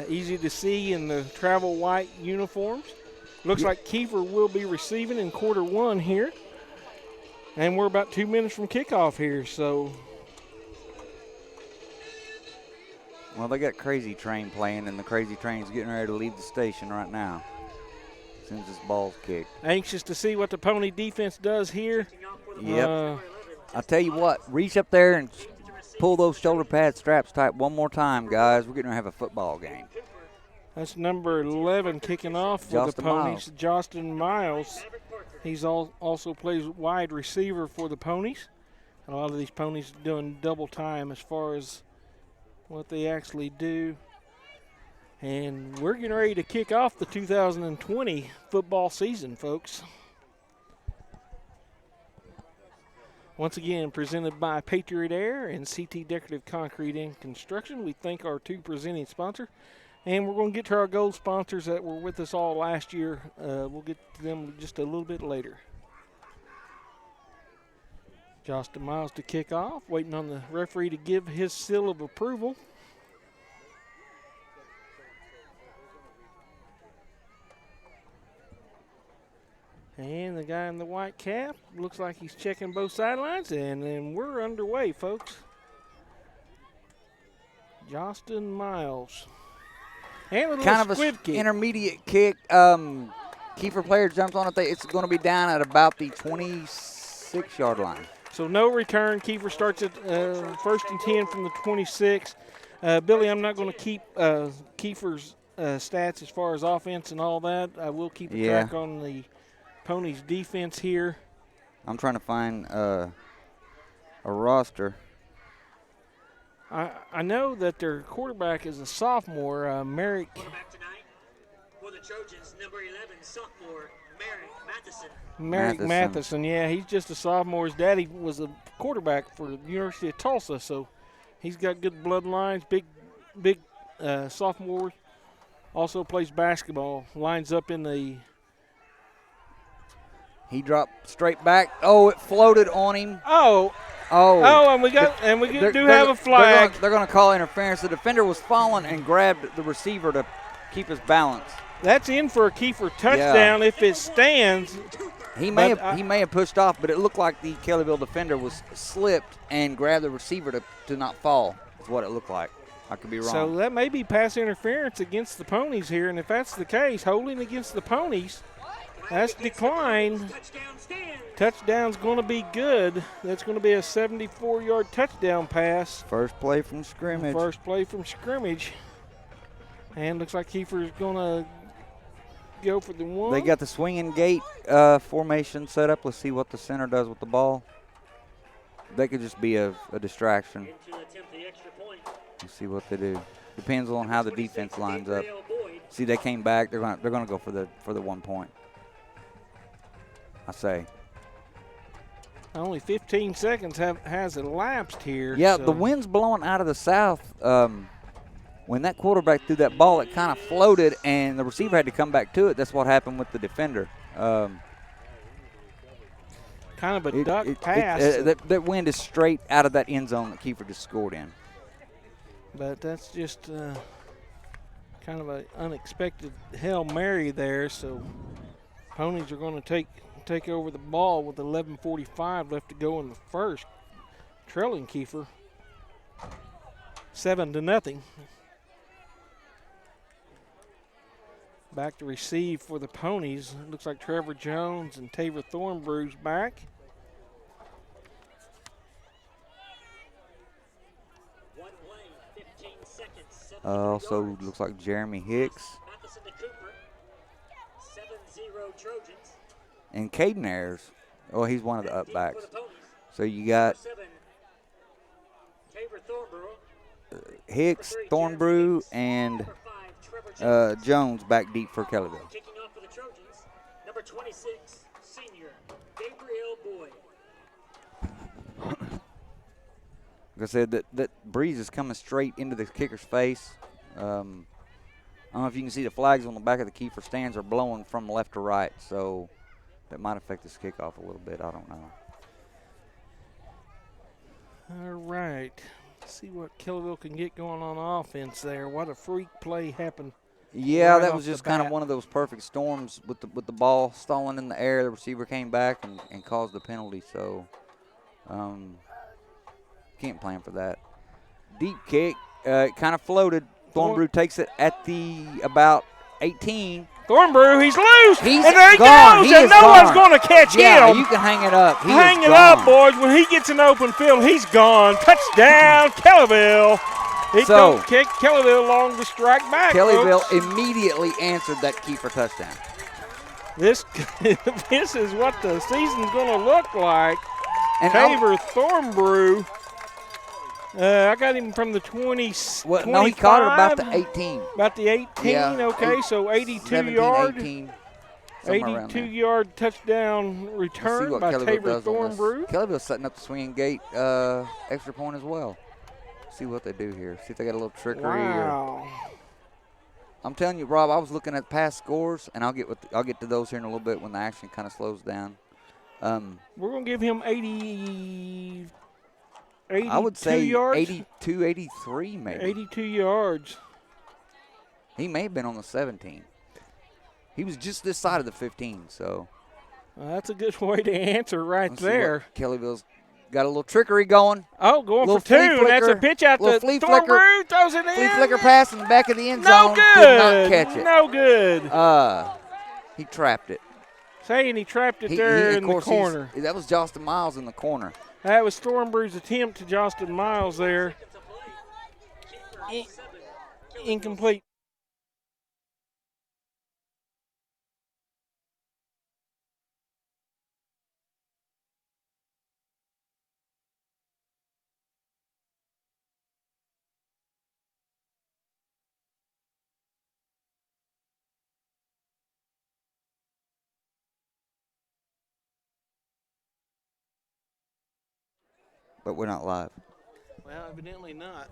Easy to see in the travel white uniforms. Looks like Kiefer will be receiving in quarter one here. And we're about 2 minutes from kickoff here, so. Well, they got Crazy Train playing, and the Crazy Train's getting ready to leave the station right now as soon as this ball's kicked. Anxious to see what the Pony defense does here. Yep. I'll tell you what, reach up there and pull those shoulder pad straps tight one more time, guys. We're going to have a football game. That's number 11 kicking off for the Ponies, Justin Miles. He's also plays wide receiver for the Ponies. And a lot of these Ponies doing double time as far as what they actually do. And we're getting ready to kick off the 2020 football season, folks. Once again, presented by Patriot Air and CT Decorative Concrete and Construction. We thank our two presenting sponsors. And we're going to get to our gold sponsors that were with us all last year. We'll get to them just a little bit later. Justin Miles to kick off, waiting on the referee to give his seal of approval. And the guy in the white cap looks like he's checking both sidelines, and then we're underway, folks. Justin Miles. And a kind of an intermediate kick. Kiefer player jumps on it. It's going to be down at about the 26-yard line. So no return. Kiefer starts at 1st and 10 from the 26. Billy, I'm not going to keep Kiefer's stats as far as offense and all that. I will keep a track on the Ponies defense here. I'm trying to find a roster. I know that their quarterback is a sophomore, Merrick. Quarterback tonight for the Trojans, number 11, sophomore, Merrick Matheson. Merrick Matheson, yeah, he's just a sophomore. His daddy was a quarterback for the University of Tulsa, so he's got good bloodlines, big sophomore. Also plays basketball, lines up in the. He dropped straight back. Oh, it floated on him. Oh, and we do have a flag. They're going to call interference. The defender was falling and grabbed the receiver to keep his balance. That's in for a Kiefer touchdown if it stands. He may have pushed off, but it looked like the Kellyville defender was slipped and grabbed the receiver to not fall. Is what it looked like. I could be wrong. So that may be pass interference against the Ponies here, and if that's the case, holding against the Ponies, that's declined. Touchdown's going to be good. That's going to be a 74-yard touchdown pass. First play from scrimmage. And looks like Kiefer is going to go for the one. They got the swinging gate formation set up. Let's see what the center does with the ball. That could just be a distraction. Let's see what they do. Depends on how the defense lines up. See, they came back. They're going to go for the 1 point. I say. Only 15 seconds has elapsed here. Yeah, so. The wind's blowing out of the south. When that quarterback threw that ball, it kind of floated, and the receiver had to come back to it. That's what happened with the defender. Kind of a duck pass. That wind is straight out of that end zone that Kiefer just scored in. But that's just kind of an unexpected Hail Mary there. So Ponies are going to take over the ball with 11:45 left to go in the first, trailing Kiefer 7-0. Back to receive for the Ponies. Looks like Trevor Jones and Taver Thornbrew's back. Also looks like Jeremy Hicks. And Caden Ayers. Oh, he's one of the up backs. So you got Hicks, Thornbrew, and Jones back deep for Kellyville. Kicking off for the Trojans, number 26, senior, Gabriel Boyd. Like I said, that breeze is coming straight into the kicker's face. I don't know if you can see the flags on the back of the Kiefer stands are blowing from left to right, so that might affect this kickoff a little bit. I don't know. All right. See what Kellyville can get going on offense there. What a freak play happened. Yeah, right that off was the just kind of bat. one of those perfect storms with the ball stalling in the air. The receiver came back and caused the penalty. So can't plan for that. Deep kick, it kind of floated. Thornbrew takes it at the about 18. Thornbrew, he's loose. He's and there he gone. goes, He and is no gone. one's going to catch Yeah, him. you can hang it up. Hang it up, boys. When he gets in open field, he's gone. Touchdown, Kellyville. He don't kick Kellyville along the strike back. Kellyville folks. immediately answered that Kiefer touchdown. This is what the season's going to look like. And Kiefer Thornbrew. I got him from the 20. Well, no, he caught it about the 18. About the 18. Yeah, Okay, so 82 17, yard. 18, 82-yard touchdown return by Kiefer Thornbrew. Kellyville's setting up the swinging gate extra point as well. See what they do here. See if they got a little trickery. Wow. I'm telling you, Rob, I was looking at past scores, and I'll get to those here in a little bit when the action kind of slows down. We're going to give him 82 I would say yards. 82, 83 maybe. 82 yards. He may have been on the 17. He was just this side of the 15, so. That's a good way to answer right Let's there. Kellyville's got a little trickery going. Oh, going for flea two. That's a pitch out to Thornbrew. Throws it in. Flea flicker pass in the back of the end No zone. good. Did not catch it. No good. He trapped it. Saying he trapped it there in the corner. That was Justin Miles in the corner. That was Thornbrew's attempt to Justin Miles there. Incomplete. But we're not live. Well, evidently not.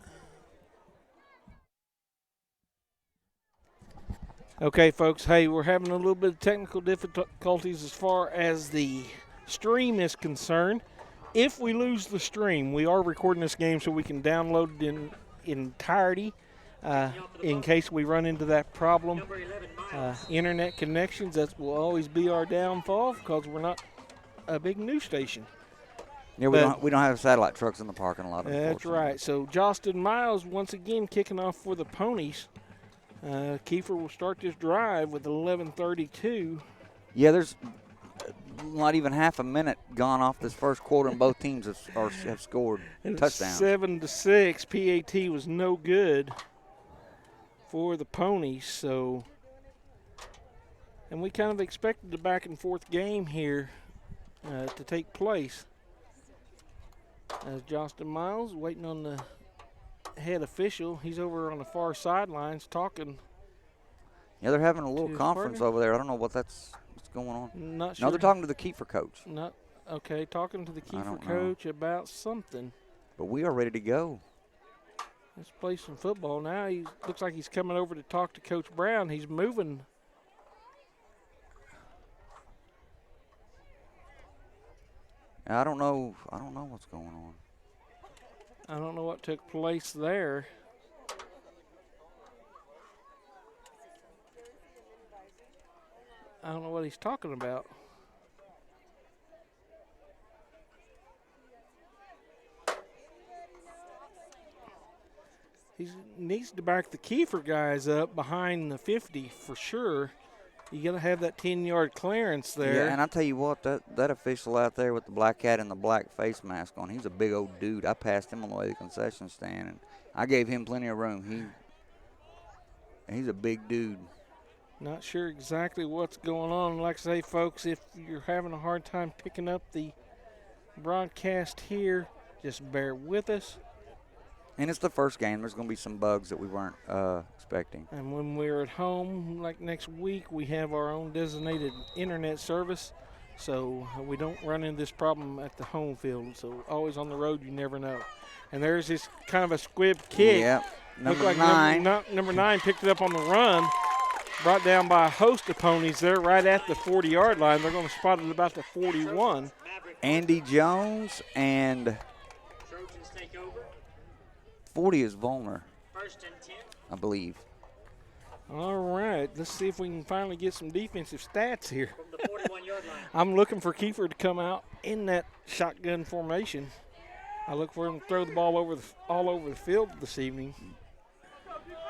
Okay, folks. Hey, we're having a little bit of technical difficulties as far as the stream is concerned. If we lose the stream, we are recording this game so we can download it in entirety in case we run into that problem. Internet connections, that will always be our downfall because we're not a big news station. Yeah, we don't have satellite trucks in the parking lot. That's right. So Justin Miles once again kicking off for the Ponies. Kiefer will start this drive with 11:32. Yeah, there's not even half a minute gone off this first quarter, and both teams have scored touchdowns. 7-6. PAT was no good for the Ponies. So, and we kind of expected the back and forth game here to take place. As Justin Miles waiting on the head official. He's over on the far sidelines talking. Yeah, they're having a little conference over there. I don't know what's going on. Not sure. No, they're talking to the Kiefer coach. Talking to the Kiefer coach about something. But we are ready to go. Let's play some football now. He looks like he's coming over to talk to Coach Brown. He's moving. I don't know what's going on. I don't know what took place there. I don't know what he's talking about. He needs to back the Kiefer guys up behind the 50 for sure. You got to have that 10-yard clearance there. Yeah, and I tell you what, that official out there with the black hat and the black face mask on, he's a big old dude. I passed him on the way to the concession stand, and I gave him plenty of room. He's a big dude. Not sure exactly what's going on. Like I say, folks, if you're having a hard time picking up the broadcast here, just bear with us. And it's the first game. There's going to be some bugs that we weren't expecting. And when we're at home, like next week, we have our own designated internet service. So we don't run into this problem at the home field. So always on the road, you never know. And there's this kind of a squib kick. Yep. Number like 9. Number 9 picked it up on the run. Brought down by a host of Ponies there right at the 40-yard line. They're going to spot it about the 41. Andy Jones and 40 is Volner, First and 10. I believe. All right, let's see if we can finally get some defensive stats here. From the 41-yard line. I'm looking for Kiefer to come out in that shotgun formation. I look for him to throw the ball all over the field this evening.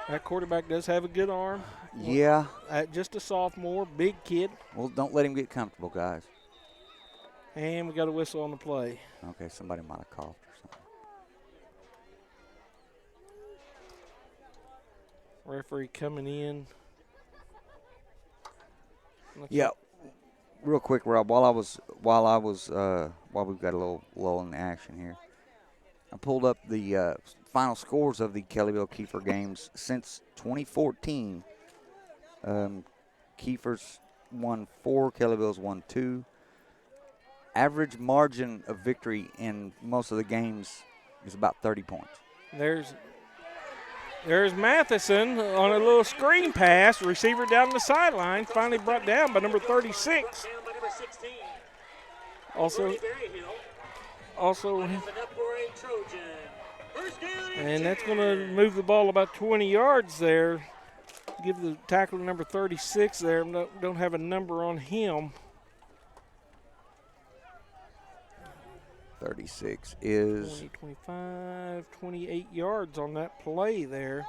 That quarterback does have a good arm. Yeah. Just a sophomore, big kid. Well, don't let him get comfortable, guys. And we got a whistle on the play. Okay, somebody might have coughed or something. Referee coming in. Yeah, real quick, Rob. While we've got a little lull in the action here, I pulled up the final scores of the Kellyville Kiefer games since 2014. Kiefer's won 4, Kellyville's won 2. Average margin of victory in most of the games is about 30 points. There's Matheson on a little screen pass. Receiver down the sideline. Finally brought down by number 36. Down by number 16. Also, Berryhill. That's Up for a Trojan. First down and that's going to move the ball about 20 yards there. Give the tackle to number 36 there. Don't have a number on him. 36 is 20, 25, 28 yards on that play there.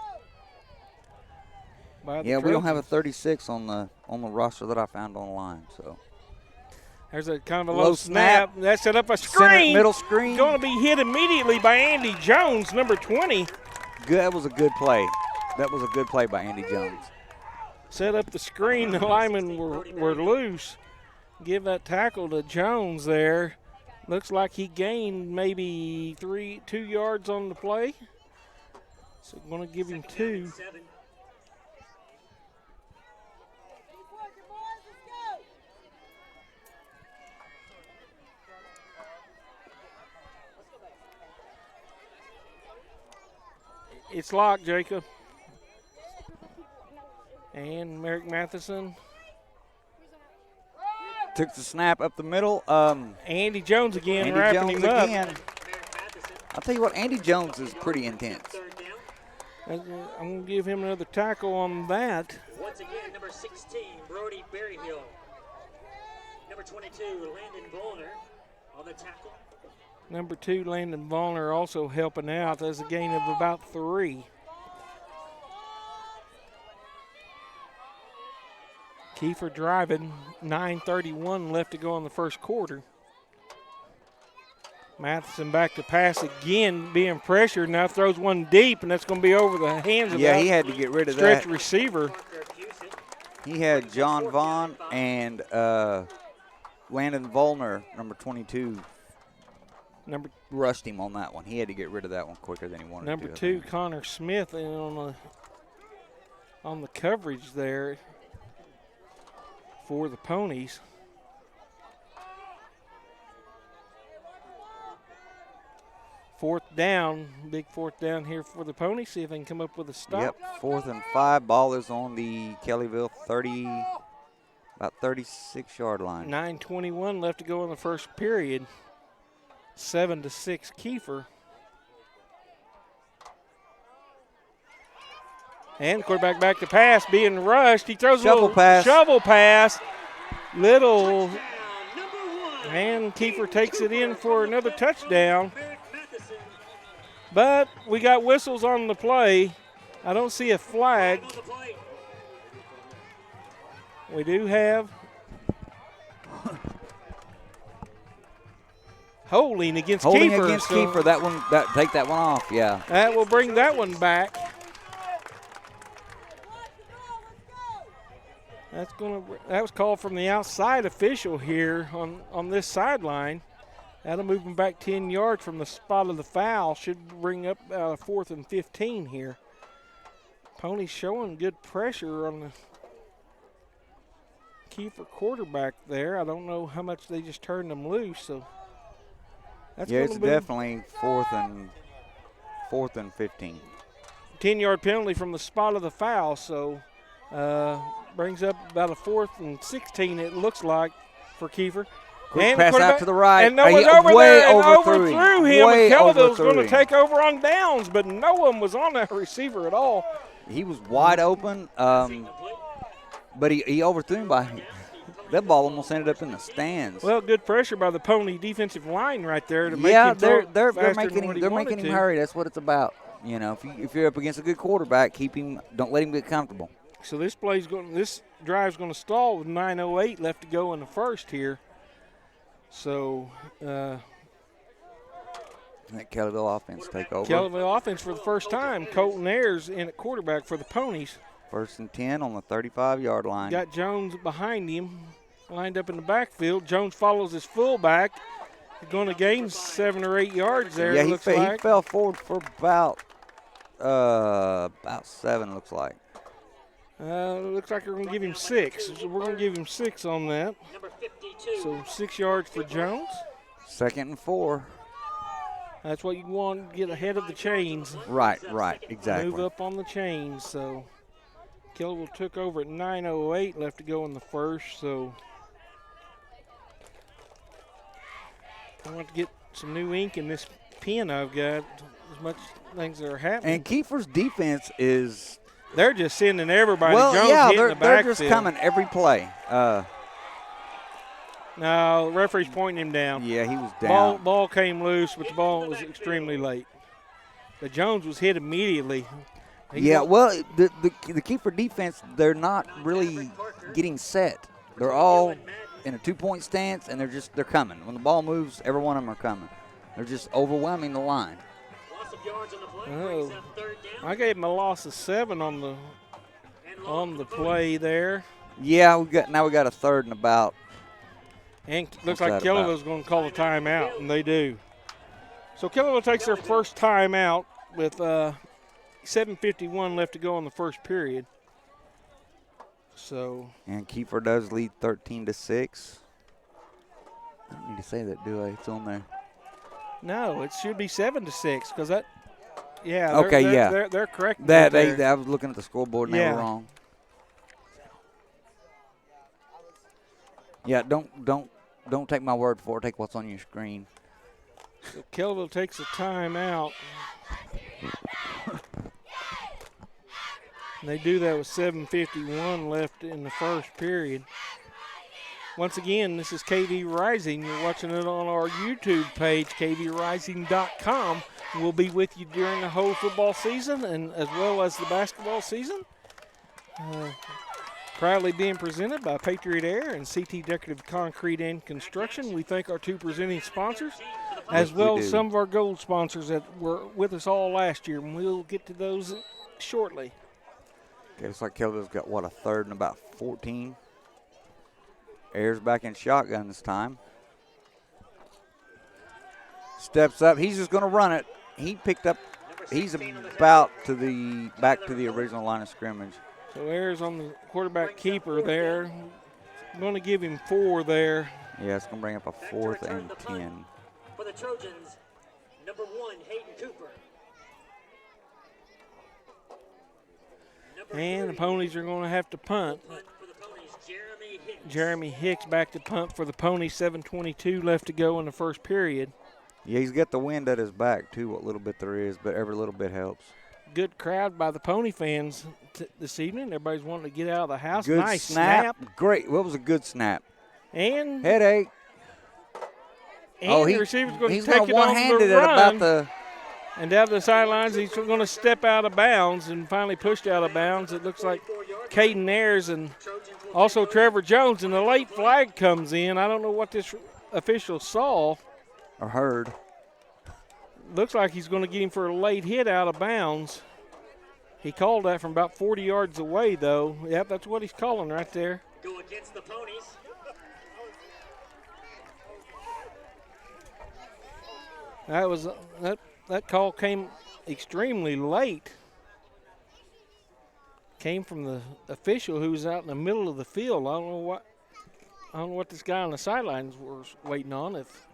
Yeah, we don't have a 36 on the roster that I found online. So there's a kind of a low snap. That set up a screen. Center, middle screen. Going to be hit immediately by Andy Jones, number 20. That was a good play. That was a good play by Andy Jones. Set up the screen. The linemen were loose. Give that tackle to Jones there. Looks like he gained maybe 2 yards on the play. So I'm going to give him 2. It's locked, Jacob. And Merrick Matheson. Took the snap up the middle. Andy Jones again, Andy wrapping Jones him up. again. I'll tell you what, Andy Jones is pretty intense. I'm going to give him another tackle on that. Once again, number 16, Brody Berryhill. Number 22, Landon Volner on the tackle. Number 2, Landon Volner, also helping out. There's a gain of about 3. Kiefer driving, 9:31 left to go in the first quarter. Matheson back to pass again, being pressured. Now throws one deep, and that's going to be over the hands of he had to get rid of stretch that. receiver. He had John Vaughn and Landon Volner, number 22, rushed him on that one. He had to get rid of that one quicker than he wanted to. Number 2, Connor Smith, on the coverage there for the Ponies. Fourth down, big fourth down here for the Ponies. See if they can come up with a stop. Yep, 4th and 5. Ball is on the Kellyville about 36-yard line. 9:21 left to go in the first period. 7-6 Kiefer. And quarterback back to pass, being rushed. He throws Shovel a little pass. shovel pass. Little. And Kiefer takes it in for another touchdown. But we got whistles on the play. I don't see a flag. We do have holding against Kiefer. Against so Kiefer. Take that one off, yeah. that will bring that one back. That was called from the outside official here on this sideline. That'll move him back 10 yards from the spot of the foul. Should bring up 4th and 15 here. Ponies showing good pressure on the Kiefer quarterback there. I don't know how much they just turned him loose. So that's it's definitely 4th and 15. 10-yard penalty from the spot of the foul. So brings up about a 4th and 16. It looks like for Kiefer. Quick And pass out to the right. And no one's He over way there and overthrew overthrew him. Way And Kellyville's overthrew going to him. take over on downs, but no one was on that receiver at all. He was wide open, but he overthrew him by – that ball almost ended up in the stands. Well, good pressure by the Pony defensive line right there to make yeah, him throw they're faster making than him what he they're wanted making him to. hurry. That's what it's about. You know, if you're up against a good quarterback, keep him. Don't let him get comfortable. So this drive's going to stall with 9:08 left to go in the first here. So Let Kellyville offense take over. Kellyville offense for the first time. Colton Ayers in at quarterback for the Ponies. 1st and 10 on the 35-yard line. Got Jones behind him, lined up in the backfield. Jones follows his fullback. He's going to gain 7 or 8 yards there. Yeah, it he looks like. he fell forward for about 7. Looks like. Looks like we're going to give him 6. So we're going to give him 6 on that. So 6 yards for Jones. 2nd and 4. That's what you want to get ahead of the chains. Right, exactly. Move up on the chains. So Kellyville took over at 9:08 left to go in the first. So I want to get some new ink in this pen I've got. As much things that are happening. And Kiefer's defense is – they're just sending everybody. well, Jones yeah, hitting the they're backfield. just coming every play. No, the referee's pointing him down. Yeah, he was down. Ball came loose, but the ball was extremely late. But Jones was hit immediately. Well, the Kiefer defense, they're not really getting set. They're all in a 2-point stance, and they're coming. When the ball moves, every one of them are coming. They're just overwhelming the line. Oh, I gave him a loss of 7 on the play there. Yeah, we got a 3rd and about. And looks like Kellyville's going to call a timeout, and they do. So Kellyville takes their first timeout with 7:51 left to go in the first period. So. And Kiefer does lead 13-6. I don't need to say that, do I? It's on there. No, it should be 7-6 because that. Yeah. They're correct. I was looking at the scoreboard and they were wrong. Yeah, don't take my word for it. Take what's on your screen. So Kellyville takes a timeout. And they do that with 7:51 left in the first period. Once again, this is KV Rising. You're watching it on our YouTube page, kvrising.com. We'll be with you during the whole football season and as well as the basketball season. Proudly being presented by Patriot Air and CT Decorative Concrete and Construction. We thank our 2 presenting sponsors, as well as some of our gold sponsors that were with us all last year, and we'll get to those shortly. Okay, looks like Kellyville's got, a 3rd and about 14. Ayers back in shotgun this time. Steps up. He's just going to run it. He's about back to the original line of scrimmage. So Ayers on the quarterback keeper there. I'm going to give him 4 there. Yeah, it's going to bring up a 4th and 10. For the Trojans, number 1, Hayden Cooper. And the Ponies are going to have to punt. Jeremy Hicks back to punt for the Ponies. 7:22 left to go in the first period. Yeah, he's got the wind at his back, too, what little bit there is, but every little bit helps. Good crowd by the Pony fans this evening. Everybody's wanting to get out of the house. Good nice snap. Great. What was a good snap? And headache. And the receiver's going to take it on the one-handed run. About the and down the sidelines, he's going to step out of bounds and finally pushed out of bounds. It looks like Caden Ayers and also Trevor Jones. And the late flag comes in. I don't know what this official saw. Or heard. Looks like he's going to get him for a late hit out of bounds. He called that from about 40 yards away, though. Yep, that's what he's calling right there. Go against the Ponies. That call came extremely late. Came from the official who was out in the middle of the field. I don't know what this guy on the sidelines was waiting on. If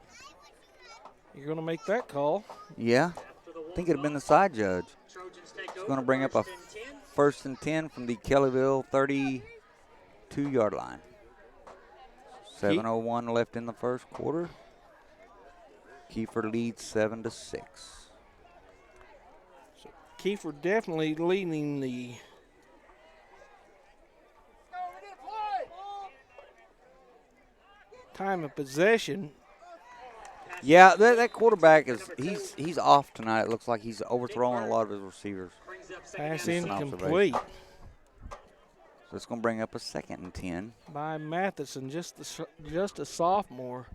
you're going to make that call. Yeah. I think it would have been the side judge. It's going to bring up a 1st and 10 from the Kellyville 32-yard line. 7:01 left in the first quarter. Kiefer leads 7-6. So Kiefer definitely leading the time of possession. Yeah, that quarterback he's off tonight. It looks like he's overthrowing a lot of his receivers. Pass Just an incomplete So it's going to bring up a 2nd and 10. by Matheson, just a sophomore.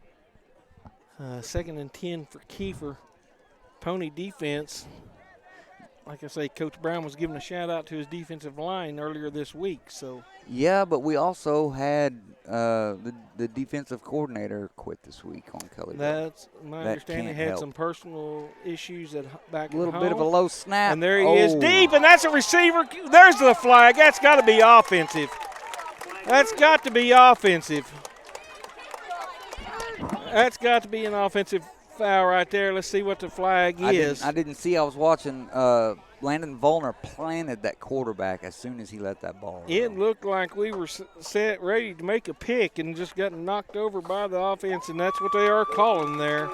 2nd and 10 for Kiefer. Pony defense. Like I say, Coach Brown was giving a shout out to his defensive line earlier this week. So yeah, but we also had the defensive coordinator quit this week on Kellyville. That's my understanding. Can't Had help. some personal issues back A little at home. bit of a low snap. And there he is deep, and that's a receiver. There's the flag. That's got to be offensive. That's got to be offensive. That's got to be an offensive foul right there. Let's see what the flag is. I didn't see. I was watching. Landon Volner planted that quarterback as soon as he let that ball roll. It looked like we were set ready to make a pick and just got knocked over by the offense, and that's what they are calling there.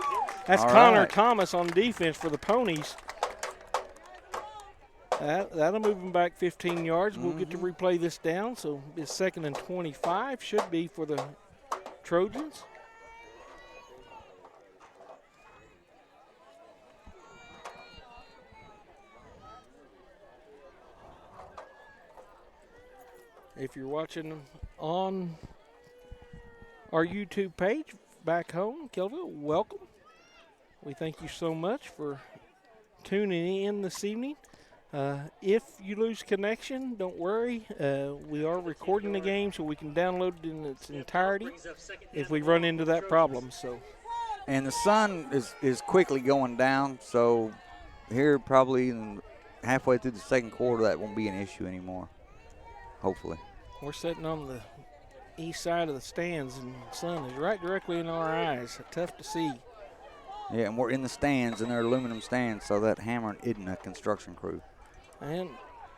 That's All Connor right. Thomas on defense for the Ponies. That'll move him back 15 yards. We'll get to replay this down. So it's 2nd and 25 should be for the Trojans. If you're watching on our YouTube page back home, Kellyville, welcome. We thank you so much for tuning in this evening. If you lose connection, don't worry. We are recording the game so we can download it in its entirety if we run into that problem. So, And the sun is quickly going down, so here probably halfway through the 2nd quarter, that won't be an issue anymore, hopefully. we're sitting on the east side of the stands, and the sun is right directly in our eyes. Tough to see. Yeah, and we're in the stands, and they're aluminum stands, so that hammer isn't a construction crew. And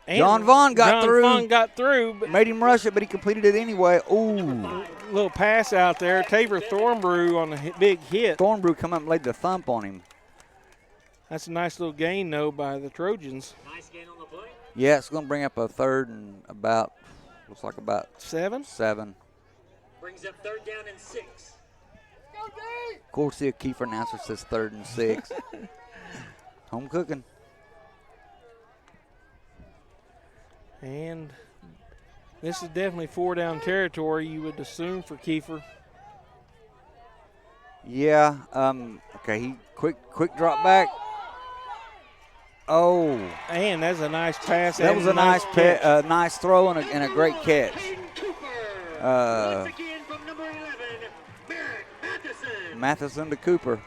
John Vaughn got through. John Vaughn got through. But Made him rush it, but he completed it anyway. Ooh. little pass out there. Tabor Thornbrew on a big hit. Thornbrew come up and laid the thump on him. That's a nice little gain, though, by the Trojans. Nice gain on the play. Yeah, it's going to bring up a 3rd and about, looks like about 7. 7. Brings up 3rd down and 6. Of course, the Kiefer announcer says 3rd and 6. Home cooking. And this is definitely 4-down territory, you would assume, for Kiefer. Yeah. Okay. He quick drop back. Oh, And that's a nice pass. that and was a nice catch. nice throw and a great catch. Once again from number 11, Barrett Matheson. Matheson to Cooper.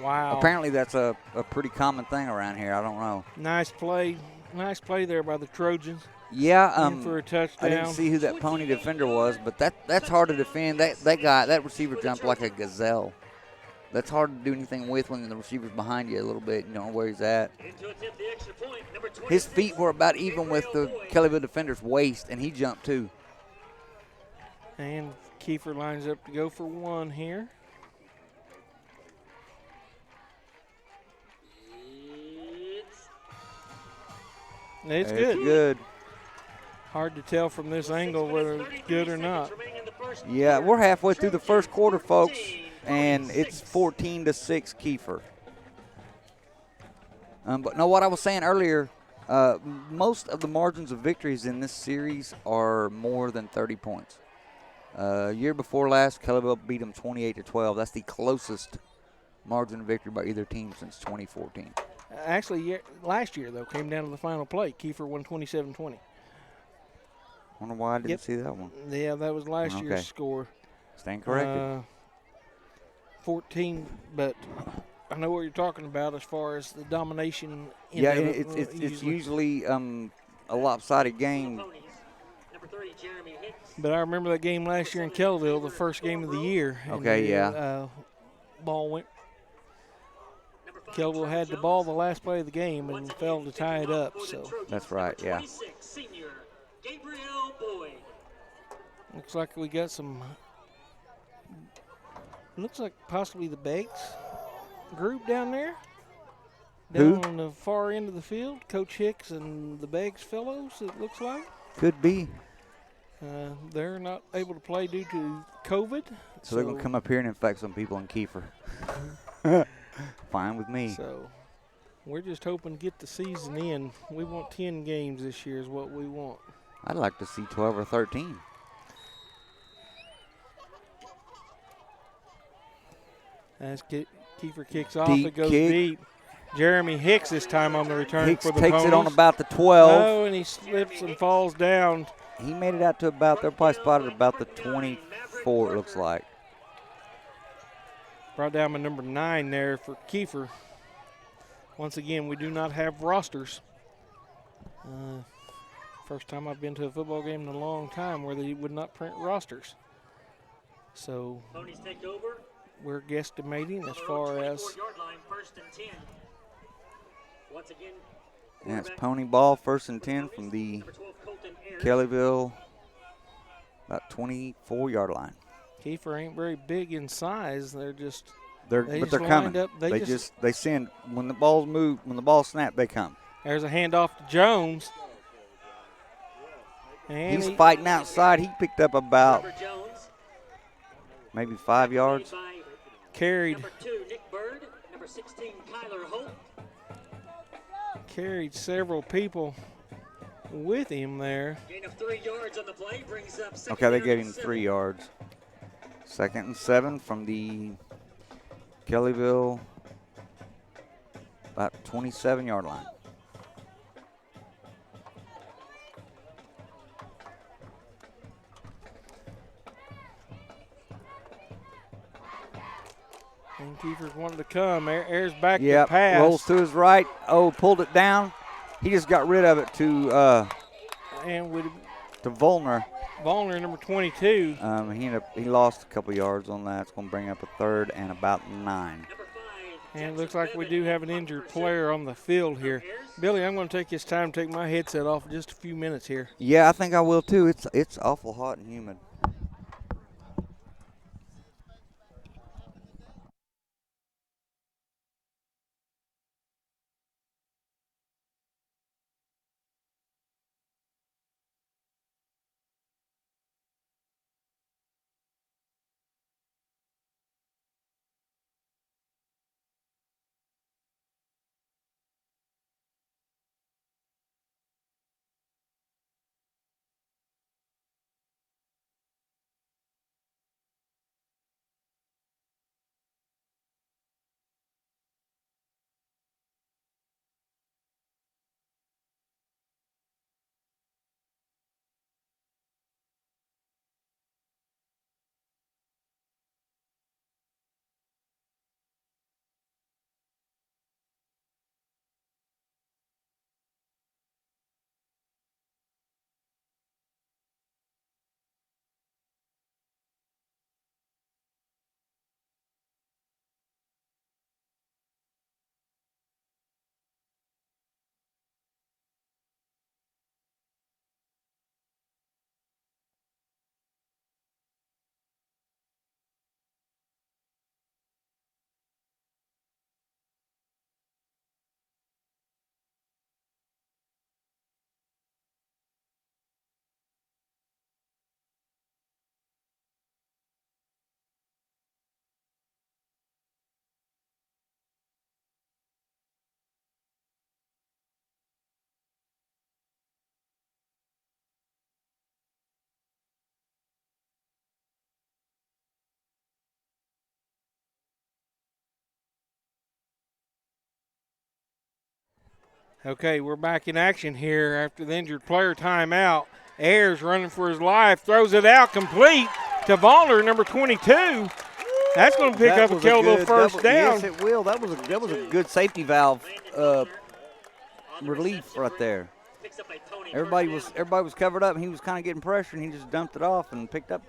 Wow. Apparently, that's a pretty common thing around here. I don't know. Nice play. Nice play there by the Trojans. Yeah. In for a touchdown. I didn't see who that Pony defender was, but that's hard to defend. That receiver jumped like a gazelle. That's hard to do anything with when the receiver's behind you a little bit. You don't know where he's at. Into attempt the extra point, number 26, His feet were about even with the Kellyville defender's waist, and he jumped too. And Kiefer lines up to go for 1 here. It's good. Good. Hard to tell from this angle whether it's good or not. Yeah, we're halfway through the first quarter, folks, and it's 14-6 Kiefer. But no, what I was saying earlier, most of the margins of victories in this series are more than 30 points. Year before last, Kellyville beat them 28-12. That's the closest margin of victory by either team since 2014. Actually, last year, though, came down to the final play. Kiefer won 27-20. Wonder why I didn't see that one. Yeah, that was last Okay. year's score. Stand corrected. 14, but I know what you're talking about as far as the domination. Yeah, it's usually a lopsided game. Number 30, Jeremy Hicks. But I remember that game last year in Kellyville, the first game of the year. And Okay, yeah. Ball went. Kellyville had the ball the last play of the game and failed to tie it up. So That's right, yeah. 26, senior Gabriel Boyd. looks like we got some Looks like possibly the Banks group down there. Who? Down on the far end of the field, Coach Hicks and the Banks fellows, it looks like. Could be. They're not able to play due to COVID. So they're going to come up here and infect some people in Kiefer. Fine with me. So we're just hoping to get the season in. We want 10 games this year is what we want. I'd like to see 12 or 13. As Kiefer kicks off, Deep it goes kick. deep. Jeremy Hicks this time on the return Hicks for the takes Ponies. it on about the 12. Oh, and he slips and falls down. He made it out to about, they're probably spotted about the 24, it looks like. Brought down by number 9 there for Kiefer. Once again, we do not have rosters. First time I've been to a football game in a long time where they would not print rosters. So Ponies take over. we're guesstimating as far as 24-yard line, 1st and 10. Once again, And it's Pony ball, 1st and 10 from the number 12, Colton Ayers. Kellyville, about 24-yard line. Kiefer ain't very big in size. They're just They're just coming. lined up. They send when the balls move, when the ball snaps, they come. There's a handoff to Jones. And He's fighting outside. He picked up about Trevor Jones. maybe 5 yards. By carried number 2, Nick Bird. Number 16, Kyler Holt. carried several people with him there. Gain of 3 yards on the play brings up second Okay, they down gave and him 7. 3 yards. 2nd and 7 from the Kellyville, about 27-yard line. And Kiefer's wanted to come. Ayers back to Yep, pass. rolls to his right. Oh, pulled it down. He just got rid of it to And with Volner. Volner, number 22. He lost a couple yards on that. It's going to bring up a 3rd and about 9. Number 5, And it looks like we do have an injured player on the field here. Billy, I'm going to take this time to take my headset off for just a few minutes here. Yeah, I think I will too. It's awful hot and humid. Okay, we're back in action here after the injured player timeout. Ayers running for his life, throws it out complete to Volner, number 22. That's going to pick up a Kellyville first down. Yes, it will. That was a good safety valve relief right there. picks up a Pony. Everybody was covered up, and he was kind of getting pressure, and he just dumped it off and picked up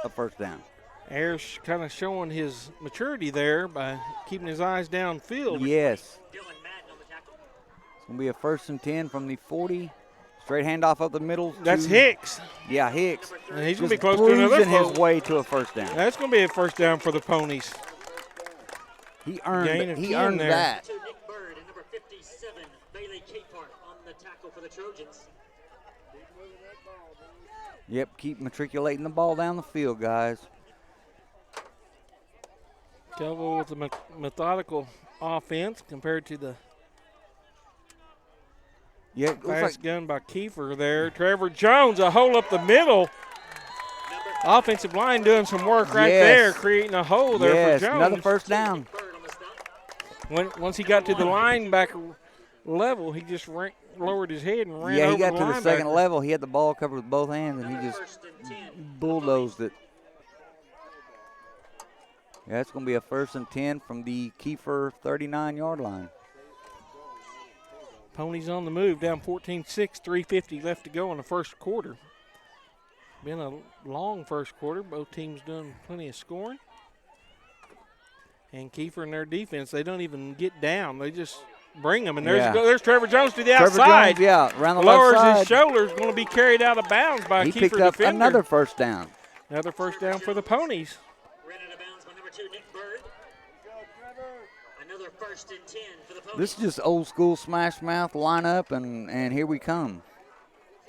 a first down. Ayers kind of showing his maturity there by keeping his eyes downfield. Yes. Dylan Madden on the tackle. It's going to be a 1st and 10 from the 40. Straight handoff up the middle. That's Hicks. Yeah, Hicks. And he's going Just to be close to another bruising his way to a first down. That's going to be a first down for the Ponies. He earned there. that. Nick Bird and number 57, Bailey Kiefer on the tackle for the Trojans. Yep, keep matriculating the ball down the field, guys. Kellyville with a methodical offense compared to the fast gun by Kiefer there. Trevor Jones, a hole up the middle. Offensive line doing some work right there, creating a hole there for Jones. Another first down. Once he got to the linebacker level, he just lowered his head and ran over the linebacker. Yeah, he got to the second level. He had the ball covered with both hands, and he just bulldozed it. Yeah, it's going to be a 1st and 10 from the Kiefer 39-yard line. Ponies on the move, down 14-6, 3:50 left to go in the first quarter. Been a long first quarter. Both teams doing plenty of scoring. And Kiefer and their defense, they don't even get down. They just bring them. And there's Trevor Jones to the outside. Jones, around the lowers left side. His shoulders, going to be carried out of bounds by a Kiefer defender. He picked up another first down. Another first down for the Ponies. Ran out of bounds by number 2, Nick Bird. Another 1st and 10 for the Ponies. This is just old school smash mouth lineup, and here we come.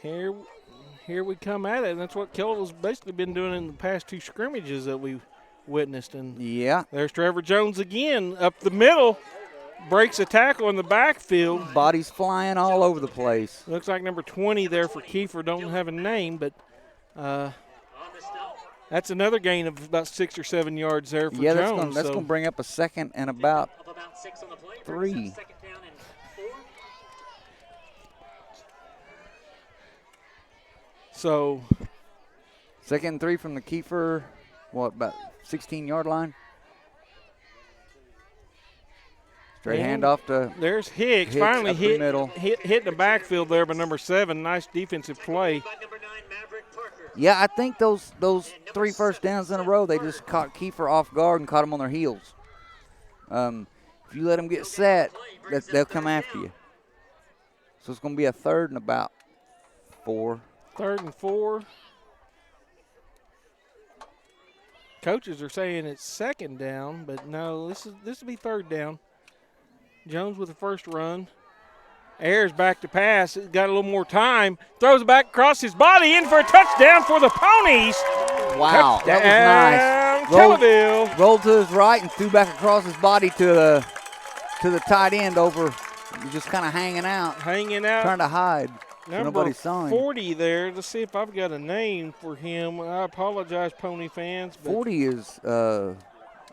Here we come at it, and that's what Kellyville's basically been doing in the past 2 scrimmages that we witnessed. And there's Trevor Jones again up the middle, breaks a tackle in the backfield. Bodies flying all over the place. Looks like number 20 there for Kiefer. Don't have a name, but that's another gain of about 6 or 7 yards there for Jones. That's going to bring up a 2nd and about 3. So 2nd and 3 from the Kiefer, about 16-yard line? Straight handoff to there's Hicks finally hit the backfield there by number 7. Nice defensive play. Yeah, I think those 3 first downs in a row, they just caught Kiefer off guard and caught them on their heels. If you let them get set, they'll come after you. So it's going to be a 3rd and about 4. 3rd and 4. Coaches are saying it's 2nd down, but no, this will be 3rd down. Jones with the first run. Ayers back to pass. Got a little more time. Throws it back across his body in for a touchdown for the Ponies. Wow, that was nice. Kellyville. Rolled to his right and threw back across his body to the tight end over. Just kind of hanging out. Trying to hide. Number 40 there. Let's see if I've got a name for him. I apologize, Pony fans. But 40 is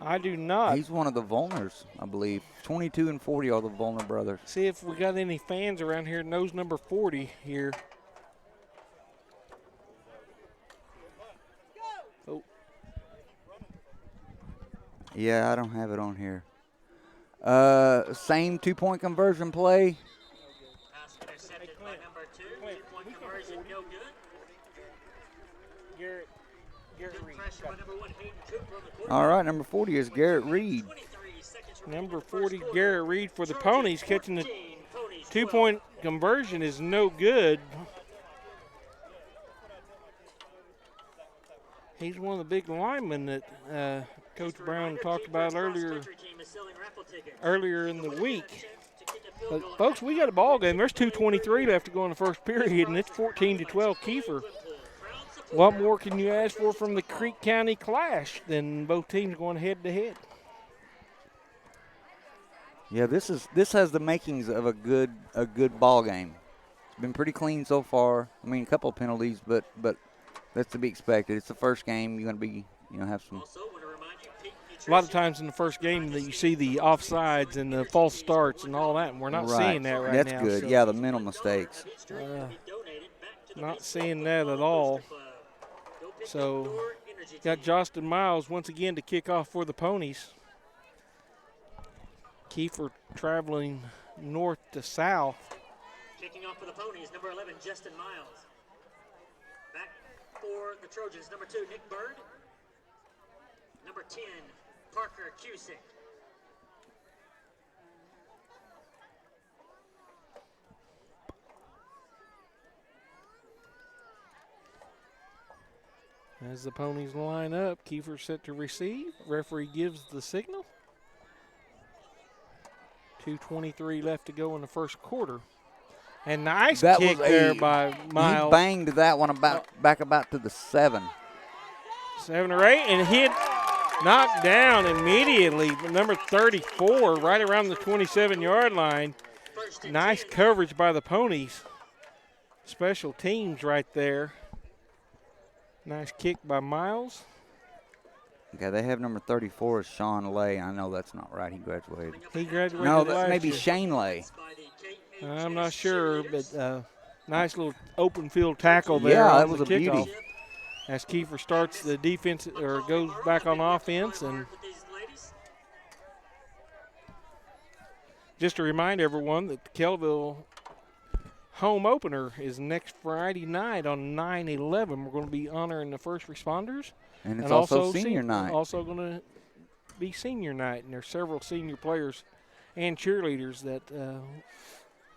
I do not. He's one of the Volners, I believe. 22 and 40 are the Volner brothers. See if we got any fans around here that knows number 40 here. Oh. Yeah, I don't have it on here. Same 2-point conversion play. All right, number 40 is Garrett Reed. Number 40, Garrett Reed for the Ponies, catching the 2-point conversion is no good. He's one of the big linemen that Coach Brown talked about earlier in the week. But folks, we got a ball game. There's 2:23 left to go in the first period, and it's 14-12 Kiefer. What more can you ask for from the Creek County Clash than both teams going head-to-head? Yeah, this has the makings of a good ball game. It's been pretty clean so far. I mean, a couple of penalties, but that's to be expected. It's the first game. You're going to be have some. A lot of times in the first game that you see the offsides and the false starts and all that, and we're not seeing that right now. That's good. So, yeah, the mental mistakes. Not seeing that at all. So, got Justin Miles once again to kick off for the Ponies. Kiefer traveling north to south. Kicking off for the Ponies, number 11, Justin Miles. Back for the Trojans, number 2, Nick Bird. Number 10, Parker Cusick. As the Ponies line up, Kiefer set to receive. Referee gives the signal. 2:23 left to go in the first quarter. And nice kick there by Miles. He banged that one back about to the 7. 7 or 8, and hit, knocked down immediately. Number 34, right around the 27-yard line. Nice coverage by the Ponies. Special teams right there. Nice kick by Miles. Okay, they have number 34 as Sean Lay. I know that's not right. He graduated. He graduated No, last maybe year. Shane Lay. I'm not sure, but nice little open field tackle there. Yeah, on that was the a beauty. kickoff. As Kiefer starts the defense or goes back on offense. And just to remind everyone that the Kellyville home opener is next Friday night on 9/11. We're going to be honoring the first responders. And it's also senior night. Also going to be senior night, and there's several senior players and cheerleaders that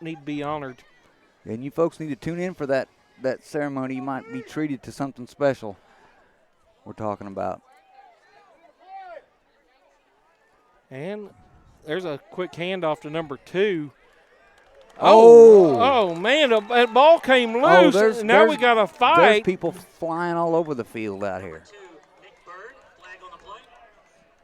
need to be honored. And you folks need to tune in for that ceremony. You might be treated to something special we're talking about. And there's a quick handoff to number 2. Oh, man, that ball came loose. Now we got a fight. There's people flying all over the field out here.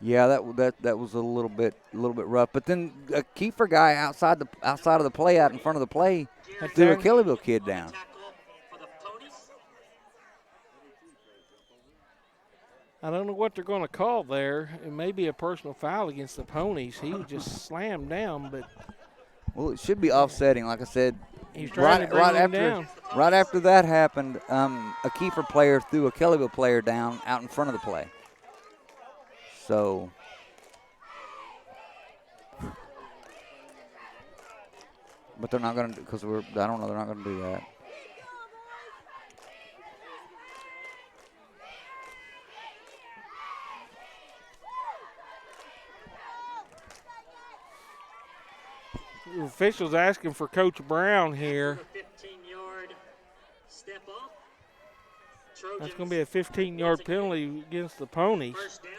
Yeah, that was a little bit rough. But then a Kiefer guy outside of the play, out in front of the play, threw a Kellyville kid down. I don't know what they're going to call there. It may be a personal foul against the Ponies. He was just slammed down, but well, it should be offsetting, like I said. He's trying to bring him down. Right after that happened, a Kiefer player threw a Kellyville player down out in front of the play. So, but they're not going to, because I don't know, they're not going to do that. The officials asking for Coach Brown here. 15-yard step off. That's going to be a 15-yard penalty against the Ponies. First down.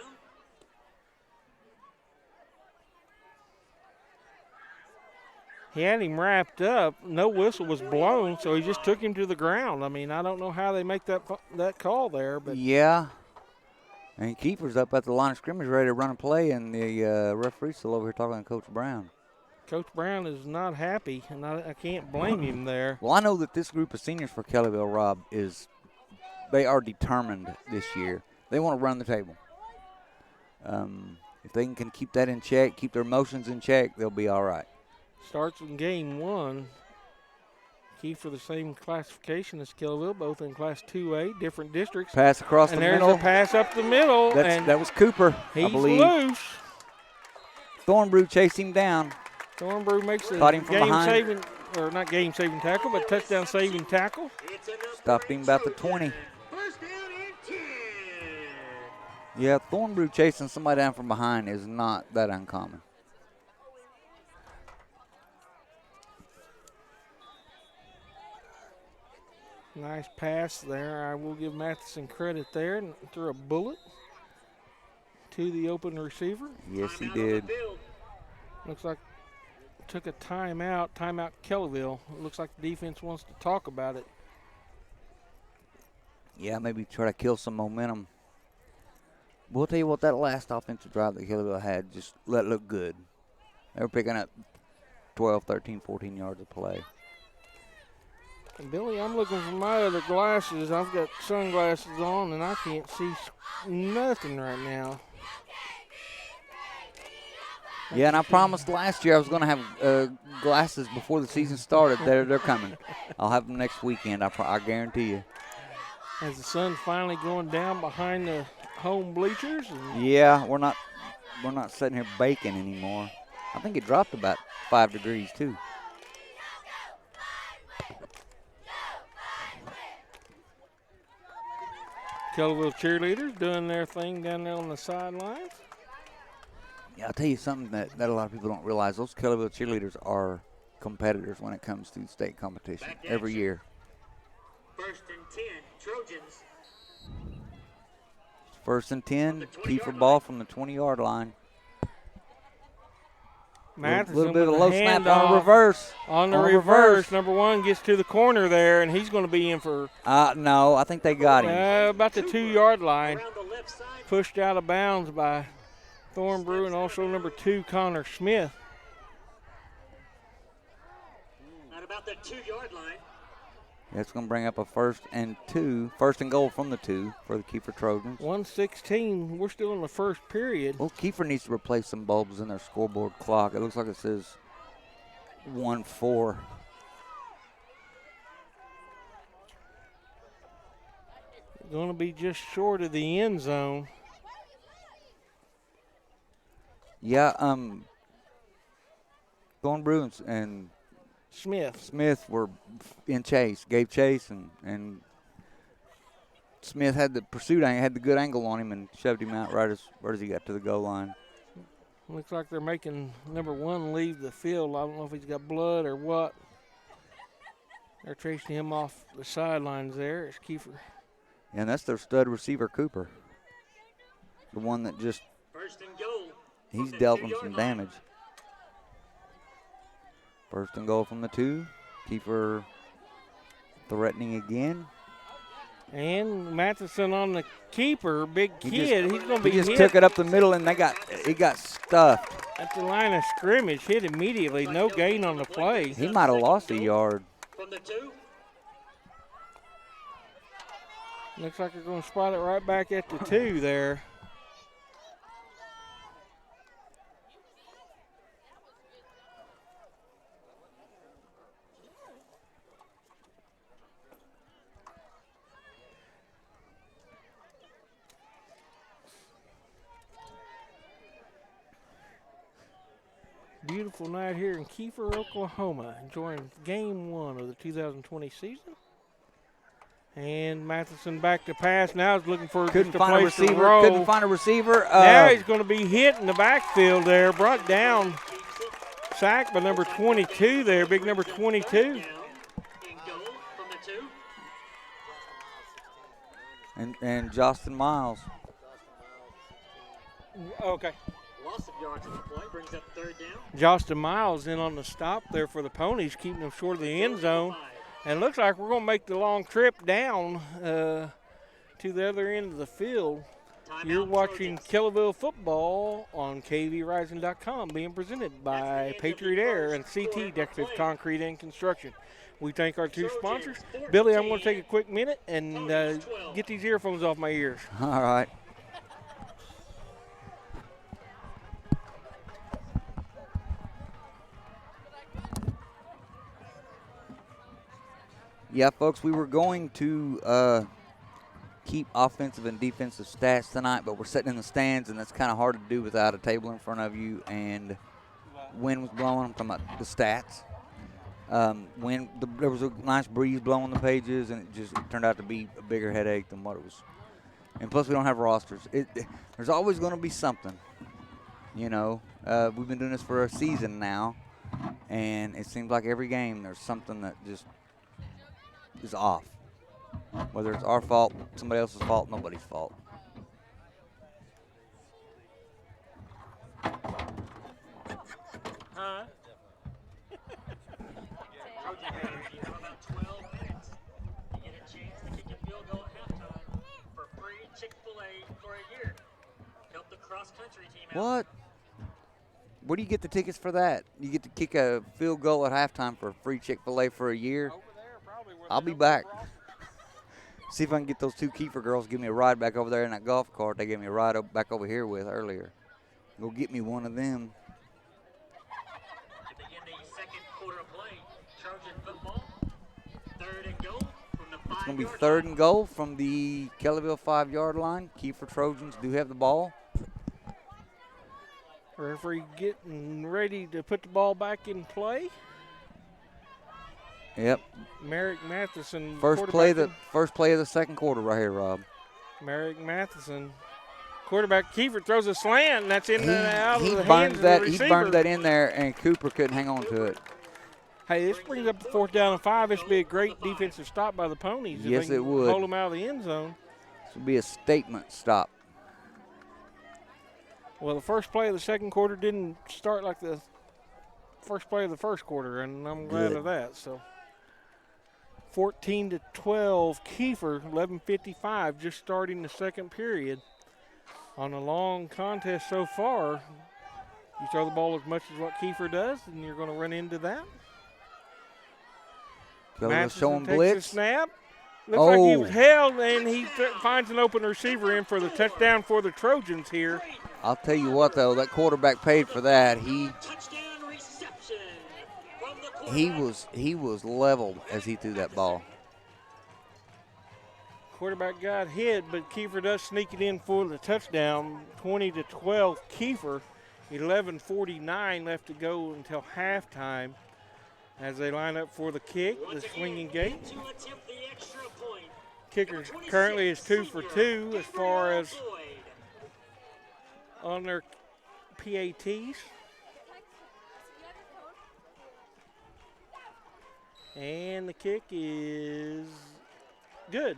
He had him wrapped up. No whistle was blown, so he just took him to the ground. I mean, I don't know how they make that call there, but yeah. And Kiefer's up at the line of scrimmage ready to run a play, and the referee's still over here talking to Coach Brown. Coach Brown is not happy, and I can't blame him there. Well, I know that this group of seniors for Kellyville, Rob, they are determined this year. They want to run the table. If they can keep that in check, keep their emotions in check, they'll be all right. Starts in game 1. Key for the same classification as Kellyville, both in Class 2A, different districts. Pass across the middle. And there's a pass up the middle. That was Cooper, I believe. He's loose. Thornbrew chased him down. Thornbrew makes a game-saving, or not game-saving tackle, but touchdown-saving tackle. Stopped him about the 20. Yeah, Thornbrew chasing somebody down from behind is not that uncommon. Nice pass there. I will give Matheson credit there. And threw a bullet to the open receiver. Yes, he did. Looks like took a timeout Kellyville. It looks like the defense wants to talk about it. Yeah, maybe try to kill some momentum. We'll tell you what, that last offensive drive that Kellyville had just let it look good. They were picking up 12, 13, 14 yards of play. And Billy, I'm looking for my other glasses. I've got sunglasses on, and I can't see nothing right now. Yeah, and I promised last year I was going to have glasses before the season started. They're coming. I'll have them next weekend, I guarantee you. As the sun's finally going down behind the home bleachers. Yeah, we're not sitting here baking anymore. I think it dropped about 5 degrees, too. Kellyville cheerleaders doing their thing down there on the sidelines. Yeah, I'll tell you something that a lot of people don't realize. Those Kellyville cheerleaders are competitors when it comes to state competition every year. First and 10, Trojans. First and 10, Kiefer ball from the 20-yard line. Matheson A little bit of a with low the snap on a handoff. reverse. On the reverse, number 1 gets to the corner there, and he's going to be in for No, I think they got him. about the 2-yard line. Pushed out of bounds by Thornbrew and also number 2, Connor Smith. At about the 2-yard line. That's going to bring up a first and goal from the 2 for the Kiefer Trojans. 1:16. We're still in the first period. Well, Kiefer needs to replace some bulbs in their scoreboard clock. It looks like it says 1-4. Going to be just short of the end zone. Yeah, Thornbrew and Smith were in chase, gave chase, and Smith had the pursuit angle, had the good angle on him and shoved him out right as he got to the goal line. Looks like they're making number 1 leave the field. I don't know if he's got blood or what. They're chasing him off the sidelines there. It's Kiefer. And that's their stud receiver, Cooper. The one that just, First and goal. he's dealt him some damage. First and goal from the 2. Kiefer threatening again. And Matheson on the keeper, big kid. He's going to be He just hit took it up the middle, and he got stuffed. at the line of scrimmage. Hit immediately. No gain on the play. He might have lost a yard. From the 2. Looks like they're going to spot it right back at the 2 there. Beautiful night here in Kiefer, Oklahoma, enjoying game 1 of the 2020 season. And Matheson back to pass. Now he's looking for Couldn't just a find a place to receiver. roll. Couldn't find a receiver. Now he's going to be hit in the backfield there, brought down, sacked by number 22 there, big number 22. And goal from the 2. And Justin Miles. Okay. Loss of yards on the play brings up 3rd down. Justin Miles in on the stop there for the Ponies, keeping them short of the end zone. And looks like we're going to make the long trip down to the other end of the field. You're watching Kellyville football on kvrising.com, being presented by Patriot Air and CT Decorative Concrete and Construction. We thank our 2 sponsors. Billy, I'm going to take a quick minute and get these earphones off my ears. All right. Yeah, folks, we were going to keep offensive and defensive stats tonight, but we're sitting in the stands, and that's kind of hard to do without a table in front of you. And wind was blowing. I'm talking about the stats. There was a nice breeze blowing the pages, and it turned out to be a bigger headache than what it was. And plus, we don't have rosters. There's always going to be something. You know, we've been doing this for a season now, and it seems like every game there's something that just is off. Whether it's our fault, somebody else's fault, nobody's fault. Huh? About 12 minutes. You get a chance to kick a field goal at halftime for free Chick-fil-A for a year. Help the cross-country team out. What? Where do you get the tickets for that? You get to kick a field goal at halftime for free Chick-fil-A for a year? I'll be back. See if I can get those 2 Kiefer girls to give me a ride back over there in that golf cart they gave me a ride back over here with earlier. Go get me one of them. To begin the second quarter of play, Trojan football, 3rd and goal from the 5-yard line. It's going to be 3rd and goal from the Kellyville 5-yard line. Kiefer Trojans do have the ball. Referee getting ready to put the ball back in play. Yep. Merrick Matheson. First play of the second quarter right here, Rob. Merrick Matheson. Quarterback Kiefer throws a slant, and that's in and out of the hands burned of that. the He receiver. burned that in there, and Cooper couldn't hang on to it. Hey, this brings up the 4th down and 5. This would be a great defensive stop by the Ponies. Yes, if they it can would. hold them out of the end zone. This would be a statement stop. Well, the first play of the second quarter didn't start like the first play of the first quarter, and I'm glad of that. So 14-12, Kiefer, 11:55, just starting the second period. On a long contest so far, you throw the ball as much as what Kiefer does, and you're going to run into that. Kellyville showing takes blitz. a snap. Looks like he was held, and he finds an open receiver in for the touchdown for the Trojans here. I'll tell you what, though, that quarterback paid for that. He was leveled as he threw that ball. Quarterback got hit, but Kiefer does sneak it in for the touchdown. 20-12, Kiefer. 11:49 left to go until halftime as they line up for the kick, the swinging gate. Kicker currently is 2 for 2 as far as on their PATs. And the kick is good.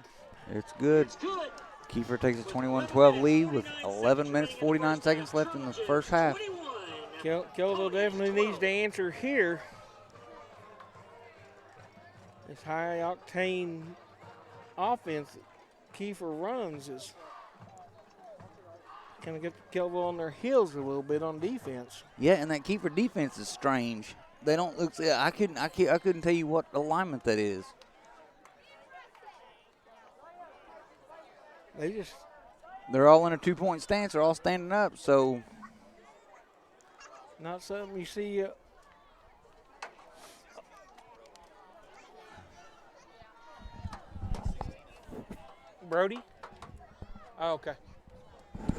It's good. Kiefer takes a 21-12 lead with 11 minutes, 49 seconds left in the first half. Kellyville definitely needs to answer here. This high-octane offense that Kiefer runs is kind of get Kellyville on their heels a little bit on defense. Yeah, and that Kiefer defense is strange. They don't look. I couldn't tell you what alignment that is. They're all in a 2-point stance. They're all standing up. So not something you see. Brody. Oh, okay.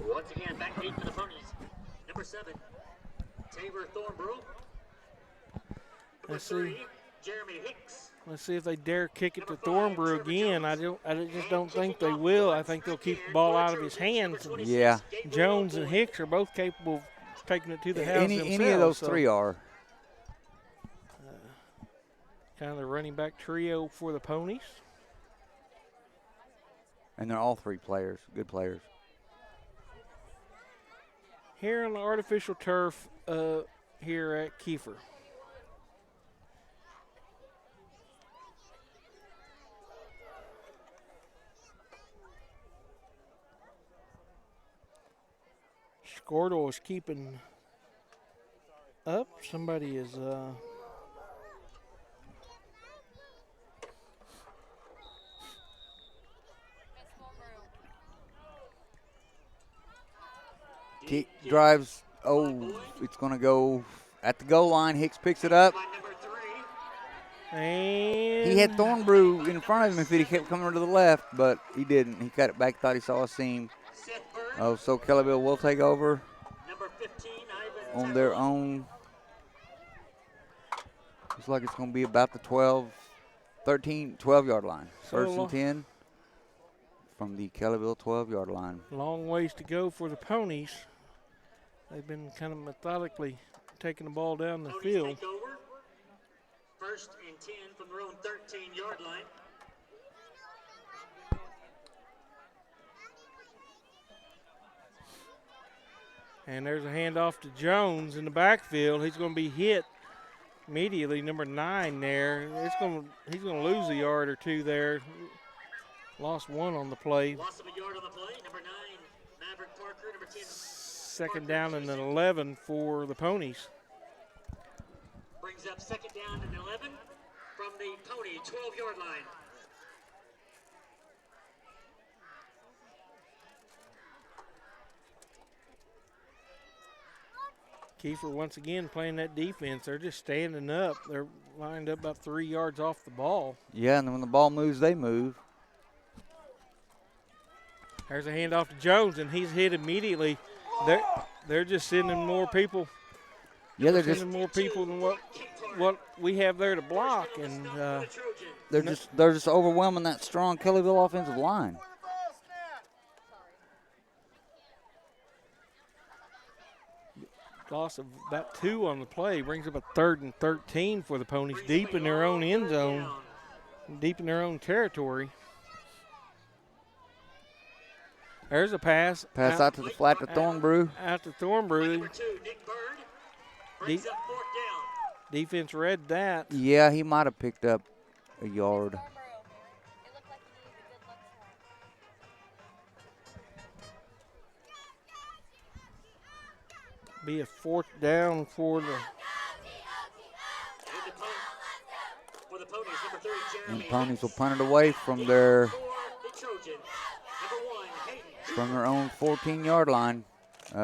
Once again, back deep for the Ponies. Number 7, Tabor Thornborough. Number 3, Jeremy Hicks. Let's see if they dare kick it to Thornborough again. I just don't think they will. I think they'll keep the ball out of his hands. Yeah. Jones and Hicks are both capable of taking it to the house themselves. Any of those three are. Kind of the running back trio for the Ponies. And they're all three players, good players. Here on the artificial turf here at Kiefer. Squirtle is keeping up. Somebody is kick drives. Oh, it's going to go at the goal line. Hicks picks it up. And he had Thornborough in front of him if he kept coming to the left, but he didn't. He cut it back, thought he saw a seam. Oh, so Kellyville will take over on their own. Looks like it's going to be about the 12-yard line. First and 10 from the Kellyville 12-yard line. Long ways to go for the Ponies. They've been kind of methodically taking the ball down the field. First and 10 from their own 13-yard line. And there's a handoff to Jones in the backfield. He's going to be hit immediately, number 9 there. He's going to lose a yard or two there. Lost one on the play. Loss of a yard on the play, number 9, Maverick Parker, number 10. Second down and 11 for the Ponies. Brings up second down and 11 from the Pony 12-yard line. Kiefer once again playing that defense. They're just standing up. They're lined up about 3 yards off the ball. Yeah, and when the ball moves, they move. There's a handoff to Jones, and he's hit immediately. They're just sending more people. Yeah, they're sending more people than what we have there to block, and they're just overwhelming that strong Kellyville offensive line. Loss of about 2 on the play brings up a 3rd and 13 for the Ponies, deep in their own end zone, deep in their own territory. There's a pass. Pass out to the flat to Thornbrew. Out to Thornbrew. Number 2, Nick Bird, brings up 4th down. Defense read that. Yeah, he might have picked up a yard. Be a 4th down for the Ponies, number 3, Jeremy. And Ponies will punt it away from their Trojan. Number 1, Hayden. from their own 14-yard line.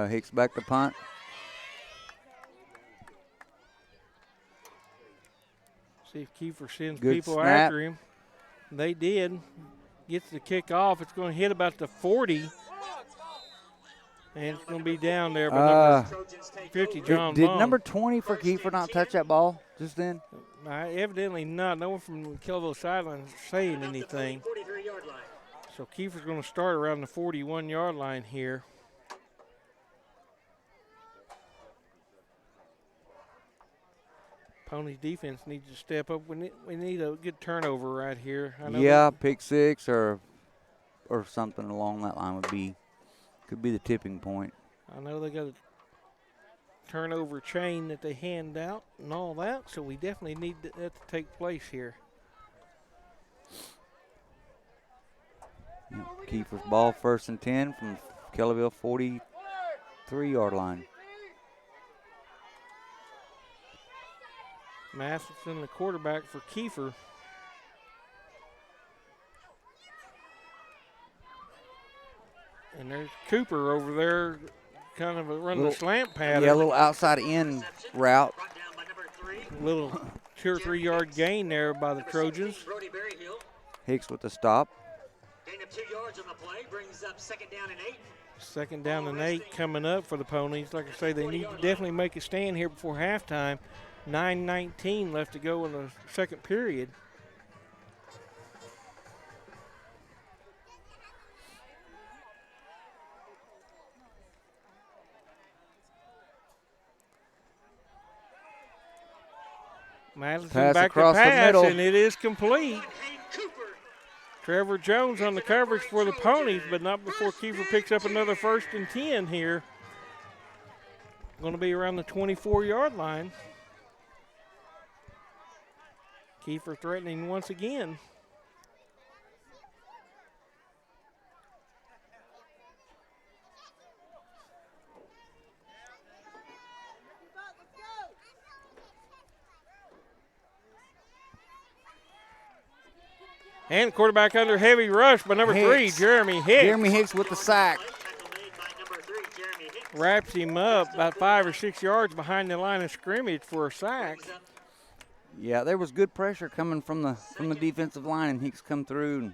Hicks back to punt. See if Kiefer sends Good people snap. after him. They did. Gets the kick off. It's going to hit about the 40. And it's going to be down there by number 50, John Did Long. number 20 for Kiefer not touch that ball just then? Evidently not. No one from the Kellyville sideline is saying anything. 43-yard line. So Kiefer's going to start around the 41-yard line here. Ponies defense needs to step up. We need a good turnover right here. I know Yeah, pick 6 or something along that line could be the tipping point. I know they got a turnover chain that they hand out and all that, so we definitely need that to take place here. Kiefer's ball 1st and 10 from Kellyville 43-yard line. Matheson, the quarterback for Kiefer. And there's Cooper over there, kind of running a slant pattern. Yeah, a little outside in route. Brought down by number 3. Little 2 or 3 yard gain there by the Trojans. Brody Berryhill. Hicks with the stop. Gain of 2 yards on the play. Brings up 2nd down and 8. 2nd down and 8 coming up for the Ponies. Like I say, they need to definitely make a stand here before halftime. 9:19 left to go in the 2nd period. Madison Pass back to across the pass, middle. and it is complete. Cooper. Trevor Jones on the coverage for the Ponies, but not before Kiefer picks up another 1st and 10 here. Going to be around the 24-yard line. Kiefer threatening once again. And quarterback under heavy rush by number 3, Hicks. Jeremy Hicks. Jeremy Hicks with the sack. Wraps him up about 5 or 6 yards behind the line of scrimmage for a sack. Yeah, there was good pressure coming from the defensive line, and Hicks come through,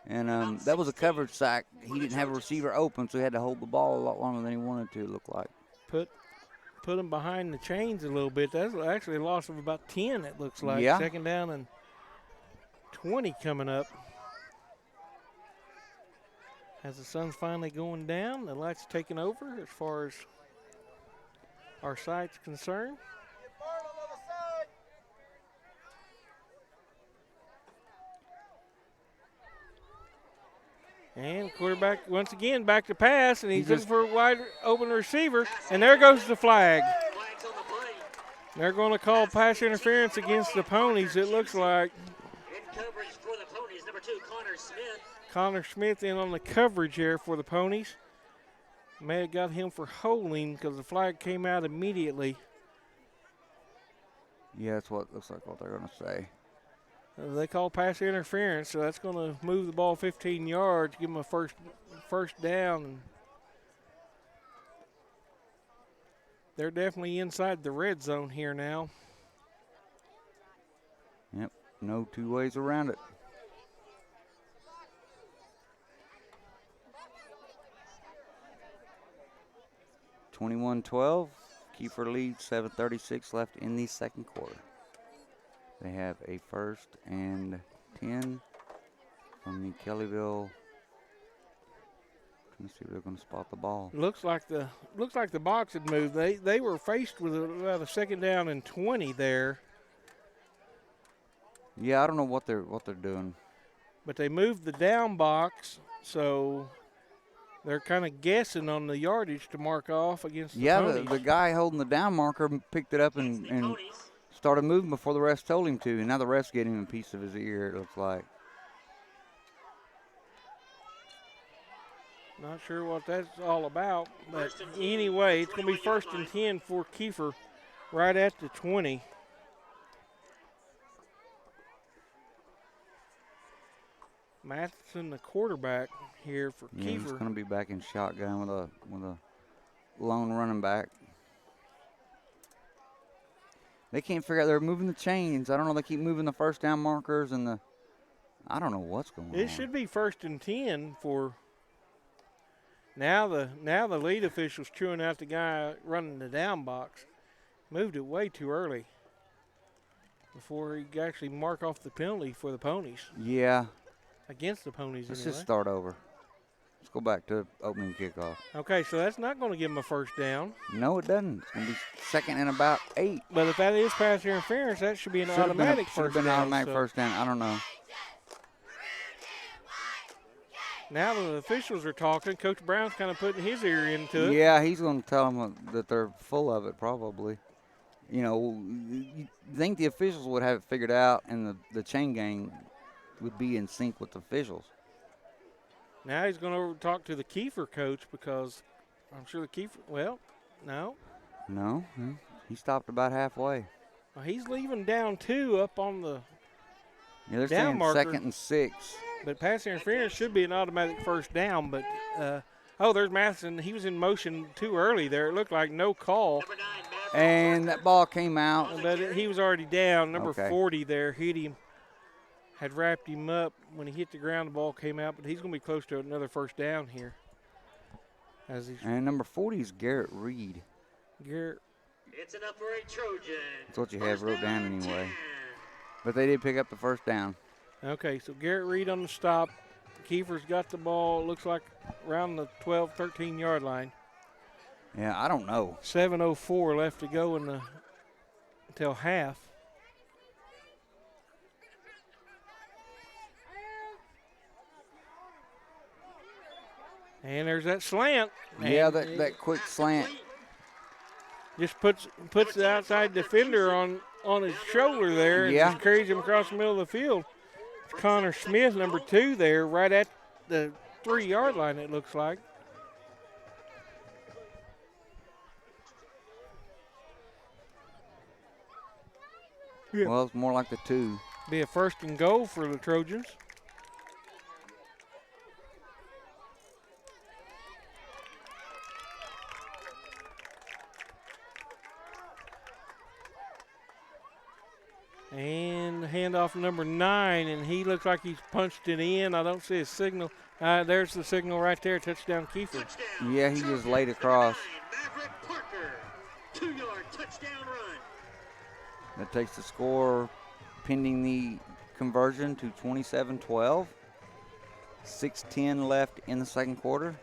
and that was a coverage sack. He didn't have a receiver open, so he had to hold the ball a lot longer than he wanted to, it looked like. Put him behind the chains a little bit. That's actually a loss of about 10, it looks like. Yeah. 2nd down and 20 coming up. As the sun's finally going down, the light's taking over as far as our sight's concerned. And quarterback once again back to pass, and he's looking for a wide open receiver, and there goes the flag. Flags on the play. They're going to call pass interference against the Ponies, it looks like. In coverage for the Ponies, number 2, Connor Smith. Connor Smith in on the coverage here for the Ponies. May have got him for holding because the flag came out immediately. Yeah, that's what looks like what they're going to say. They call pass interference, so that's going to move the ball 15 yards, give them a first down. They're definitely inside the red zone here now. Yep, no 2 ways around it. (21-12). Kiefer leads, 7:36 left in the 2nd quarter. They have a 1st and 10 from the Kellyville. Let's see if they're going to spot the ball. Looks like the box had moved. They were faced with about a 2nd down and 20 there, Yeah, I don't know what they're doing. but they moved the down box, so They're kind of guessing on the yardage to mark off against the Yeah, Ponies. the guy holding the down marker picked it up and started moving before the refs told him to, and now the refs getting him a piece of his ear, it looks like. Not sure what that's all about, but anyway, it's going to be 1st and 10 for Kiefer right at the 20. Matheson, the quarterback here for Yeah, Kiefer. he's going to be back in shotgun with a lone running back. They can't figure out. They're moving the chains. I don't know. They keep moving the first down markers and I don't know what's going on. It should be 1st and 10 for. Now the lead official's chewing out the guy running the down box. Moved it way too early before he could actually mark off the penalty for the Ponies. Yeah. Against the Ponies, Let's anyway. just start over. Let's go back to opening kickoff. Okay, so that's not going to give him a first down. No, it doesn't. It's going to be 2nd and about 8. But if that is pass interference, that should be an automatic first down. Should have been an automatic first down. I don't know. Now the officials are talking. Coach Brown's kind of putting his ear into it. Yeah, he's going to tell them that they're full of it probably. You know, you think the officials would have it figured out and the chain gang would be in sync with the officials. Now he's going to talk to the Kiefer coach because I'm sure the Kiefer, well, no. No, he stopped about halfway. Well, he's leaving down 2 up on the Yeah, they're down saying marker. 2nd and 6. But pass interference should be an automatic first down. But, there's Matheson. He was in motion too early there. It looked like no call. And that ball came out. But he was already down. Number Okay. 40 there hit him. Had wrapped him up. When he hit the ground, the ball came out. But he's going to be close to another first down here. And number 40 is Garrett Reed. Garrett. It's enough for a Trojan. That's what you have wrote down anyway. But they did pick up the first down. Okay, so Garrett Reed on the stop. Kiefer's got the ball, looks like around the 12, 13-yard line. Yeah, I don't know. 7:04 left to go until half. And there's that slant. Yeah, And that quick slant. just puts the outside defender on his shoulder there and Yeah. just carries him across the middle of the field. It's Connor Smith, number 2 there, right at the 3-yard line, it looks like. Yeah. Well, it's more like the 2. Be a 1st and goal for the Trojans. And handoff number 9, and he looks like he's punched it in. I don't see a signal. There's the signal right there, touchdown Kiefer. Yeah, he just laid across. Maverick Parker, 2-yard touchdown run. That takes the score pending the conversion to 27-12. 6:10 left in the second quarter.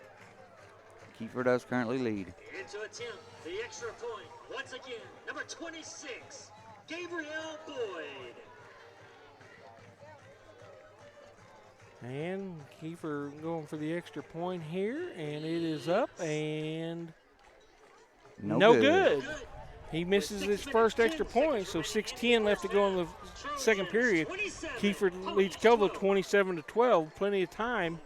Kiefer does currently lead. Into attempt the extra point. Once again, number 26, Gabriel Boyd. And Kiefer going for the extra point here, and it is up and no good. He misses his first extra point, so 6:10 left to go in the second period. Kiefer leads Kellyville 27-12. Plenty of time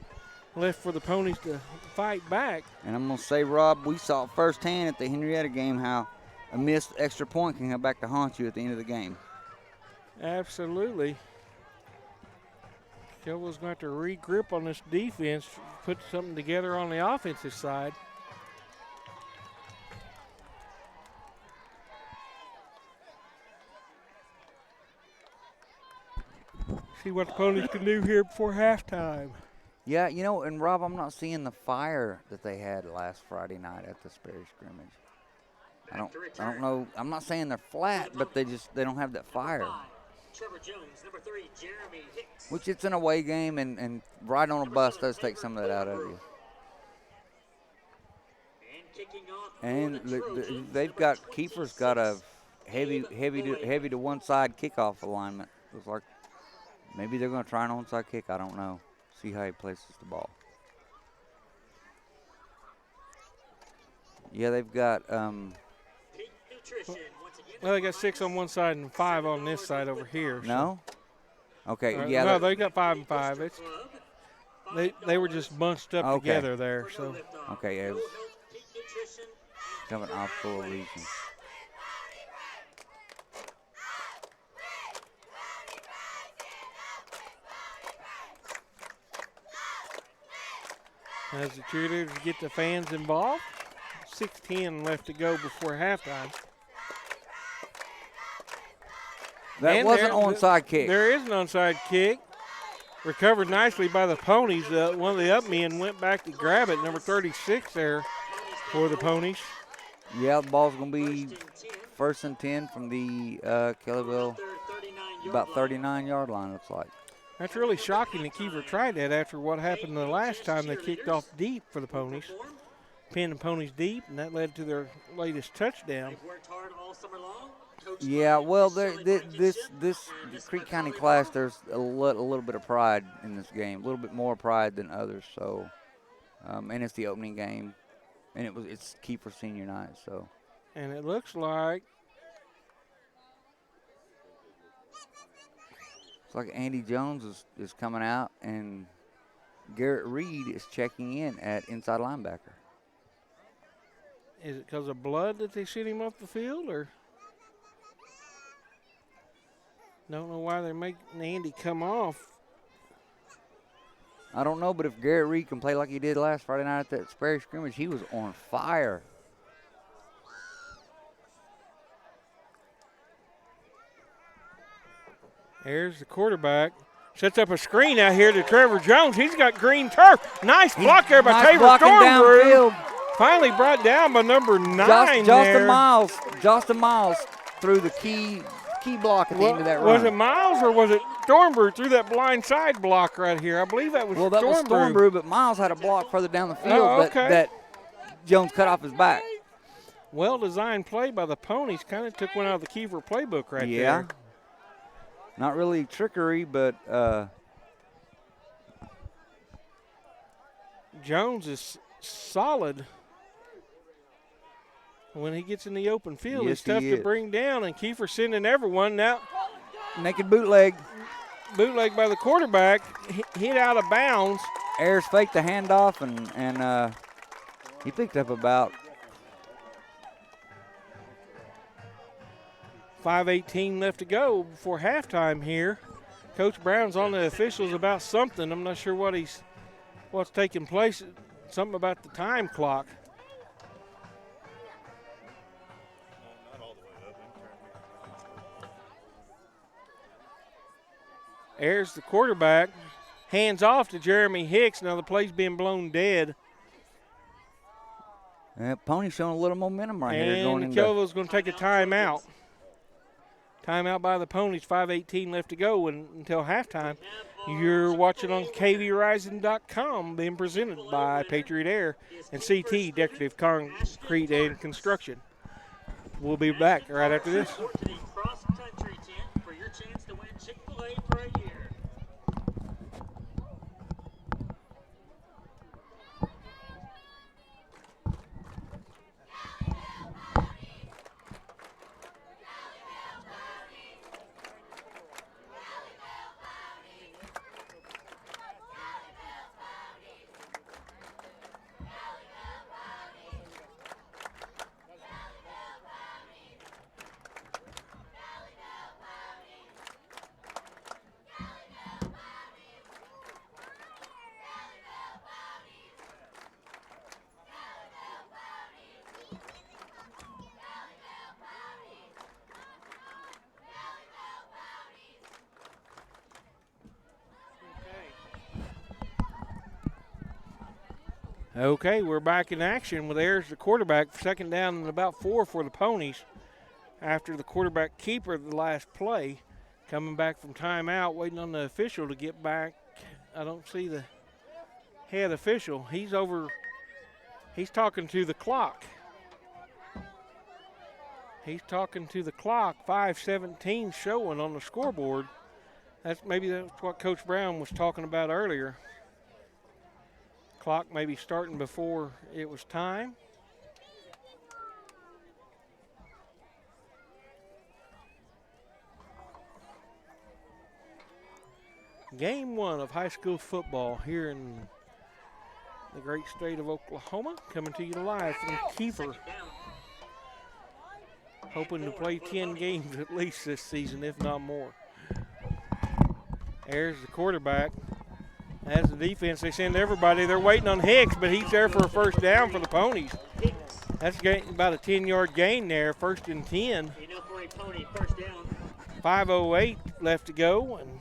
left for the Ponies to fight back. And I'm going to say, Rob, we saw firsthand at the Henrietta game how a missed extra point can come back to haunt you at the end of the game. Absolutely. Kellyville's going to have to regroup on this defense, put something together on the offensive side. See what the Ponies can do here before halftime. Yeah, you know, and Rob, I'm not seeing the fire that they had last Friday night at the Sperry scrimmage. I don't know. I'm not saying they're flat, but they don't have that fire. Trevor Jones, number 3, Jeremy Hicks. Which it's an away game, and riding on a bus does take some of that out of you. And kicking off And for the Trojans, they've number got 26, Kiefer's got a Gabe heavy to one side kickoff alignment. Looks like maybe they're going to try an onside kick. I don't know. See how he places the ball. Yeah, they've got Peak Nutrition, once again. Well, they got 6 on one side and 5 on this side over here. no. Okay, So. yeah. No, they got 5 and 5. It's they were just bunched up Okay. together there. So Okay, it was coming off for a reason. as the cheerleaders get the fans involved, 6:10 left to go before halftime. That And was an there- onside kick. There is an onside kick. Recovered nicely by the Ponies. One of the up men went back to grab it. Number 36 there for the Ponies. Yeah, the ball's going to be 1st and 10 from the Kellyville, about 39-yard line, looks like. That's really shocking that Kiefer tried that after what happened the last time they kicked off deep for the Ponies. Pinned the Ponies deep, and that led to their latest touchdown. Yeah, well, this Creek County Clash, there's a little bit of pride in this game, a little bit more pride than others. So, and it's the opening game, and it's Kiefer senior night. So, And it looks like it's like Andy Jones is coming out, and Garrett Reed is checking in at inside linebacker. Is it because of blood that they sent him off the field, or? Don't know why they're making Andy come off. I don't know, but if Garrett Reed can play like he did last Friday night at that Sperry scrimmage, he was on fire. There's the quarterback. Sets up a screen out here to Trevor Jones. He's got green turf. Nice block there by Nice Tabor blocking Stormbrew. downfield. Finally brought down by number 9 Justin Miles threw the key block at the end of that run. Was it Miles or was it Stormbrew threw that blind side block right here? I believe that was Well, that was Stormbrew, but Miles had a block further down the field that Jones cut off his back. Well-designed play by the Ponies. Kind of took one out of the Kiefer playbook right there. Not really trickery, but Jones is solid. When he gets in the open field, Yes, he's tough he to is. bring down, and Kiefer sending everyone now. naked bootleg. Bootleg by the quarterback, hit out of bounds. Ayers faked the handoff, and he picked up about 5:18 left to go before halftime here. Coach Brown's on the officials about something. I'm not sure what's taking place. Something about the time clock. Ayers, the quarterback, hands off to Jeremy Hicks. Now the play's being blown dead. Pony's showing a little momentum right here. And Kellyville's going to take a timeout. Timeout by the Ponies, 5:18 left to go until halftime. You're watching on KVRising.com, being presented by Patriot Air and CT Decorative Concrete and Construction. We'll be back right after this. Cross-country tent for your chance to win Chick-fil-A for a year. Okay, we're back in action with Ayers, the quarterback. Second down and about 4 for the Ponies. After the quarterback keeper the last play, coming back from timeout, waiting on the official to get back. I don't see the head official. He's talking to the clock. He's talking to the clock. 5:17 showing on the scoreboard. That's what Coach Brown was talking about earlier. Clock maybe starting before it was time. Game 1 of high school football here in the great state of Oklahoma, coming to you live from Kiefer. Hoping to play 10 games at least this season, if not more. There's the quarterback. As the defense, they send everybody. They're waiting on Hicks, but he's there for a first down for the Ponies. That's about a 10-yard gain there, 1st and 10. 5:08 left to go, and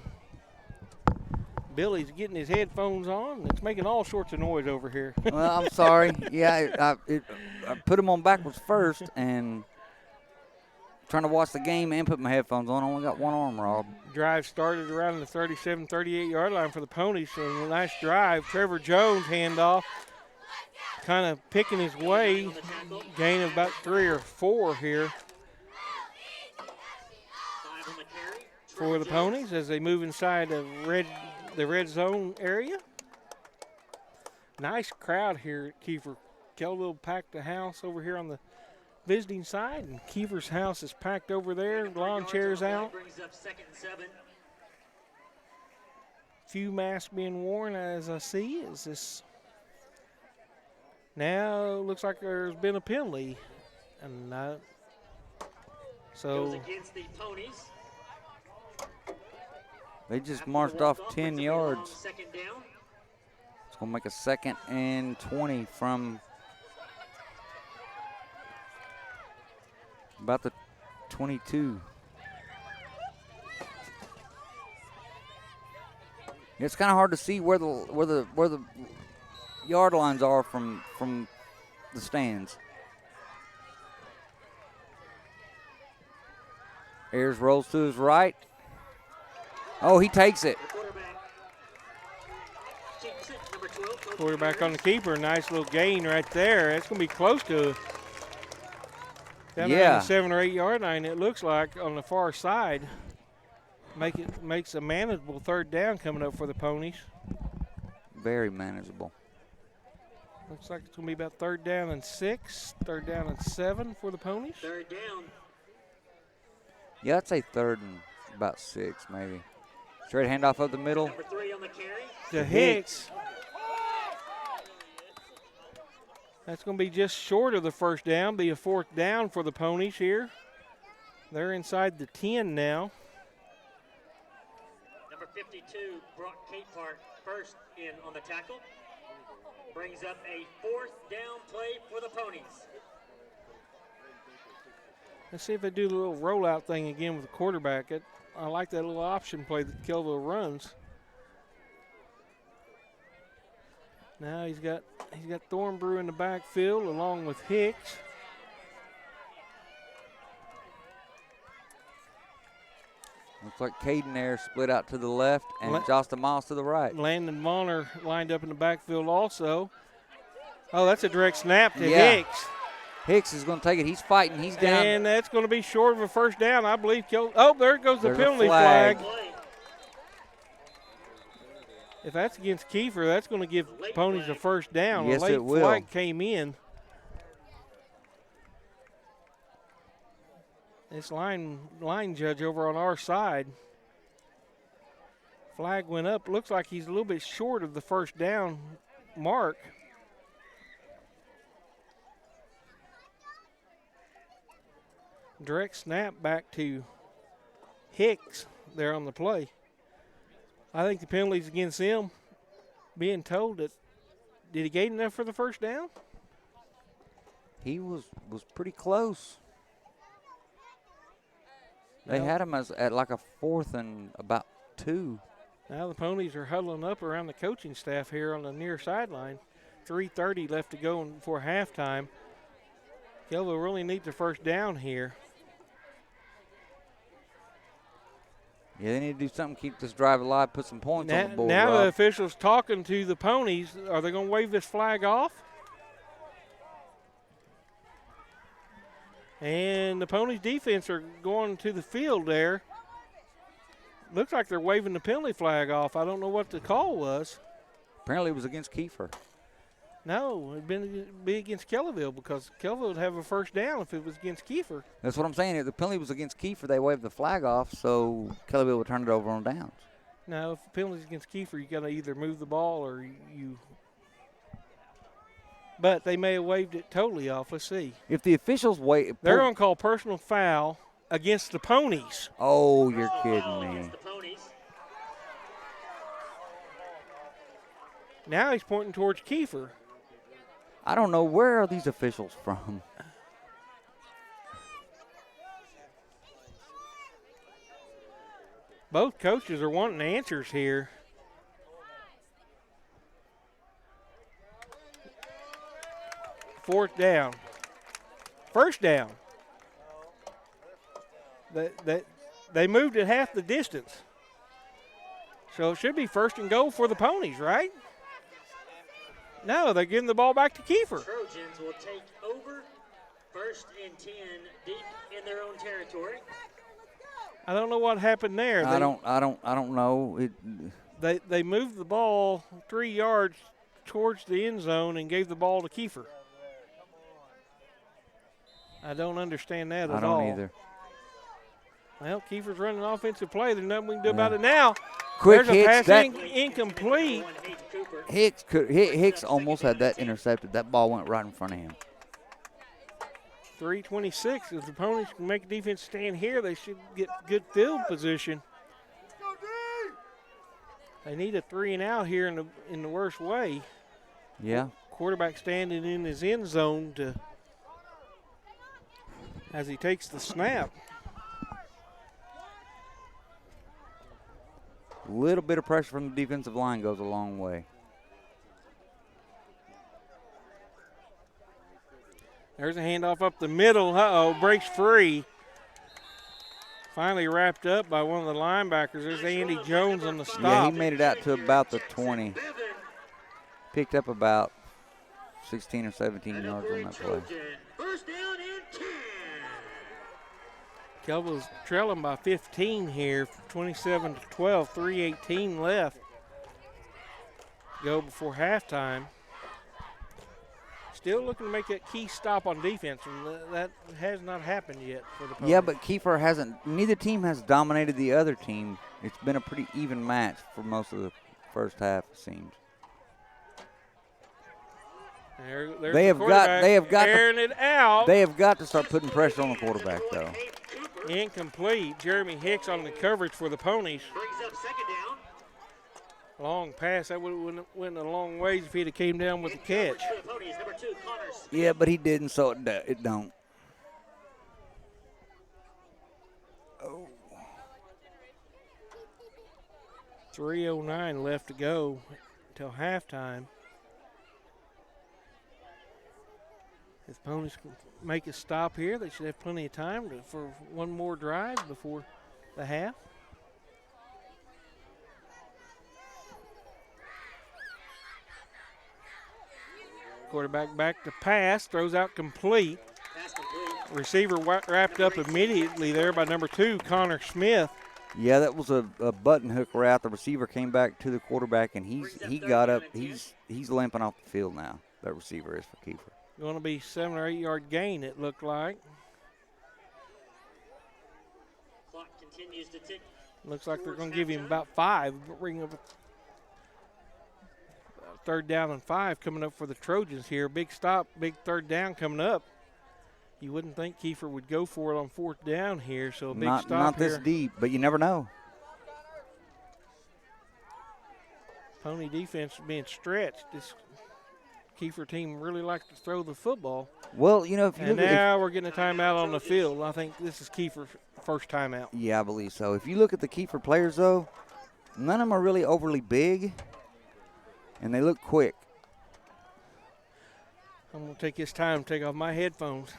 Billy's getting his headphones on. It's making all sorts of noise over here. Well, I'm sorry. Yeah, I put them on backwards first, and trying to watch the game and put my headphones on. I only got one arm, Rob. Drive started around the 37, 38-yard line for the Ponies. So a nice drive. Trevor Jones handoff, kind of picking his way. Gain of about 3 or 4 here for the Ponies as they move inside the red zone area. Nice crowd here at Kiefer. Kellyville packed the house over here on the visiting side, and Kiefer's house is packed over there. Lawn chairs out. Few masks being worn, as I see. Is this now? Looks like there's been a penalty, and so against the Ponies. They just marched off 10 yards. Second down. It's going to make a 2nd and 20 from about the 22. It's kind of hard to see where the yard lines are from the stands. Ayers rolls to his right. Oh, he takes it. Quarterback on the keeper. Nice little gain right there. That's going to be close to down around the 7 or 8 yard line, it looks like, on the far side. Makes a manageable 3rd down coming up for the Ponies. Very manageable. Looks like it's going to be about 3rd down and 6, 3rd down and 7 for the Ponies. 3rd down. Yeah, I'd say 3rd and about 6 maybe. Straight handoff up the middle. Number 3 on the carry. To Hicks. That's going to be just short of the 1st down. Be a 4th down for the Ponies here. They're inside the 10 now. Number 52, Brock Capehart, first in on the tackle. Brings up a 4th down play for the Ponies. Let's see if they do the little rollout thing again with the quarterback. I like that little option play that Kellyville runs. Now he's got Thornbrew in the backfield along with Hicks. Looks like Caden there split out to the left and Justin Miles to the right. Landon Bonner lined up in the backfield also. Oh, that's a direct snap to Hicks. Hicks is going to take it. He's fighting. He's down. And that's going to be short of a 1st down, I believe. Oh, there goes the penalty flag. If that's against Kiefer, that's going to give Ponies a 1st down. Yes, a late it will. flag came in. This line judge over on our side. Flag went up. Looks like he's a little bit short of the 1st down mark. Direct snap back to Hicks there on the play. I think the penalty's against him. Being told that, did he gain enough for the 1st down? He was pretty close. They had him at like a 4th and about 2. Now the Ponies are huddling up around the coaching staff here on the near sideline. 3:30 left to go before halftime. Kellyville really needs a 1st down here. Yeah, they need to do something, keep this drive alive, put some points on the board. Now Rob. the officials talking to the Ponies. Are they going to wave this flag off? And the Ponies defense are going to the field there. Looks like they're waving the penalty flag off. I don't know what the call was. Apparently it was against Kiefer. No, it'd be against Kellyville because Kellyville would have a 1st down if it was against Kiefer. That's what I'm saying. If the penalty was against Kiefer, they waved the flag off, so Kellyville would turn it over on downs. Now, if the penalty's against Kiefer, you got to either move the ball or you. But they may have waved it totally off. Let's see. If the officials wait, they're going to call personal foul against the Ponies. Oh, you're kidding me. Now he's pointing towards Kiefer. I don't know, where are these officials from? Both coaches are wanting answers here. Fourth down. First down. They moved it half the distance. So it should be first and goal for the Ponies, right? No, they're giving the ball back to Kiefer. Trojans will take over, 1st and 10, deep in their own territory. I don't know what happened there. I don't know. They moved the ball 3 yards towards the end zone and gave the ball to Kiefer. I don't understand that at all. I don't either. Well, Kiefer's running an offensive play. There's nothing we can do about it now. Quick There's a hits. pass incomplete. Hicks almost had that intercepted. That ball went right in front of him. 3:26. If the Ponies can make a defense stand here, they should get good field position. They need a 3 and out here in the worst way. Yeah. Quarterback standing in his end zone as he takes the snap. A little bit of pressure from the defensive line goes a long way. There's a handoff up the middle. Uh-oh, breaks free. Finally wrapped up by one of the linebackers. There's Andy Jones on the stop. Yeah, he made it out to about the 20. Picked up about 16 or 17 yards on that play. First down and 10. Kellyville's trailing by 15 here, 27-12, 3:18 left. Go before halftime. Still looking to make that key stop on defense, and that has not happened yet for the Ponies. Yeah, but Kiefer hasn't. Neither team has dominated the other team. It's been a pretty even match for most of the first half, it seems. They have got airing it out. They have got to start putting pressure on the quarterback, though. Incomplete. Jeremy Hicks on the coverage for the Ponies. Brings up 2nd down. Long pass. That would have went a long ways if he'd have came down with the catch. Ponies, number 2, Connors. Yeah, but he didn't, so it don't. Oh. 3:09 left to go until halftime. If the Ponies can make a stop here, they should have plenty of time for one more drive before the half. Quarterback back to pass, throws out complete. Receiver wrapped up immediately there by number 2, Connor Smith. Yeah, that was a button hook route. The receiver came back to the quarterback, and he got up. He's limping off the field now. That receiver is for Kiefer. Going to be 7 or 8 yard gain, it looked like. Clock continues to tick. Looks like they're going to give him about 5. Bring up 3rd down and 5 coming up for the Trojans here. Big stop, big 3rd down coming up. You wouldn't think Kiefer would go for it on 4th down here, so a big stop not here. this deep, but you never know. Pony defense being stretched. This Kiefer team really likes to throw the football. Well, you know, if you and look now we're getting a timeout on the field. I think this is Kiefer's first timeout. Yeah, I believe so. If you look at the Kiefer players, though, none of them are really overly big, and they look quick. I'm going to take this time to take off my headphones.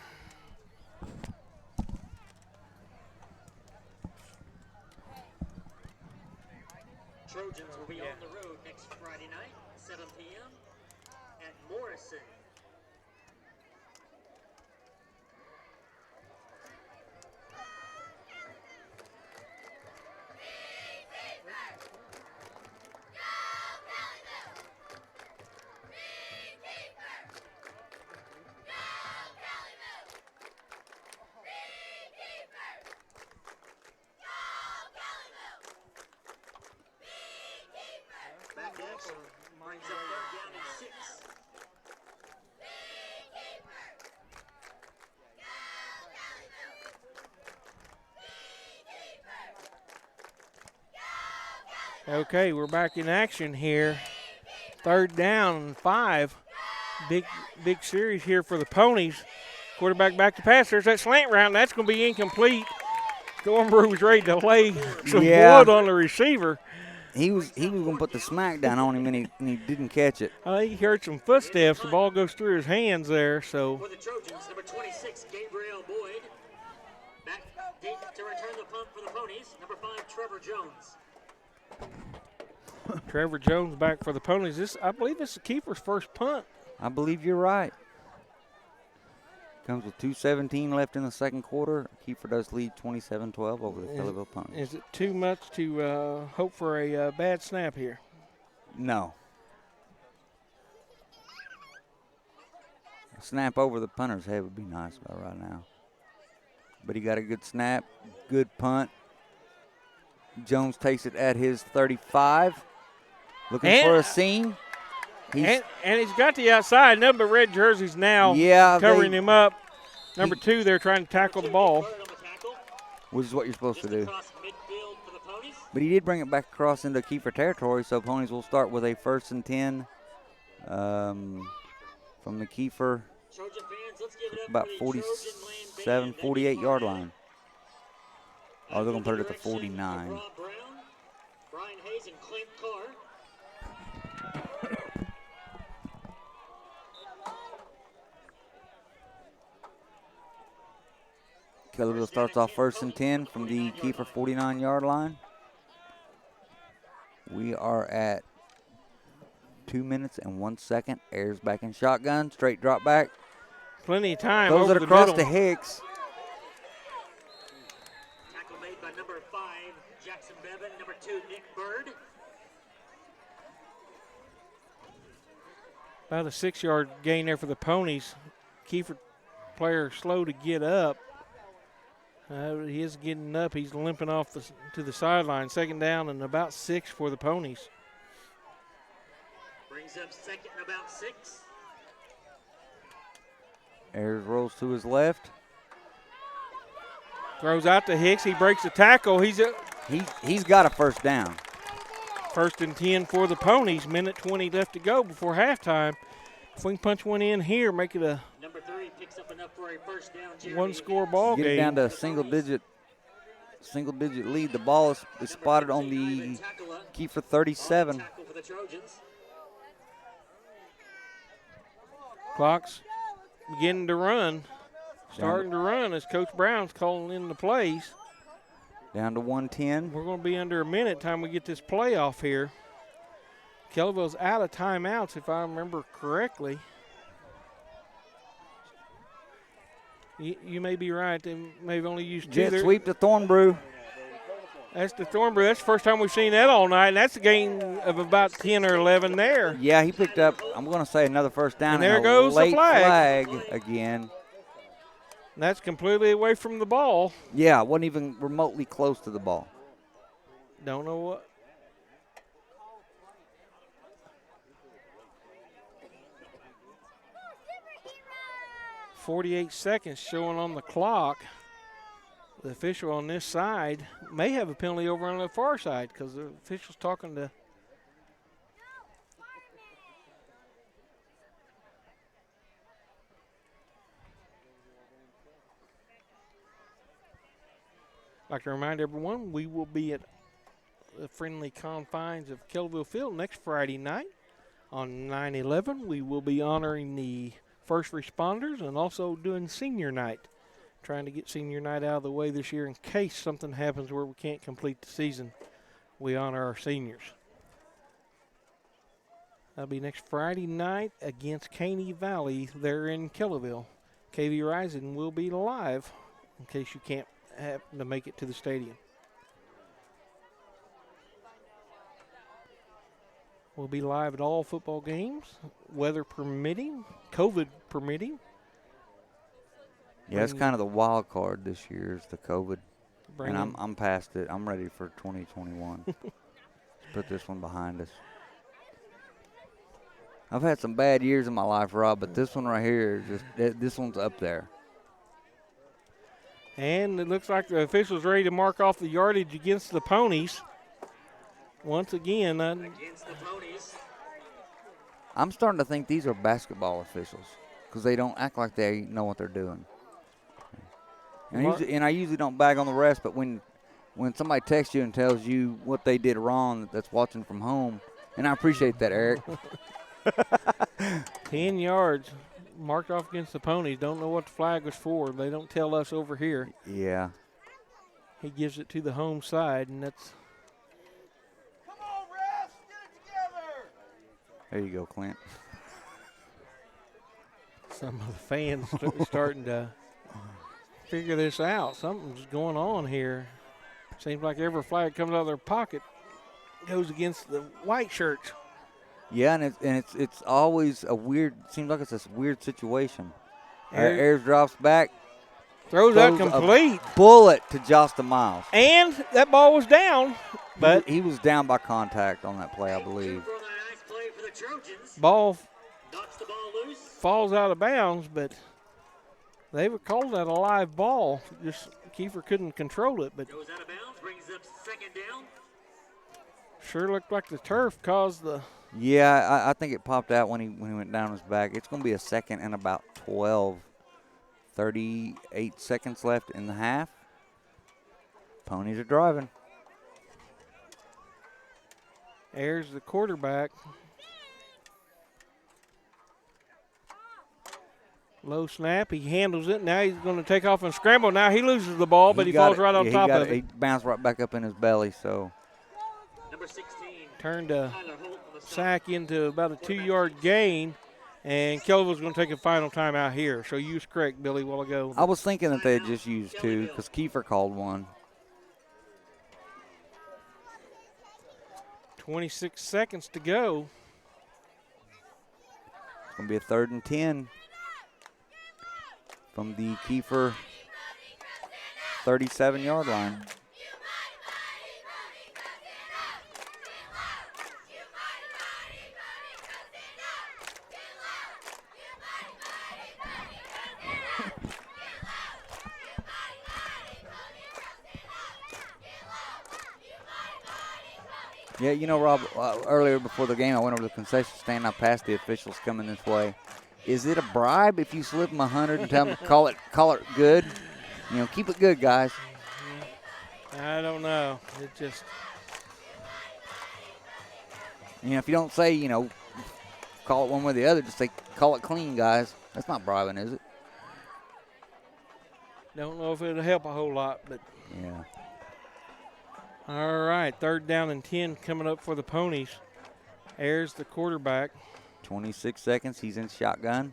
Trojans will be on the road next Friday night, 7 p.m. at Morrison. Okay, we're back in action here. 3rd down and 5. Big series here for the Ponies. Quarterback back to pass. There's that slant route. That's going to be incomplete. Thornbrew was ready to lay some wood on the receiver. He was going to put the smack down on him, and he didn't catch it. I think he heard some footsteps. The ball goes through his hands there. So for the Trojans, number 26, Gabriel Boyd. Back to return the punt for the Ponies, number 5, Trevor Jones. Trevor Jones back for the Ponies. I believe this is Kiefer's first punt. I believe you're right. Comes with 2:17 left in the second quarter. Kiefer does lead 27-12 over the Kellyville Ponies. Is it too much to hope for a bad snap here? No. A snap over the punter's head would be nice about right now. But he got a good snap, good punt. Jones takes it at his 35. Looking for a seam. And he's got the outside. Number red jerseys now covering him up. Number 2, they're trying to tackle the ball. Which is what you're supposed to do. But he did bring it back across into Kiefer territory, so Ponies will start with a 1st and 10 from the Kiefer, about 47, 48-yard line. Oh, they're going to put it at the 49. Brian Hayes and Clint Carr. Kellyville starts off 1st and 10 from the Kiefer 49-yard line. We are at 2 minutes and 1 second. Ayers back in shotgun, straight drop back. Plenty of time. Throws it across to Hicks. Tackle made by number 5, Jackson Bevan. Number 2, Nick Bird. About a 6-yard gain there for the Ponies. Kiefer player slow to get up. He is getting up. He's limping off to the sideline. 2nd down and about 6 for the Ponies. Brings up 2nd and about 6. Ayers rolls to his left. Throws out to Hicks. He breaks the tackle. He's got a 1st down. 1st and 10 for the Ponies. Minute 20 left to go before halftime. If we can punch one in here, make it a number 3 picks up enough for a 1st down. One-score ball game. Get it down to a single-digit lead. The ball is spotted on the Kiefer 37. Clock's beginning to run. Starting to run as Coach Brown's calling in the plays. Down to 1:10. We're going to be under a minute time we get this play off here. Kellyville's out of timeouts, if I remember correctly. You may be right. They may have only used 2. Jet sweep to Thornbrew. That's the Thornbrew. That's the first time we've seen that all night, and that's a gain of about 10 or 11 there. Yeah, he picked up, I'm going to say, another 1st down. And there goes the flag again. And that's completely away from the ball. Yeah, wasn't even remotely close to the ball. Don't know what. .48 seconds showing on the clock. The official on this side may have a penalty over on the far side because the official's talking to I'd like to remind everyone we will be at the friendly confines of Kellyville Field next Friday night on 9/11. We will be honoring the first responders and also doing senior night, trying to get senior night out of the way this year in case something happens where we can't complete the season. We honor our seniors. That'll be next Friday night against Caney Valley there in Kellyville. KV Rising will be live in case you can't happen to make it to the stadium. We'll be live at all football games, weather permitting, COVID permitting. Yeah, that's kind of the wild card this year is the COVID. And I'm past it. I'm ready for 2021. Let's put this one behind us. I've had some bad years in my life, Rob, but this one right here, this one's up there. And it looks like the official's ready to mark off the yardage against the Ponies. once again, Against the Ponies. I'm starting to think these are basketball officials because they don't act like they know what they're doing. And I usually don't bag on the refs, but when somebody texts you and tells you what they did wrong that's watching from home, and I appreciate that, Eric. 10 yards marked off against the Ponies. Don't know what the flag was for. They don't tell us over here. Yeah. He gives it to the home side, and that's. Come on, refs, get it together. There you go, Clint. Some of the fans starting to figure this out. Something's going on here. Seems like every flag comes out of their pocket goes against the white shirts. Yeah, and it's always a weird. Seems like it's a weird situation. Ayers drops back, throws out complete. Bullet to Justin Miles. And that ball was down, but he was down by contact on that play, I believe. Ball knocks the ball loose. Falls out of bounds, but they were called that a live ball. Just Kiefer couldn't control it, but goes out of bounds, brings up second down. Sure looked like the turf caused the. Yeah, I think it popped out when he went down his back. It's going to be a second and about 12. 38 seconds left in the half. Ponies are driving. Ayers the quarterback. Low snap. He handles it. Now he's going to take off and scramble. Now he loses the ball, but he falls right on top of it. He bounced right back up in his belly. So Number 16. Turned a sack into about a 2-yard gain, and Kellyville's going to take a final timeout here. So you was correct, Billy, a while ago. I was thinking that they had just used 2 because Kiefer called 1. 26 seconds to go. It's going to be a 3rd and 10 from the Kiefer 37-yard line. Yeah, you know, Rob, earlier before the game, I went over to the concession stand. I passed the officials coming this way. Is it a bribe if you slip them 100 and tell them to call it good? You know, keep it good, guys. I don't know. It just. You know, if you don't say, you know, call it one way or the other, just say call it clean, guys. That's not bribing, is it? Don't know if it'll help a whole lot, but. Yeah. All right, 3rd down and 10 coming up for the Ponies. Ayers the quarterback. 26 seconds. He's in shotgun.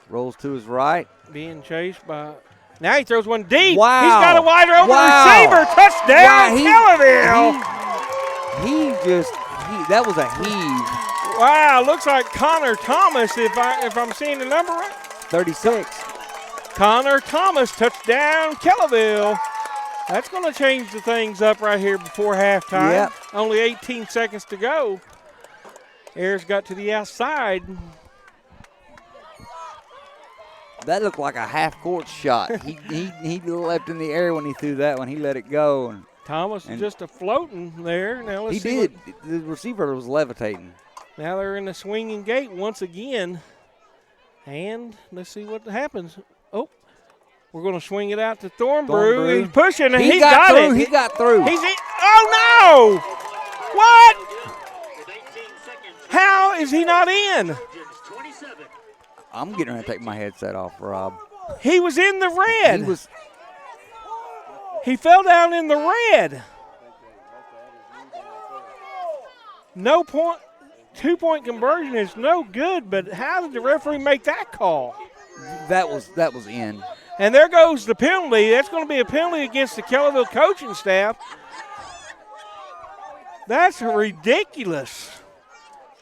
Rolls to his right. Being chased by. Now he throws one deep. Wow. He's got a wide open receiver. Touchdown, Kellyville. That was a heave. Wow, looks like Connor Thomas, if I'm seeing the number right. 36. Connor Thomas, touchdown, Kellyville. That's going to change the things up right here before halftime. Yep. Only 18 seconds to go. Ayers got to the outside. That looked like a half-court shot. he leapt in the air when he threw that one. He let it go. Thomas is just a floating there. Now let's he see did. The receiver was levitating. Now they're in the swinging gate once again. And let's see what happens. Oh, we're going to swing it out to Thornbrew. He's pushing, and he got through. it. He got through. Oh, no! What? How is he not in? I'm getting ready to take my headset off, Rob. He was in the red. He fell down in the red. No point. 2-point conversion is no good, but how did the referee make that call? That was in. And there goes the penalty. That's going to be a penalty against the Kellyville coaching staff. That's ridiculous.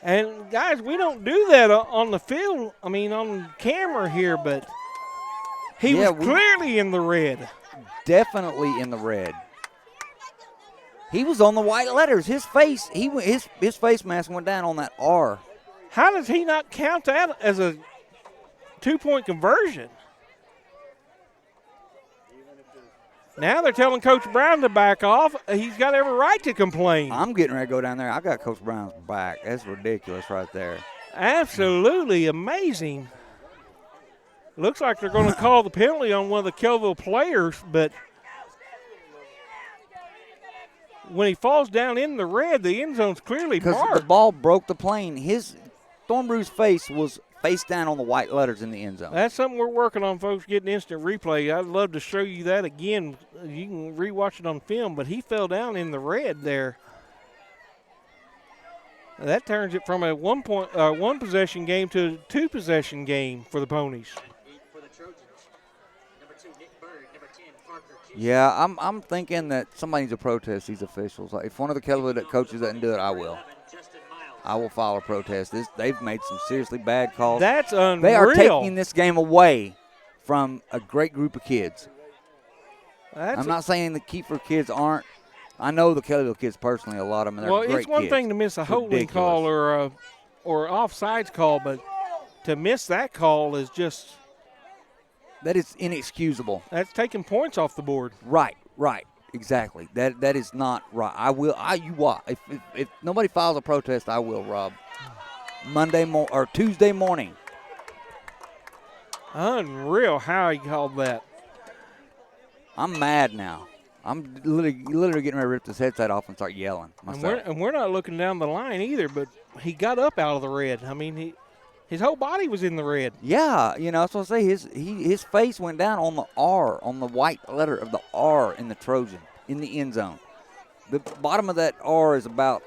And, guys, we don't do that on the field, on camera here, but he was clearly in the red. Definitely in the red. He was on the white letters. His face, his face mask went down on that R. How does he not count that as a 2-point conversion? Now they're telling Coach Brown to back off. He's got every right to complain. I'm getting ready to go down there. I got Coach Brown's back. That's ridiculous right there. Absolutely amazing. Looks like they're going to call the penalty on one of the Kellyville players, but when he falls down in the red, the end zone's clearly Because marked. the ball broke the plane. His Thornbrew's face was face down on the white letters in the end zone. That's something we're working on, folks, getting instant replay. I'd love to show you that again. You can rewatch it on film, but he fell down in the red there. That turns it from a one possession game to a 2-possession game for the Ponies. For the Trojans. Number 2, Nick Bird. Number 10, Parker Kiefer. Yeah, I'm thinking that somebody needs to protest these officials. Like, if one of the Kellyville coaches doesn't do it, I will. Justin Miles. I will file a protest. They've made some seriously bad calls. That's unreal. They are taking this game away from a great group of kids. I'm not saying the Kiefer kids aren't. I know the Kellyville kids personally, a lot of them. They're great it's one kids. thing to miss a holding call or offsides call, but to miss that call is just that is inexcusable. That's taking points off the board. Right, exactly. That is not right. You what? If nobody files a protest, I will, Rob. or Tuesday morning. Unreal how he called that. I'm mad now. I'm literally getting ready to rip his headset off and start yelling myself. And we're not looking down the line either, but he got up out of the red. I mean, his whole body was in the red. Yeah, that's what I say. His face went down on the R, on the white letter of the R in the Trojan, in the end zone. The bottom of that R is about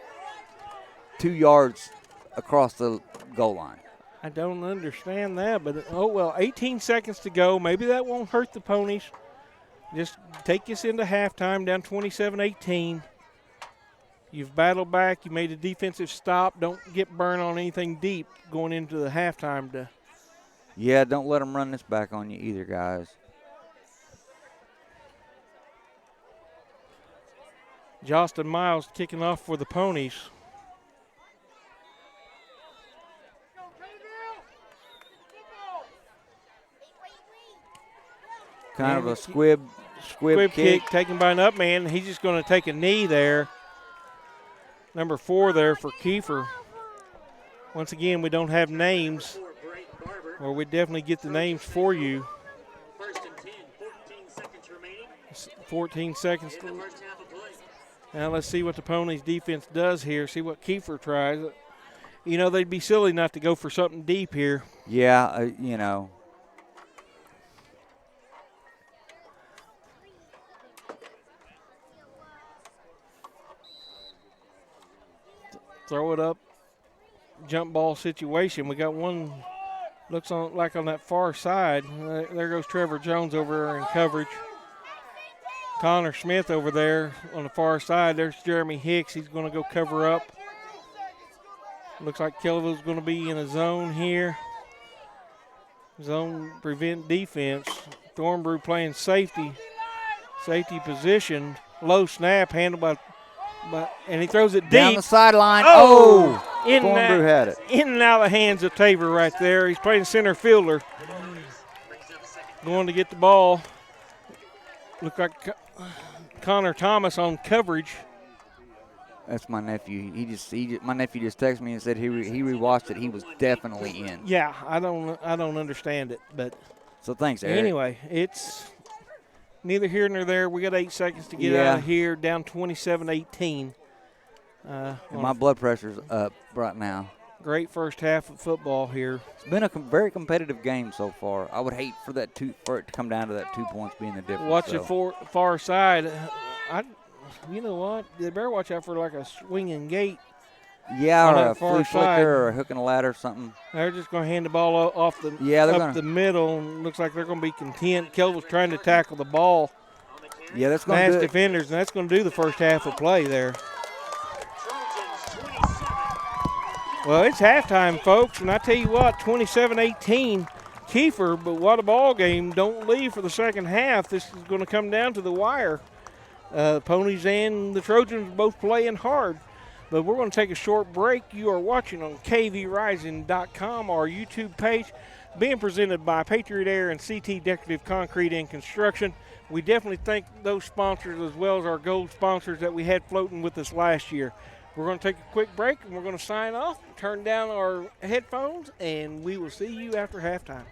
2 yards across the goal line. I don't understand that, but 18 seconds to go. Maybe that won't hurt the Ponies. Just take us into halftime, down 27-18. You've battled back. You made a defensive stop. Don't get burned on anything deep going into the halftime. Yeah, don't let them run this back on you either, guys. Justin Miles kicking off for the Ponies. Kind of a squib kick taken by an up man. He's just going to take a knee there. Number 4 there for Kiefer. Once again, we don't have names, or we definitely get the names for you. First and 10, 14 seconds remaining. 14 seconds. In the first half of play. Now let's see what the Ponies defense does here. See what Kiefer tries. They'd be silly not to go for something deep here. Yeah, Throw it up, jump ball situation. We got one, looks like on that far side. There goes Trevor Jones over there in coverage. Connor Smith over there on the far side. There's Jeremy Hicks. He's going to go cover up. Looks like Kellyville's going to be in a zone here. Zone prevent defense. Thornbrew playing safety position. Low snap handled by and he throws it deep. Down the sideline. Thornbrew had it. In and out of the hands of Tabor right there. He's playing center fielder. Going to get the ball. Look like Connor Thomas on coverage. That's my nephew. My nephew just texted me and said he rewatched it. He was definitely in. Yeah, I don't understand it, but so thanks, Eric. Anyway, it's neither here nor there. We got 8 seconds to get out of here. Down 27-18. My blood pressure's up right now. Great first half of football here. It's been a very competitive game so far. I would hate for it to come down to that 2 points being the difference. Watch the far side. You know what? They better watch out for like a swinging gate. Yeah, or a flea flicker or a hook and a ladder or something. They're just going to hand the ball off the the middle. And looks like they're going to be content. Kelville's trying to tackle the ball. Yeah, that's going to do it. Defenders, and that's going to do the first half of play there. Well, it's halftime, folks, and I tell you what, 27-18, Kiefer, but what a ball game. Don't leave for the second half. This is going to come down to the wire. Ponies and the Trojans both playing hard. But we're going to take a short break. You are watching on kvrising.com, our YouTube page. being presented by Patriot Air and CT Decorative Concrete and Construction. We definitely thank those sponsors as well as our gold sponsors that we had floating with us last year. We're going to take a quick break and we're going to sign off, turn down our headphones, and we will see you after halftime.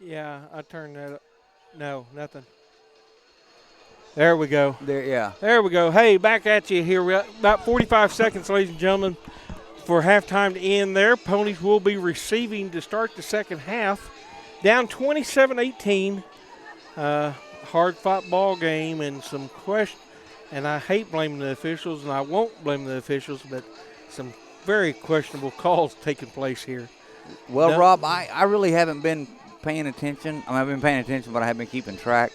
Yeah, I turned that up. No, nothing. There we go. There we go. Hey, back at you here. We're about 45 seconds, ladies and gentlemen, for halftime to end there. Ponies will be receiving to start the second half. Down 27-18. Hard-fought ball game and some question. And I hate blaming the officials, and I won't blame the officials, but some very questionable calls taking place here. Well, Rob, I really haven't been paying attention. I mean, I've been paying attention, but I haven't been keeping track.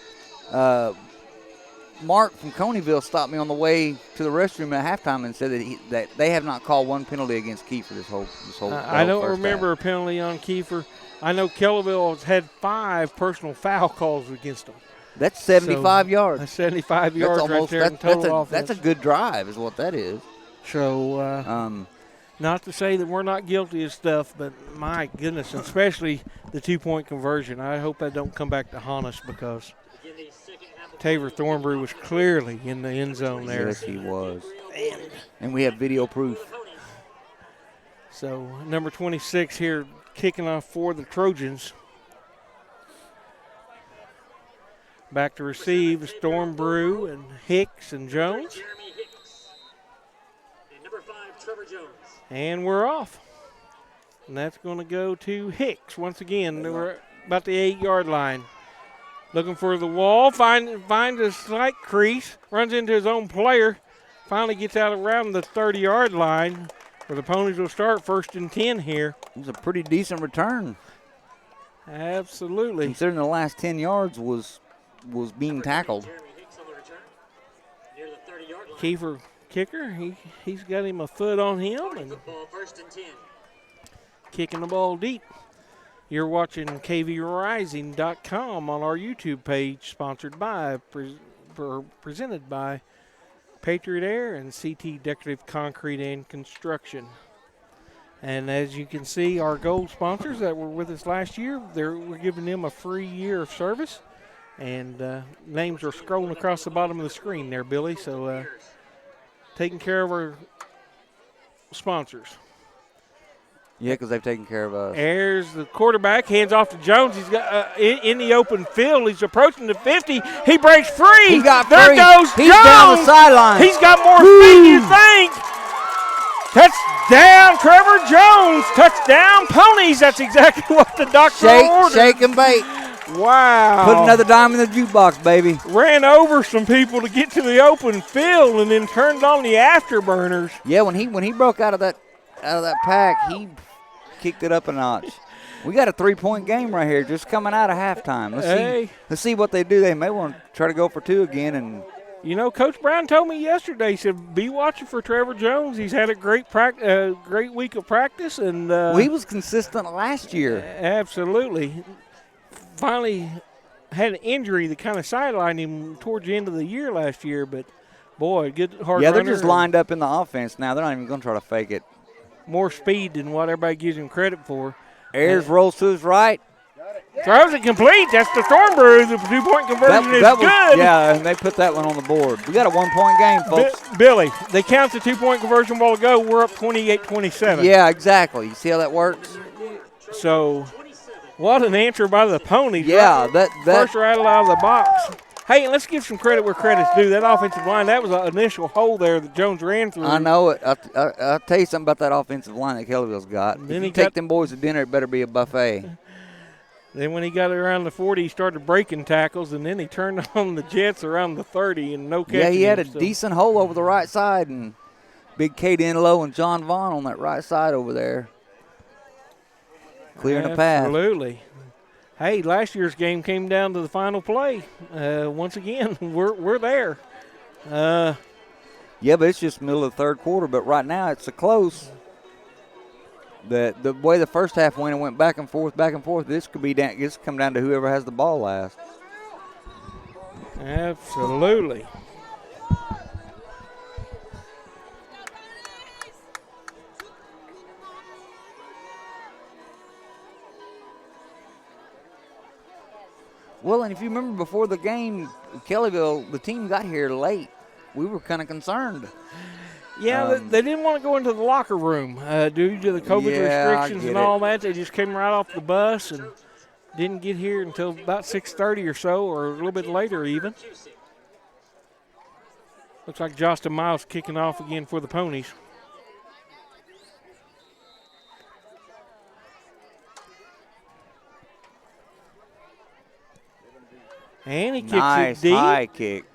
Mark from Coneyville stopped me on the way to the restroom at halftime and said that they have not called one penalty against Kiefer this whole I don't remember half. a penalty on Kiefer. I know Kellyville has had 5 personal foul calls against them. That's 75 yards. That's 75 yards right there in total offense. That's a good drive is what that is. So, not to say that we're not guilty of stuff, but my goodness, especially the 2-point conversion. I hope that don't come back to haunt us because Taver Thornbrew was clearly in the end zone there. Yes, he was. And we have video proof. So, number 26 here kicking off for the Trojans. Back to receive Stormbrew and Hicks and Jones. Jeremy Hicks. And number 5, Trevor Jones. And we're off. And that's going to go to Hicks once again. We're about the 8-yard line. Looking for the wall, finds a slight crease, runs into his own player, finally gets out around the 30-yard line where the Ponies will start 1st and 10 here. It was a pretty decent return. Absolutely. Considering the last 10 yards was being tackled. Kiefer kicker, he's got him a foot on him and kicking the ball deep. You're watching kvrising.com on our YouTube page, sponsored by, presented by Patriot Air and CT Decorative Concrete and Construction. And as you can see, our gold sponsors that were with us last year, we're giving them a free year of service. And names are scrolling across the bottom of the screen there, Billy. So taking care of our sponsors. Yeah, because they've taken care of us. There's the quarterback, hands off to Jones. He's got in the open field. He's approaching the 50. He breaks free. He got there free. Goes He's Jones. down the sideline. He's got more speed than you think. Touchdown, Trevor Jones. Touchdown, Ponies. That's exactly what the doctor ordered. Shake and bake. Wow. Put another dime in the jukebox, baby. Ran over some people to get to the open field and then turned on the afterburners. Yeah, when he broke out of that pack, he kicked it up a notch. We got a 3-point game right here just coming out of halftime. Let's see what they do. They may want to try to go for 2 again. And you know, Coach Brown told me yesterday, he said, be watching for Trevor Jones. He's had a great week of practice. And he was consistent last year. Absolutely. Finally had an injury that kind of sidelined him towards the end of the year last year. But, boy, good hard Yeah, runner. they're just lined up in the offense now. They're not even going to try to fake it. More speed than what everybody gives him credit for. Ayers rolls to his right. Throws it complete. That's the Stormbrew. The 2-point conversion is good. Yeah, and they put that one on the board. We got a 1-point game, folks. Billy, they count the 2-point conversion a while ago. We're up 28-27. Yeah, exactly. You see how that works? So, what an answer by the Ponies. Yeah, right? that First rattle out of the box. Hey, let's give some credit where credit's due. That offensive line, that was an initial hole there that Jones ran through. I know it. I'll tell you something about that offensive line that Kellyville's got. If you take them boys to dinner, it better be a buffet. Then when he got around the 40, he started breaking tackles, and then he turned on the Jets around the 30 and no catching. Yeah, he had a decent hole over the right side, and Big Kate Enlow and John Vaughn on that right side over there. Clearing the path. Absolutely. Hey, last year's game came down to the final play. Once again, we're there. Yeah, but it's just middle of the third quarter. But right now it's so close. The way the first half went, it went back and forth. This could be down. This come down to whoever has the ball last. Absolutely. Well, and if you remember before the game, Kellyville, the team got here late. We were kind of concerned. Yeah, they didn't want to go into the locker room due to the COVID restrictions and all that. They just came right off the bus, and Didn't get here until about 6:30 or so, or a little bit later even. Looks like Justin Miles kicking off again for the Ponies. And he kicks it deep. Nice high kick.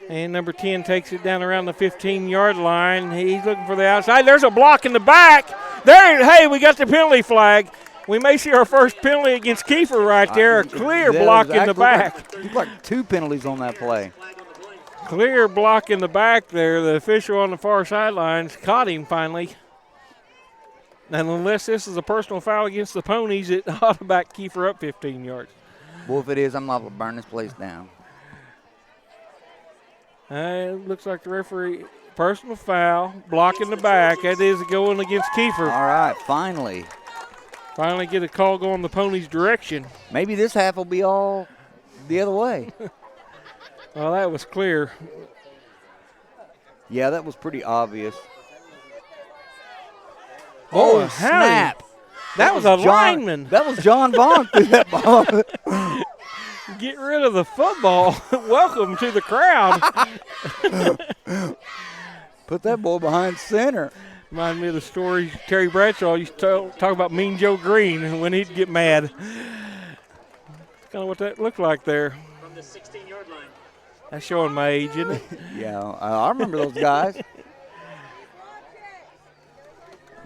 And number 10 takes it down around the 15-yard line. He's looking for the outside. There's a block in the back. There, hey, we got the penalty flag. We may see our first penalty against Kiefer right there. A clear block in the back. Looked like 2 penalties on that play. Clear block in the back there. The official on the far sidelines caught him finally. And unless this is a personal foul against the Ponies, it ought to back Kiefer up 15 yards. Well, if it is, I'm liable to burn this place down. It looks like the referee, personal foul, block in the back. That is going against Kiefer. All right, finally. Finally get a call going the Ponies' direction. Maybe this half will be all the other way. Well, that was clear. Yeah, that was pretty obvious. Oh, snap. That was a lineman. That was John Vaughn threw that ball. Get rid of the football. Welcome to the crowd. Put that boy behind center. Remind me of the story Terry Bradshaw used to talk about Mean Joe Green when he'd get mad. That's kind of what that looked like there. From the 16-yard line. That's showing my age, isn't it? Yeah, I remember those guys.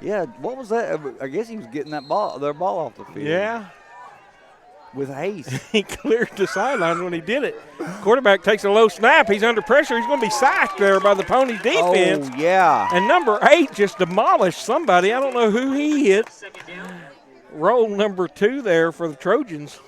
Yeah, what was that? I guess he was getting their ball off the field. Yeah. With haste. He cleared the sidelines when he did it. Quarterback takes a low snap. He's under pressure. He's going to be sacked there by the Pony defense. Oh, yeah. And number 8 just demolished somebody. I don't know who he hit. Roll number 2 there for the Trojans.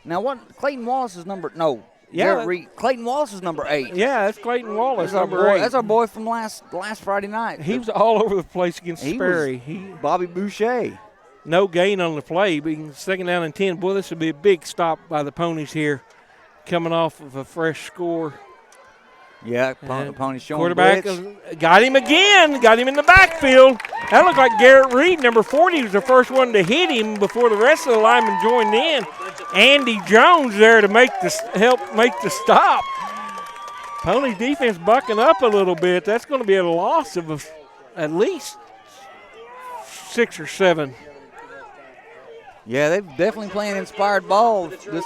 Now, what? Clayton Wallace is number – no. Yeah. Clayton Wallace is number 8. Yeah, that's Clayton Wallace, That's number 8. That's our boy from last Friday night. He was all over the place against Sperry. Bobby Boucher. No gain on the play, being second down and 10. Boy, this would be a big stop by the Ponies here, coming off of a fresh score. Yeah, Ponies showing quarterback blitz. Got him again. Got him in the backfield. That looked like Garrett Reed, number 40, was the first one to hit him before the rest of the linemen joined in. Andy Jones there to help make the stop. Ponies defense bucking up a little bit. That's going to be a loss of at least 6 or 7. Yeah, they're definitely playing inspired ball this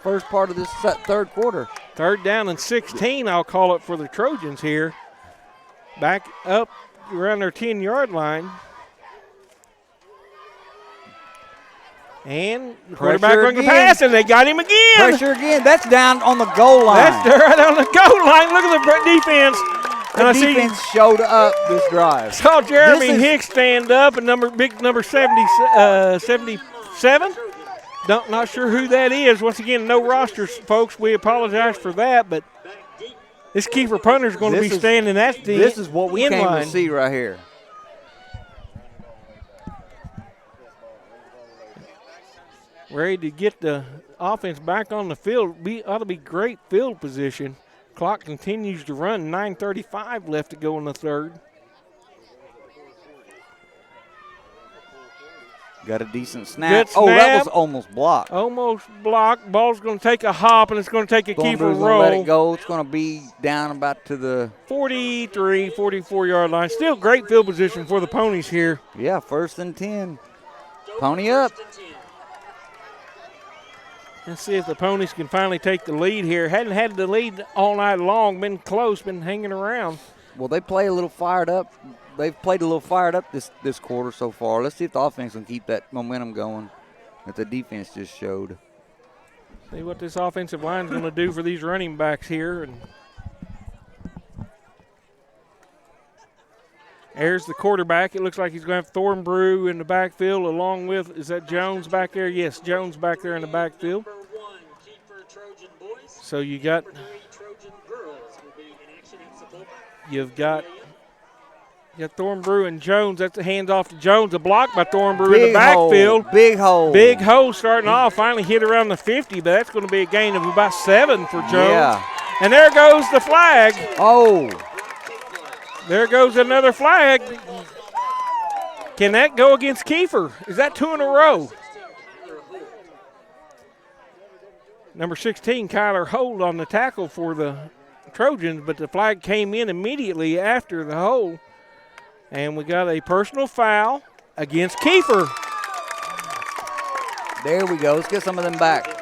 first part of this third quarter. Third down and 16, I'll call it for the Trojans here. Back up around their 10-yard line. And the quarterback going to pass, and they got him again. Pressure again. That's down on the goal line. That's right on the goal line. Look at the defense. The defense showed up this drive. Saw Jeremy Hicks stand up, and number 77. Not sure who that is. Once again, no rosters, folks. We apologize for that, but this keeper punter is going to be standing at the This is what we came line. to see right here. Ready to get the offense back on the field. Ought to be great field position. Clock continues to run. 9:35 left to go in the third. Got a decent snap. Good snap. Oh, that was almost blocked. Almost blocked. Ball's going to take a hop, and it's going to take a Kiefer roll. Let it go. It's going to be down about to the 43, 44-yard line. Still great field position for the Ponies here. Yeah, 1st and 10. Pony up. Let's see if the Ponies can finally take the lead here. Hadn't had the lead all night long. Been close. Been hanging around. Well, they play a little fired up. They've played a little fired up this quarter so far. Let's see if the offense can keep that momentum going that the defense just showed. See what this offensive line is going to do for these running backs here. And there's the quarterback. It looks like he's going to have Thornbrew in the backfield along with, is that Jones back there? Yes, Jones back there in the backfield. So you got, you've got Thornbrew and Jones. That's the hands off to Jones. A block by Thornbrew in the backfield. Big hole. Big hole starting off. Finally hit around the 50, but that's going to be a gain of about 7 for Jones. Yeah. And there goes the flag. Oh. There goes another flag. Can that go against Kiefer? Is that 2 in a row? Number 16, Kyler Holt on the tackle for the Trojans, but the flag came in immediately after the hold. And we got a personal foul against Kiefer. There we go. Let's get some of them back.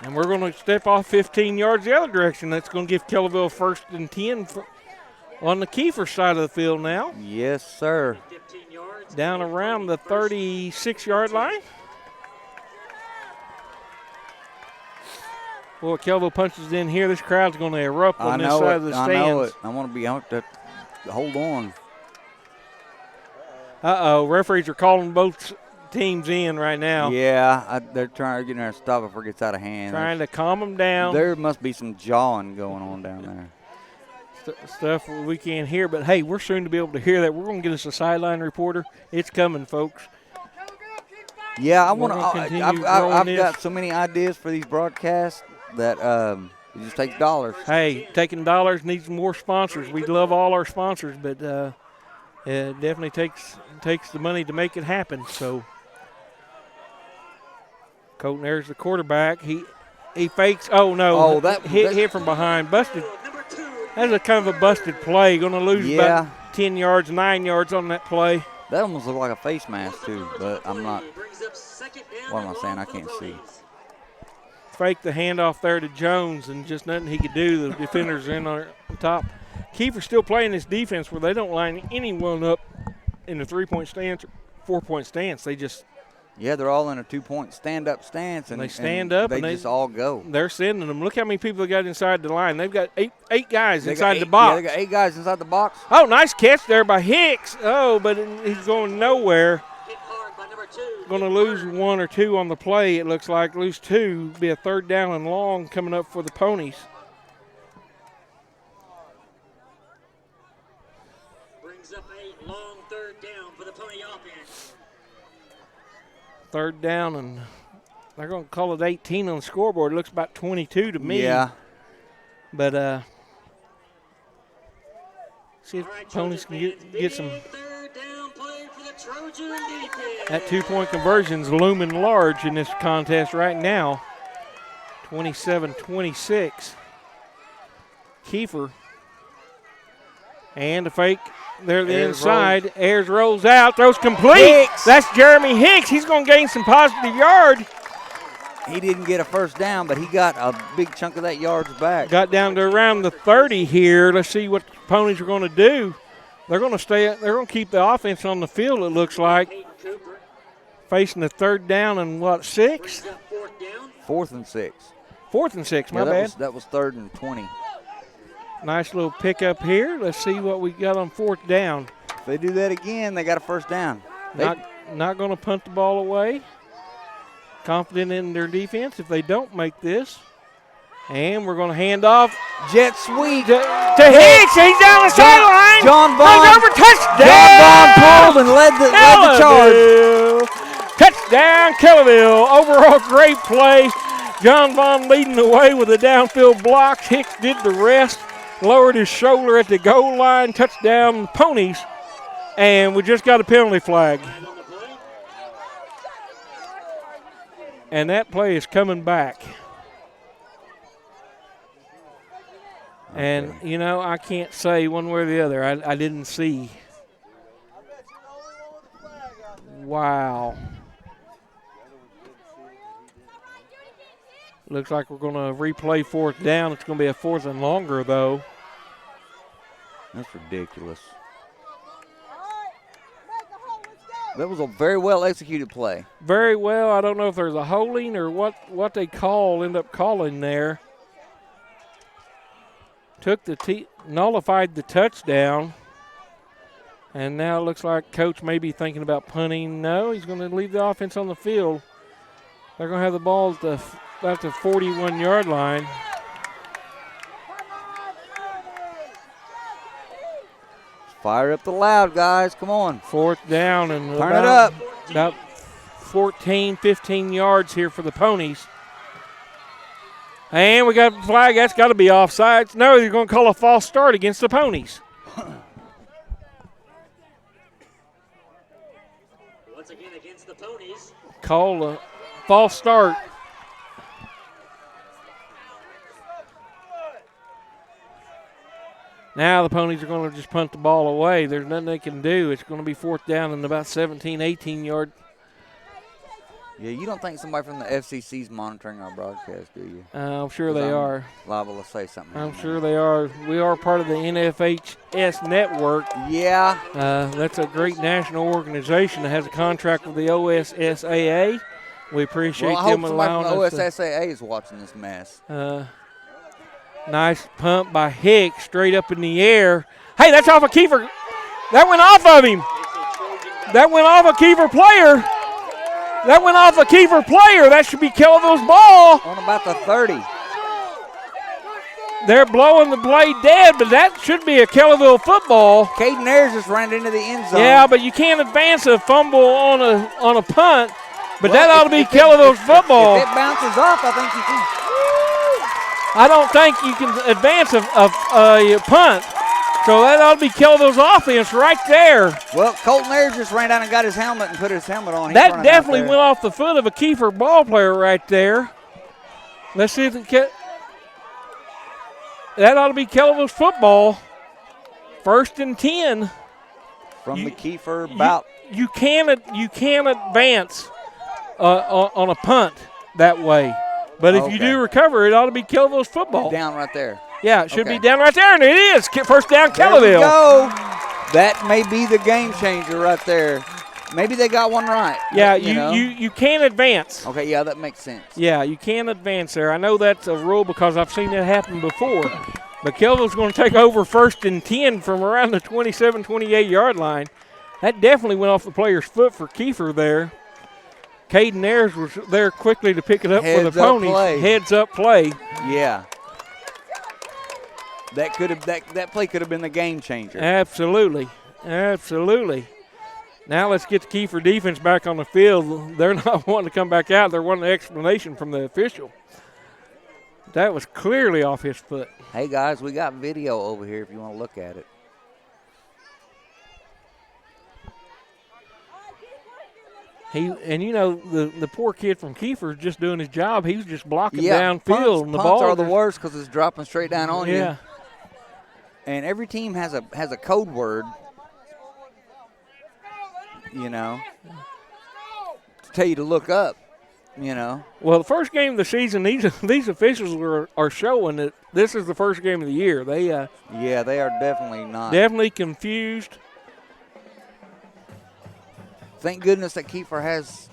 And we're going to step off 15 yards the other direction. That's going to give Kellyville 1st and 10 on the Kiefer side of the field now. Yes, sir. Down around the 36-yard line. Boy, Kellyville punches in here. This crowd's going to erupt on this side of the stands. I know it. I want to be out there. Hold on. Uh-oh, referees are calling both teams in right now. Yeah, they're trying to get in there and stop it before it gets out of hand. Trying to calm them down. There must be some jawing going on down there. Stuff we can't hear, but hey, we're soon to be able to hear that. We're going to get us a sideline reporter. It's coming, folks. Yeah, I've got so many ideas for these broadcasts that it just takes dollars. Hey, taking dollars needs more sponsors. We love all our sponsors, but it definitely takes the money to make it happen. So, Colton, there's the quarterback. He fakes. Oh no! Oh, that hit from behind. Busted. That's a kind of a busted play. Going to lose about 10 yards, 9 yards on that play. That almost looked like a face mask too, but I'm not. What am I saying? I can't see. Fake the handoff there to Jones, and just nothing he could do. The defenders are in on top. Kiefer's still playing this defense where they don't line anyone up in the 3-point stance or 4-point stance. They just they're all in a 2-point stand-up stance, and they stand up and they just all go. They're sending them. Look how many people they got inside the line. They've got eight guys inside the box. Yeah, they got 8 guys inside the box. Oh, nice catch there by Hicks. Oh, but he's going nowhere. Going to lose 1 or 2 on the play, it looks like. Lose 2. Be a 3rd down and long coming up for the Ponies. Brings up a long 3rd down for the Pony offense. 3rd down, and they're going to call it 18 on the scoreboard. It looks about 22 to me. Yeah. But see if Ponies can get some. That 2-point conversion's looming large in this contest right now. 27-26. Kiefer. And a fake there at the inside. Ayers rolls out, throws complete. Hicks. That's Jeremy Hicks. He's going to gain some positive yard. He didn't get a 1st down, but he got a big chunk of that yards back. Got down to around the 30 here. Let's see what the Ponies are going to do. They're going to stay. They're going to keep the offense on the field, it looks like. Facing the 3rd down and 6? 4th and 6. 4th and 6, my bad. That was 3rd and 20. Nice little pickup here. Let's see what we got on 4th down. If they do that again, they got a 1st down. Not going to punt the ball away. Confident in their defense if they don't make this. And we're going to hand off. Jet sweep to Hicks. He's down the sideline. John Vaughn. Over, touchdown. John Vaughn pulled and led the charge. Touchdown, Kellyville. Overall, great play. John Vaughn leading the way with the downfield blocks. Hicks did the rest. Lowered his shoulder at the goal line. Touchdown, Ponies. And we just got a penalty flag. And that play is coming back. And, you know, I can't say one way or the other. I didn't see. Wow. Looks like we're going to replay 4th down. It's going to be a 4th and longer, though. That's ridiculous. That was a very well executed play. Very well. I don't know if there's a holding or what they end up calling there. Nullified the touchdown. And now it looks like Coach may be thinking about punting. No, he's going to leave the offense on the field. They're going to have the ball at the 41-yard line. Fire up the loud, guys. Come on. 4th down and turn it up. About 14, 15 yards here for the Ponies. And we got a flag. That's got to be offsides. No, you're going to call a false start against the Ponies. Once again against the Ponies. Call a false start. Now the Ponies are going to just punt the ball away. There's nothing they can do. It's going to be 4th down and about 17, 18-yard. Yeah, you don't think somebody from the FCC's monitoring our broadcast, do you? I'm sure they are. Liable to say something. I'm sure they are. We are part of the NFHS network. Yeah. That's a great national organization that has a contract with the OSSAA. We appreciate them allowing us to. I hope somebody from the OSSAA is watching this mess. Nice pump by Hicks, straight up in the air. Hey, that's off a Kiefer. That went off of him. That went off a Kiefer player. That went off a Kiefer player. That should be Kellyville's ball. On about the 30. They're blowing the blade dead, but that should be a Kellyville football. Caden Ayers just ran into the end zone. Yeah, but you can't advance a fumble on a punt. But that ought to be Kellyville's football. If it bounces off, I think you can. I don't think you can advance a punt. So that ought to be Kellyville's offense right there. Well, Colton Ayers just ran down and got his helmet and put his helmet on. That definitely went off the foot of a Kiefer ball player right there. Let's see if it that ought to be Kellyville's football. 1st and 10. From the Kiefer about. You can't advance on a punt that way. But if you do recover, it ought to be Kellyville's football. Down right there. Yeah, it should be down right there, and it is. 1st down, Kellyville. There we go. That may be the game changer right there. Maybe they got one right. Yeah, you can't advance. Okay, yeah, that makes sense. Yeah, you can't advance there. I know that's a rule because I've seen that happen before. But Kellyville's going to take over 1st and 10 from around the 27, 28-yard line. That definitely went off the player's foot for Kiefer there. Caden Ayers was there quickly to pick it up for the Ponies. Heads-up play. Yeah. That play could have been the game changer. Absolutely. Now let's get the Kiefer defense back on the field. They're not wanting to come back out. They're wanting an explanation from the official. That was clearly off his foot. Hey, guys, we got video over here if you want to look at it. The poor kid from Kiefer is just doing his job. He was just blocking downfield. And the punts ball are the worst because it's dropping straight down on you. Yeah. And every team has a code word, to tell you to look up, Well, the first game of the season, these officials are showing that this is the first game of the year. They are definitely confused. Thank goodness that Kiefer has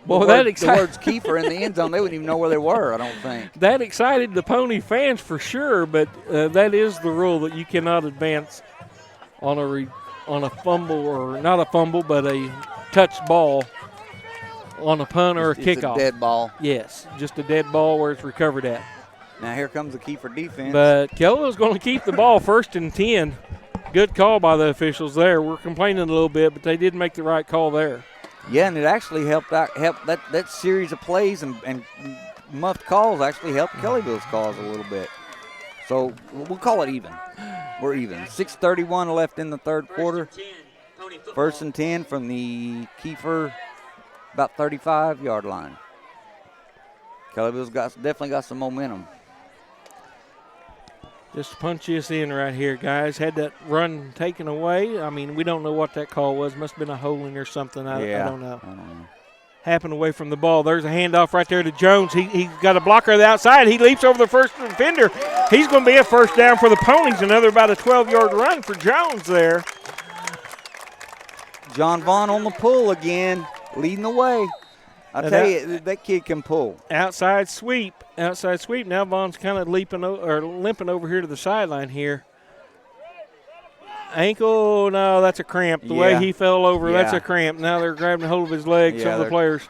the words Kiefer in the end zone. They wouldn't even know where they were, I don't think. That excited the Pony fans for sure, but that is the rule that you cannot advance on a fumble, or not a fumble, but a touched ball on a punt or a kickoff. A dead ball. Yes, just a dead ball where it's recovered at. Now here comes the Kiefer defense. But Kellyville's going to keep the ball 1st and 10. Good call by the officials there. We're complaining a little bit, but they did make the right call there. Yeah, and it actually helped that series of plays and muffed calls actually helped Kellyville's cause a little bit. So we'll call it even. We're even. 6:31 left in the third quarter. 1st and 10 from the Kiefer about 35-yard line. Kellyville's definitely got some momentum. Just punch this in right here, guys. Had that run taken away. I mean, we don't know what that call was. Must have been a holding or something. I don't know. Happened away from the ball. There's a handoff right there to Jones. He's got a blocker on the outside. He leaps over the first defender. He's going to be a 1st down for the Ponies. Another about a 12-yard run for Jones there. John Vaughn on the pull again, leading the way. I tell you, that kid can pull. Outside sweep. Now Vaughn's kind of limping over here to the sideline here. Ankle, no, that's a cramp. The way he fell over, that's a cramp. Now they're grabbing hold of his leg, some of the players.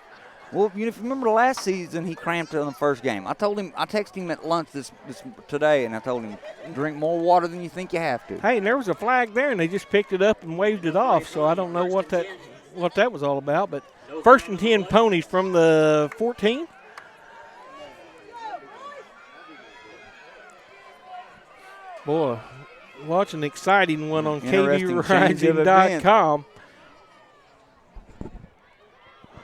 Well, if you remember last season, he cramped in the first game. I texted him at lunch this today, and I told him, drink more water than you think you have to. Hey, and there was a flag there, and they just picked it up and waved it off, so I don't know what that was all about, but 1st and 10 Ponies from the 14. Boy, watch an exciting one on KVRising.com.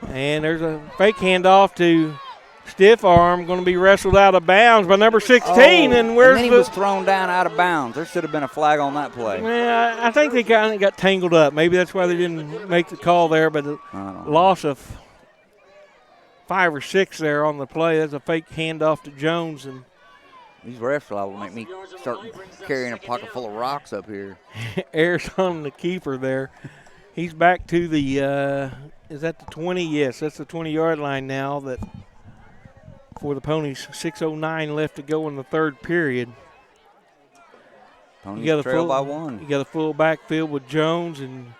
And there's a fake handoff to Stiff arm going to be wrestled out of bounds by number 16. And where's then he was thrown down out of bounds. There should have been a flag on that play. Yeah, I think they kind of got tangled up. Maybe that's why they didn't make the call there, but a loss of 5 or 6 there on the play. That's a fake handoff to Jones. And these refs will make me start carrying a pocket full of rocks up here. Airs on the Kiefer there. He's back to the, is that the 20? Yes, that's the 20-yard line now that for the Ponies. 6:09 left to go in the third period. Ponies trail by 1. You got a full backfield with Jones and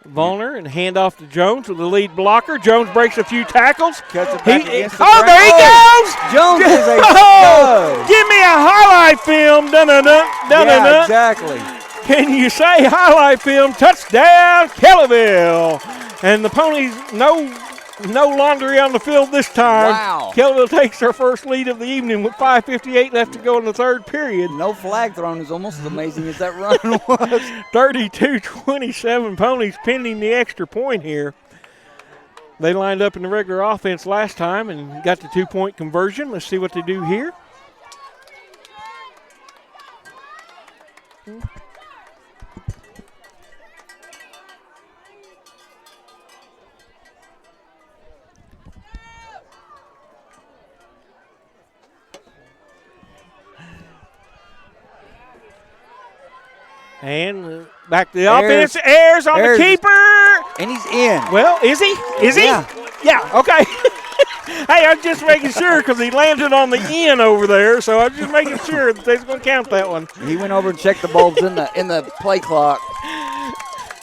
Vollner, and handoff to Jones with the lead blocker. Jones breaks a few tackles. Cuts it back against the there he goes! Jones is a stud. Give me a highlight film. Yeah, exactly. Can you say highlight film? Touchdown, Kellyville. And the Ponies, no laundry on the field this time. Wow. Kellyville takes their first lead of the evening with 5:58 left to go in the third period. No flag thrown is almost as amazing as that run was. 32-27 Ponies pending the extra point here. They lined up in the regular offense last time and got the 2-point conversion. Let's see what they do here. And back to the offense. Ayers on the keeper. And he's in. Well, is he? Is he? Yeah, okay. Hey, I'm just making sure because he landed on the end over there, so I'm just making sure that they're going to count that one. He went over and checked the bulbs in the play clock.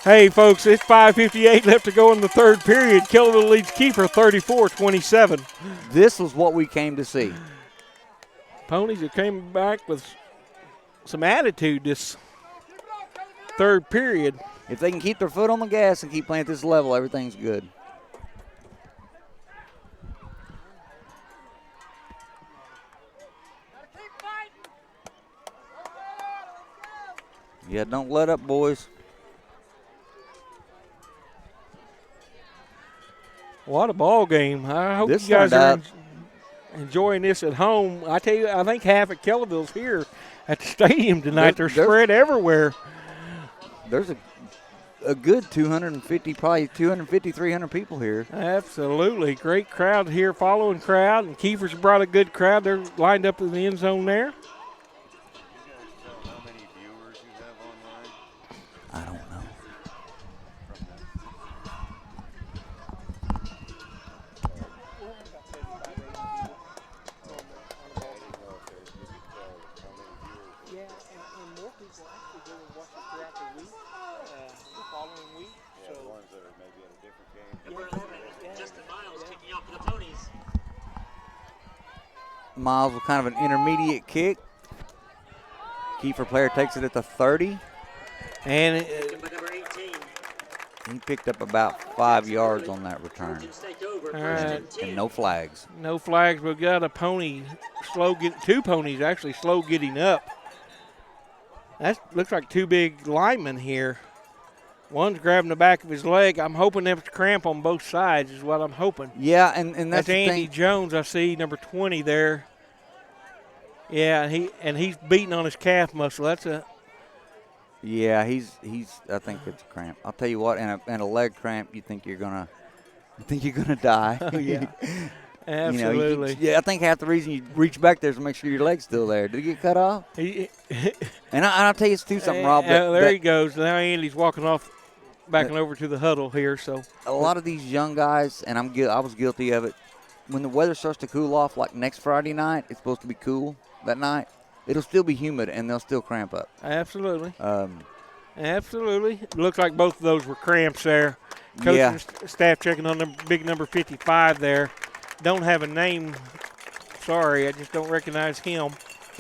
Hey, folks, it's 5:58 left to go in the third period. Kellyville leads Kiefer 34-27. This was what we came to see. Ponies that came back with some attitude this third period. If they can keep their foot on the gas and keep playing at this level, everything's good. Yeah, don't let up, boys. What a ball game. I hope This you guys are out. enjoying this at home. I tell you, I think half of Kellyville's here at the stadium tonight. They're spread everywhere. There's a good 250, probably 250, 300 people here. Absolutely. Great crowd here, following crowd. And Kiefer's brought a good crowd. They're lined up in the end zone there. How many viewers you have online? I don't know. Yeah, and more people actually go and watch it throughout the week, the following week. Yeah, the ones that are maybe at a different game. Number 11, Justin Miles kicking off for the Ponies. Miles with kind of an intermediate kick. Kiefer player takes it at the 30. And Number 18. He picked up about 5 yards on that return. Trojans take over. All First right. and 10. And no flags. no flags, but we got a pony two ponies actually slow getting up. That looks like two big linemen here. One's grabbing the back of his leg. I'm hoping there's a cramp on both sides is what I'm hoping. Yeah, and that's the Andy thing. Jones, I see, number 20 there. Yeah, he's beating on his calf muscle. That's a Yeah, he's. I think it's a cramp. I'll tell you what, in a leg cramp, you think you're gonna die. Oh, yeah. You know, Absolutely. yeah, I think half the reason you reach back there is to make sure your leg's still there. Did it get cut off? And I'll tell you too something, Rob. There he goes. Now Andy's walking off, backing over to the huddle here. So a lot of these young guys, and I was guilty of it. When the weather starts to cool off, like next Friday night, it's supposed to be cool that night. It'll still be humid, and they'll still cramp up. absolutely. Absolutely. Looks like both of those were cramps there. Coach Yeah. and staff checking on the big number 55 there. Don't have a name. Sorry, I just don't recognize him.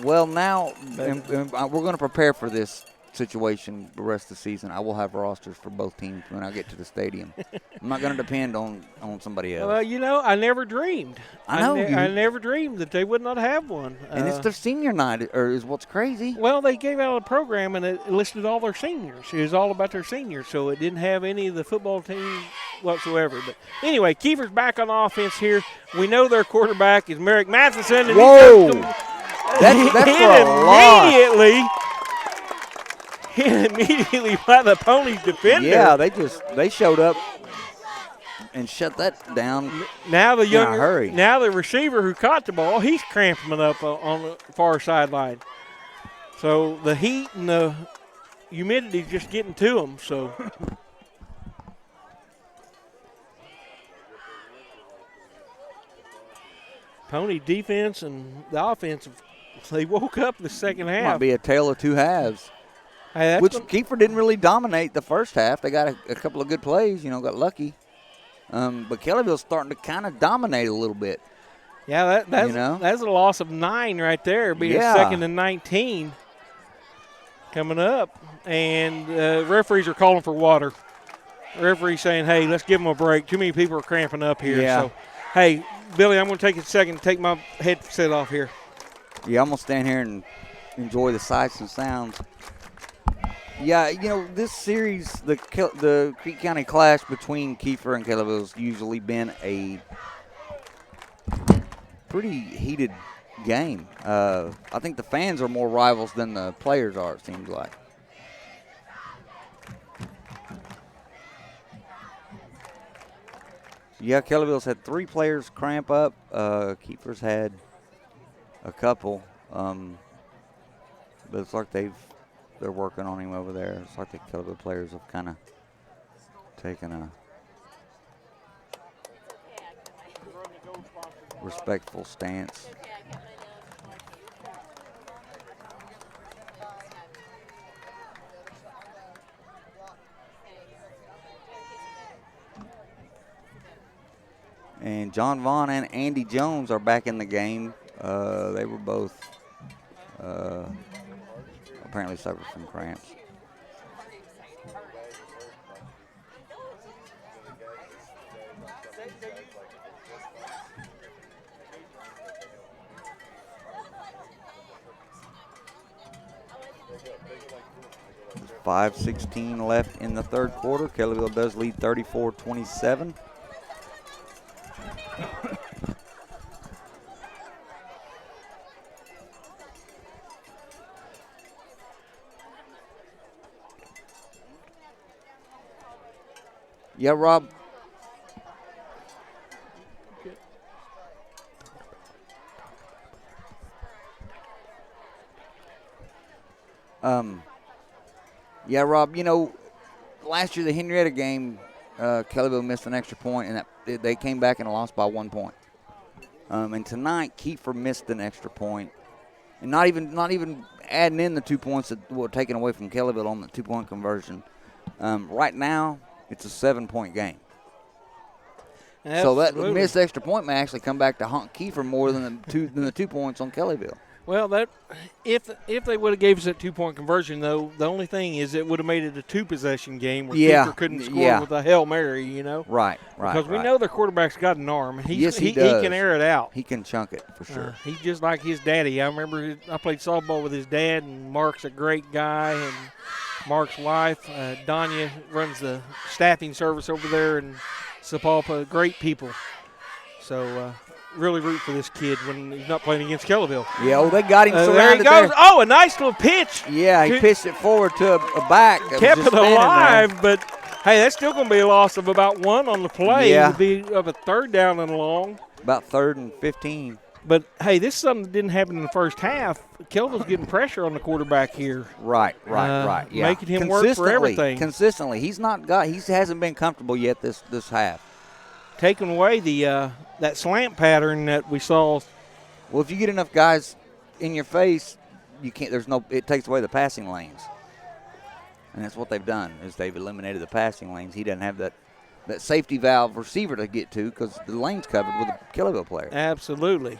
Well, now and we're going to prepare for this situation the rest of the season, I will have rosters for both teams when I get to the stadium. I'm not going to depend on somebody else. Well, you know, I never dreamed. I know I never dreamed that they would not have one. And it's their senior night, or is what's crazy. Well, they gave out a program and it listed all their seniors. It was all about their seniors, so it didn't have any of the football team whatsoever. But anyway, Kiefer's back on offense here. We know their quarterback is Merrick Matheson. And Whoa! That's for a loss. Hit immediately by the Ponies defender. Yeah, they showed up and shut that down. Now the in a hurry. Now the receiver who caught the ball, he's cramping it up on the far sideline. So the heat and the humidity just getting to him. So. Pony defense and the offense, they woke up the second half. Might be a tale of two halves. Hey, which Kiefer didn't really dominate the first half. They got a couple of good plays, got lucky. But Kellyville's starting to kind of dominate a little bit. Yeah, that's a loss of 9 right there, being second and 19 coming up. And referees are calling for water. Referee's saying, hey, let's give them a break. Too many people are cramping up here. Yeah. So, hey, Billy, I'm going to take a second to take my headset off here. Yeah, I'm going to stand here and enjoy the sights and sounds. Yeah, this series, the Creek County clash between Kiefer and Kellyville has usually been a pretty heated game. I think the fans are more rivals than the players are, it seems like. Yeah, Kellyville's had 3 players cramp up. Kiefer's had a couple. But it's like they're working on him over there. It's like the Kellyville players have kind of taken a respectful stance. And John Vaughn and Andy Jones are back in the game. They were both apparently suffered from cramps. There's 5:16 left in the third quarter. Kellyville does lead 34-27. Yeah, Rob. Yeah, Rob, last year the Henrietta game, Kellyville missed an extra point, and they came back and lost by 1 point. And tonight, Kiefer missed an extra point, and not even adding in the 2 points that were taken away from Kellyville on the 2-point conversion. Right now, it's a 7-point game. Absolutely. So that missed extra point may actually come back to haunt Kiefer more than the 2 points on Kellyville. Well, if they would have gave us that 2-point conversion, though, the only thing is it would have made it a 2-possession game where Kiefer couldn't score with a Hail Mary, Right. Because we know their quarterback's got an arm. Yes, he does. He can air it out. He can chunk it for sure. He's just like his daddy. I remember I played softball with his dad, and Mark's a great guy, and Mark's wife, Danya, runs the staffing service over there in Sapulpa. Great people. So, really root for this kid when he's not playing against Kellyville. Yeah, they got him surrounded there he goes. there. Oh, a nice little pitch. Yeah, he pitched it forward to a back. Kept it alive, but, hey, that's still going to be a loss of about 1 on the play. Yeah. It would be of a 3rd down and long. About 3rd and 15. But, hey, this is something that didn't happen in the first half. Kellyville's getting pressure on the quarterback here. Right. Yeah. Making him work for everything. Consistently. He hasn't been comfortable yet this half. Taking away that slant pattern that we saw. Well, if you get enough guys in your face, you can't. It takes away the passing lanes, and that's what they've done. Is they've eliminated the passing lanes. He doesn't have that safety valve receiver to get to because the lane's covered with a Kellyville player. Absolutely.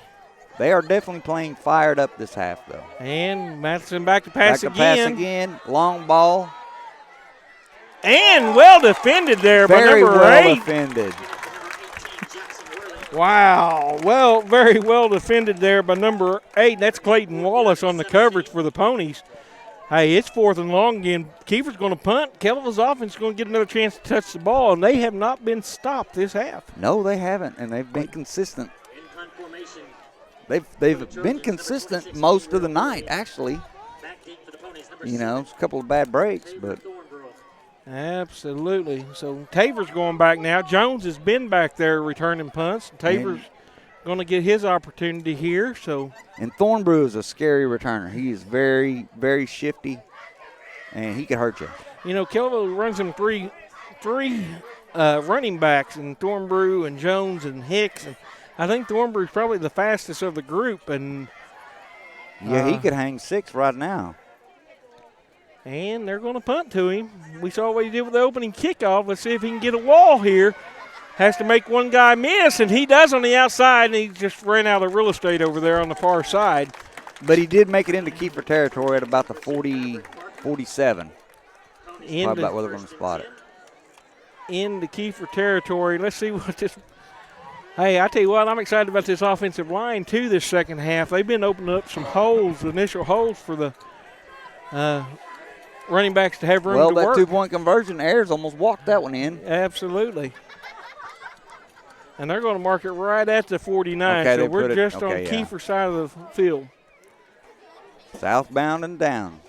They are definitely playing fired up this half, though. And Matheson back to pass Back to again. pass again. Long ball. And well defended there by Very number well 8. defended. Wow. Well, very well defended there by number 8. That's Clayton Wallace on the coverage for the Ponies. Hey, it's 4th and long again. Kiefer's going to punt. Kellyville's offense is going to get another chance to touch the ball, and they have not been stopped this half. No, they haven't, and they've been consistent. They've been consistent most of the night, actually. You know, it's a couple of bad breaks, but. Absolutely. So Tavor's going back now. Jones has been back there returning punts. Tavor's going to get his opportunity here. So. And Thornbrew is a scary returner. He is very, very shifty, and he could hurt you. You know, Kellyville runs him three running backs, and Thornbrew and Jones and Hicks. And I think Thornbrew's probably the fastest of the group. And yeah, he could hang 6 right now. And they're going to punt to him. We saw what he did with the opening kickoff. Let's see if he can get a wall here. Has to make one guy miss, and he does on the outside, and he just ran out of real estate over there on the far side. But he did make it into Kiefer territory at about the 47. Probably about where they're going to spot it. Into Kiefer territory. Let's see what this – hey, I tell you what, I'm excited about this offensive line, too, this second half. They've been opening up some holes, initial holes for the running backs to have room to work. Well, that 2-point conversion, Ayers almost walked that one in. Absolutely. And they're going to mark it right at the 49. Okay, so we're just on yeah. Kiefer side of the field. Southbound and down.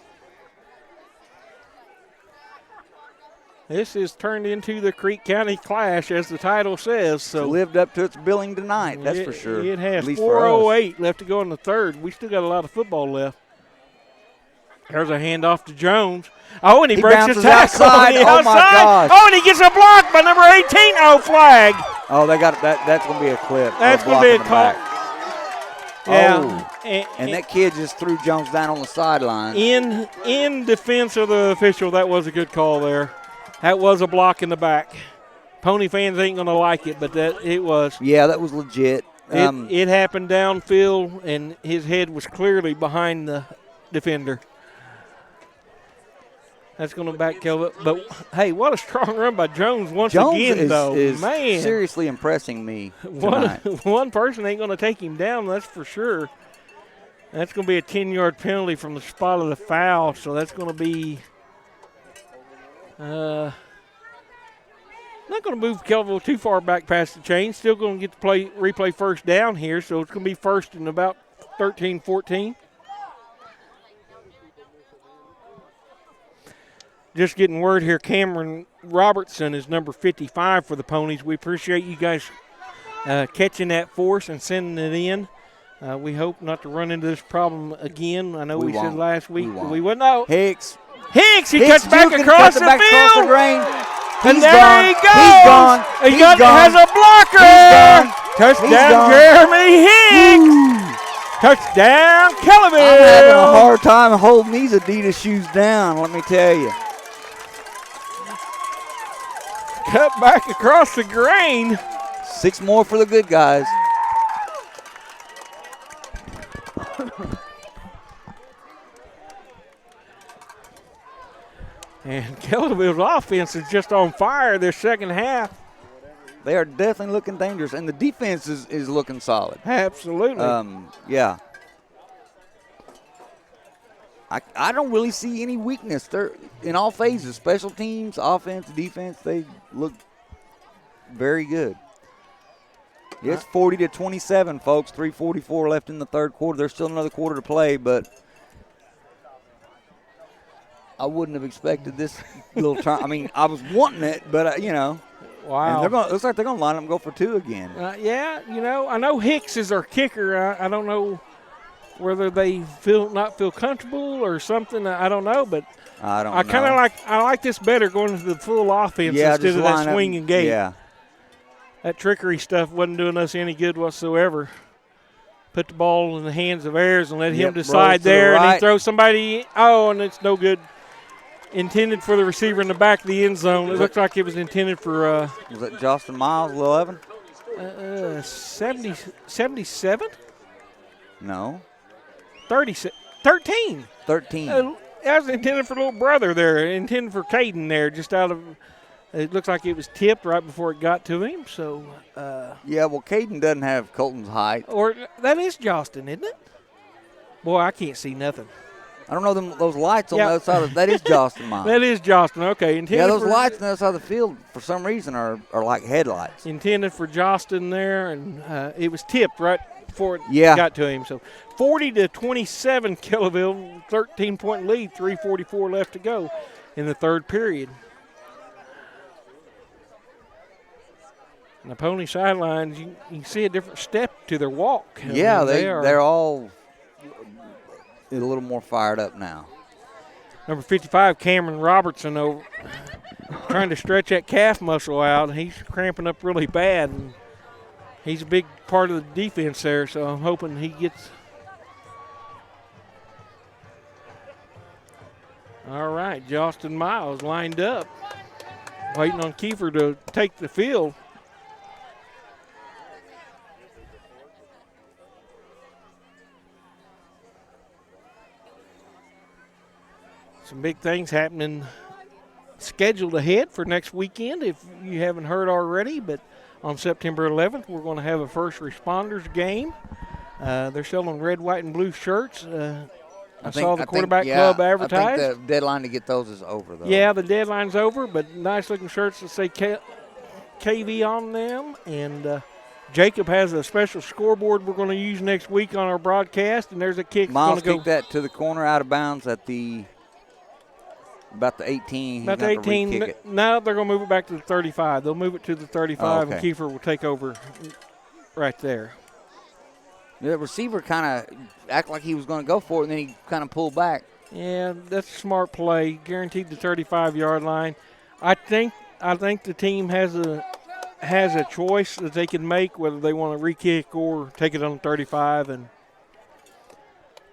This is turned into the Creek County Clash, as the title says. So it's lived up to its billing tonight, that's for sure. It has. At least 4:08 left to go in the third. We still got a lot of football left. There's a handoff to Jones. Oh, and he breaks his tackle on the outside. Oh, my gosh. Oh, and he gets a block by number 18. Oh, flag. Oh, they got that. That's going to be a clip. That's going to be a call. Yeah. Oh, and that kid just threw Jones down on the sideline. In defense of the official, that was a good call there. That was a block in the back. Pony fans ain't going to like it, but it was. Yeah, that was legit. It happened downfield, and his head was clearly behind the defender. That's going to back Kellyville. But, hey, what a strong run by Jones again, though. Is man, seriously impressing me tonight. One person ain't going to take him down, that's for sure. That's going to be a 10-yard penalty from the spot of the foul, so that's going to be not going to move Kellyville too far back past the chain. Still going to get to replay first down here, so it's going to be first and about 13, 14. Just getting word here, Cameron Robertson is number 55 for the Ponies. We appreciate you guys catching that for us and sending it in. We hope not to run into this problem again. I know we said last week we wouldn't know. Hicks, he cuts back across the field. And there he goes. He's gone. He has a blocker. Touchdown, Jeremy Hicks. Woo. Touchdown, Kellyville. I'm having a hard time holding these Adidas shoes down, let me tell you. Cut back across the grain. 6 more for the good guys. And Kellyville's offense is just on fire this second half. They are definitely looking dangerous, and the defense is looking solid. Absolutely. Yeah. I don't really see any weakness. They're in all phases, special teams, offense, defense, they look very good. It's 40-27, folks. 3:44 left in the third quarter. There's still another quarter to play, but I wouldn't have expected this little turn. I mean, I was wanting it, but, Wow. And looks like they're going to line up and go for 2 again. Yeah, I know Hicks is our kicker. I don't know whether they not feel comfortable or something. I don't know, but I like this better going to the full offense instead of that swing and gate. Yeah. That trickery stuff wasn't doing us any good whatsoever. Put the ball in the hands of Ayers and let him decide there, and he throws somebody. Oh, and it's no good. Intended for the receiver in the back of the end zone. It looks like it was intended for. Was that Justin Miles, 11? 77? No. 13. 13. That was intended for little brother there, intended for Caden there, just out of. It looks like it was tipped right before it got to him. So. Yeah, well, Caden doesn't have Colton's height. Or that is Jostin, isn't it? Boy, I can't see nothing. I don't know those lights on the other side. That is Jostin Miles. That is Jostin. Okay. Yeah, those lights on the other side of the field for some reason are like headlights. Intended for Jostin there, and it was tipped right before it got to him. So 40-27, Kellyville, 13-point lead, 3:44 left to go in the third period. And the Pony sidelines, you can see a different step to their walk. Yeah, they're all a little more fired up now. Number 55, Cameron Robertson, over trying to stretch that calf muscle out. He's cramping up really bad, and he's a big part of the defense there, so I'm hoping he gets. All right, Jostin Miles lined up, waiting on Kiefer to take the field. Some big things happening scheduled ahead for next weekend if you haven't heard already, but on September 11th we're going to have a first responders game. They're selling red, white, and blue shirts. I saw the quarterback club advertised. I think the deadline to get those is over, though. Yeah, the deadline's over, but nice-looking shirts that say KV on them. And Jacob has a special scoreboard we're going to use next week on our broadcast, and there's a kick. Miles kicked that to the corner out of bounds at about the 18. About the 18. Now they're going to move it back to the 35. They'll move it to the 35, and Kiefer will take over right there. The receiver kind of acted like he was going to go for it, and then he kind of pulled back. Yeah, that's a smart play. Guaranteed the 35-yard line. I think the team has a choice that they can make whether they want to re-kick or take it on 35, and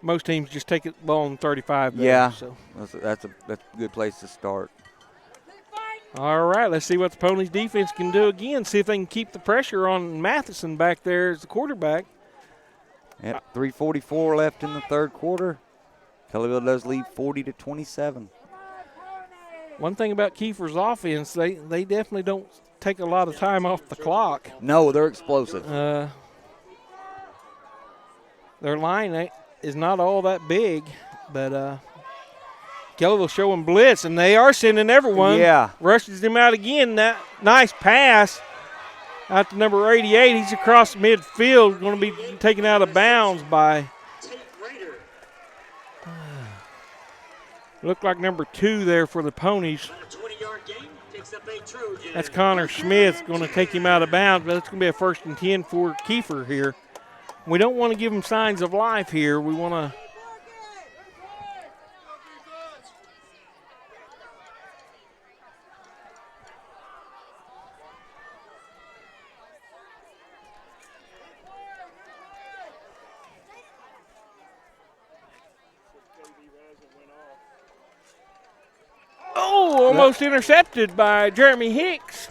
most teams just take the ball on 35. Yeah, so that's a good place to start. All right, let's see what the Ponies defense can do again. See if they can keep the pressure on Matheson back there as the quarterback. Yep, 3:44 left in the third quarter. Kellyville does lead 40-27. One thing about Kiefer's offense, they definitely don't take a lot of time off the clock. No, they're explosive. Their line is not all that big, but Kellyville showing blitz, and they are sending everyone. Yeah. Rushes him out again. That nice pass out to number 88. He's across midfield, going to be taken out of bounds by looked like number 2 there for the Ponies. That's Connor Smith going to take him out of bounds, but it's going to be a 1st and 10 for Kiefer here. We don't want to give him signs of life here. We want to. Oh, almost intercepted by Jeremy Hicks.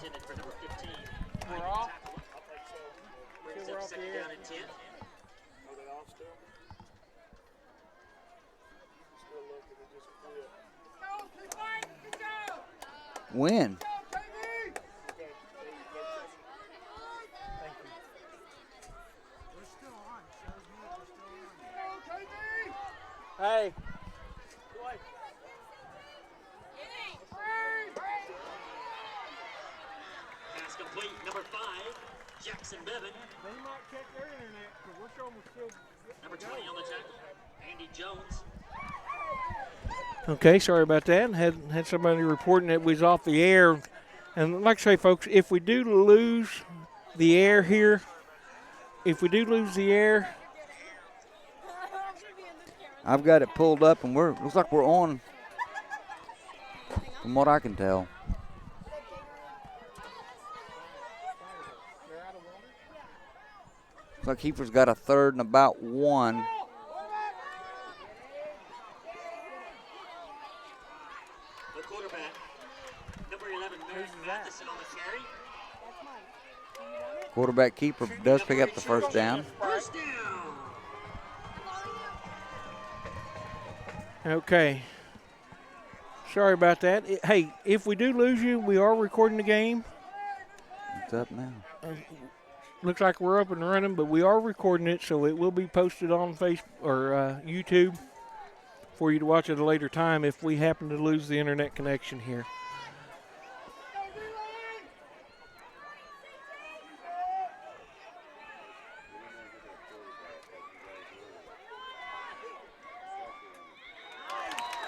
Win. Hey. Pass complete, number 5, Jackson Bevan. They might check their internet because we're showing still. Number 20 on the tackle, Andy Jones. Okay, sorry about that. Had somebody reporting that we was off the air. And like I say, folks, if we do lose the air here, I've got it pulled up, and looks like we're on, from what I can tell. Looks like Kiefer's got a 3rd and about 1. The quarterback, number 11, Merrick Matheson on the carry. Quarterback Kiefer does pick up the 1st down. First down. Okay. Sorry about that. Hey, if we do lose you, we are recording the game. It's up now. Looks like we're up and running, but we are recording it, so it will be posted on Facebook or YouTube for you to watch at a later time if we happen to lose the internet connection here.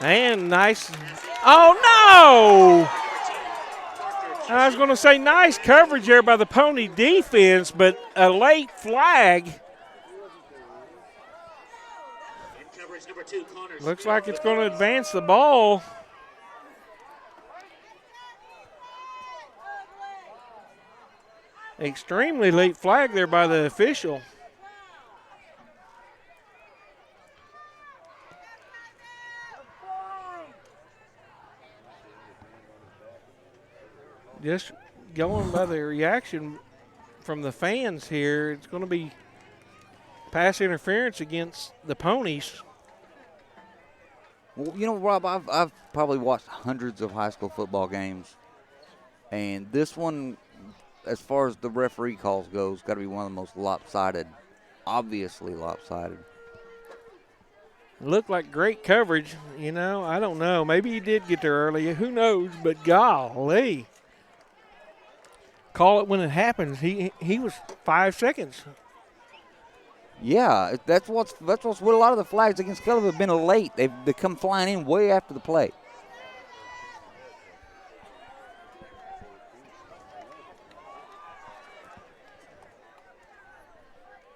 And nice. Oh, no! I was going to say nice coverage there by the Pony defense, but a late flag. Looks like it's going to advance the ball. Extremely late flag there by the official. Just going by the reaction from the fans here, it's going to be pass interference against the Ponies. Well, you know, Rob, I've probably watched hundreds of high school football games, and this one, as far as the referee calls goes, got to be one of the most lopsided, obviously lopsided. Looked like great coverage, you know. I don't know. Maybe he did get there early. Who knows? But golly. Call it when it happens. He was 5 seconds. Yeah, that's what's what a lot of the flags against Kellyville have been late. They come flying in way after the play.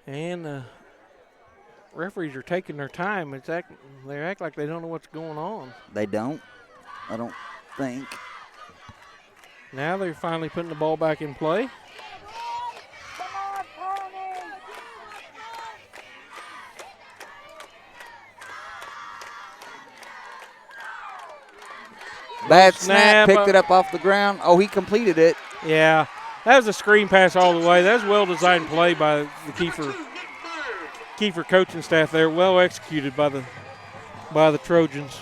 And referees are taking their time. They act like they don't know what's going on. They don't. I don't think. Now they're finally putting the ball back in play. Bad snap, picked it up off the ground. Oh, he completed it. Yeah, that was a screen pass all the way. That was well-designed play by the Kiefer coaching staff there. Well executed by the Trojans.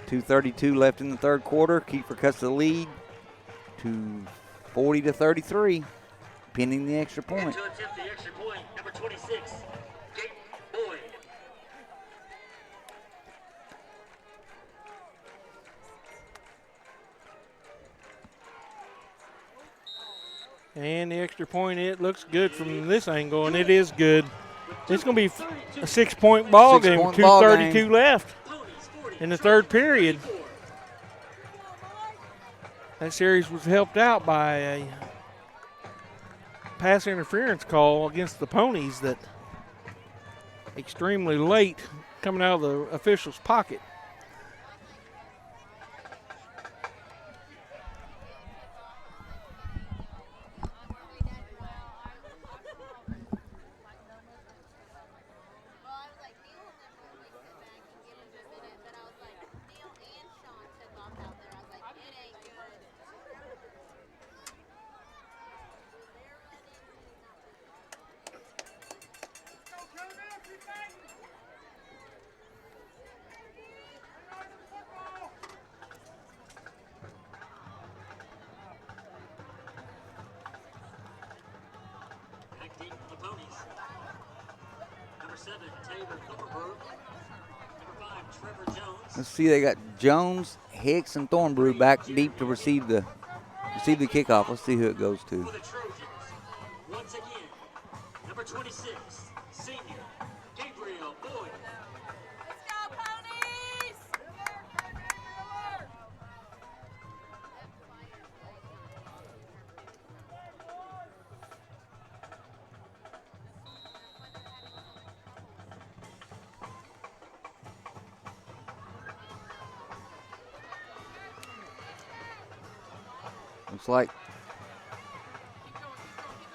.232 left in the third quarter. Kiefer cuts the lead to 40-33, pending the extra point. And to attempt the extra point, number 26, Jake Boyd. And the extra point, it looks good from this angle, and it is good. It's going to be a 6-point ball game, 2:32 left in the third period. That series was helped out by a pass interference call against the Ponies that extremely late coming out of the official's pocket. Let's see, they got Jones, Hicks, and Thornbrew back deep to receive the kickoff. Let's see who it goes to. For the Trojans, once again, number 26, senior, Gabriel Boyd. Let's go, Ponies! Looks like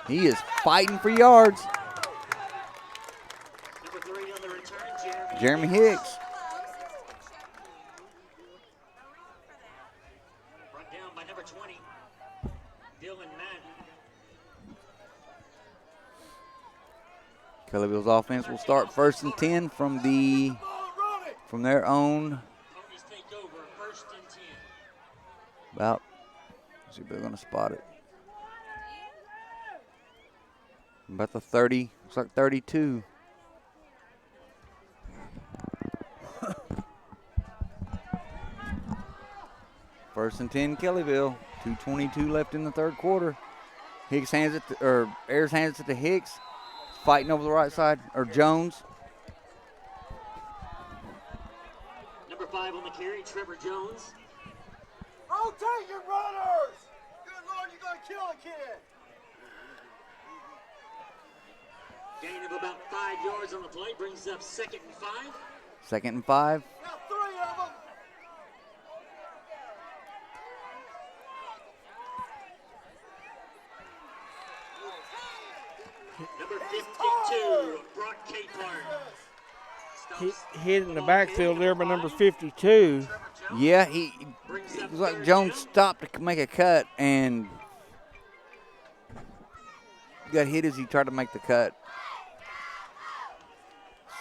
he is fighting for yards. Number 3 on the return, Jeremy Hicks. Dylan Madden. Kellyville's offense will start 1st and 10 from their own. Ponies take over, 1st and 10. About, let's see if they're going to spot it. About the 30, looks like 32. First and 10, Kellyville. 2:22 left in the third quarter. Ayers hands it to Hicks. Fighting over the right side, or Jones. Number 5 on the carry, Trevor Jones. Rotate your runners! Good Lord, you're going to kill a kid! Gain of about 5 yards on the play brings up 2nd and 5. 2nd and 5. Now 3 of them! Number 52, Brock Capehart. Hit in the backfield there by number 52. Yeah, it was like Jones stopped to make a cut and got hit as he tried to make the cut.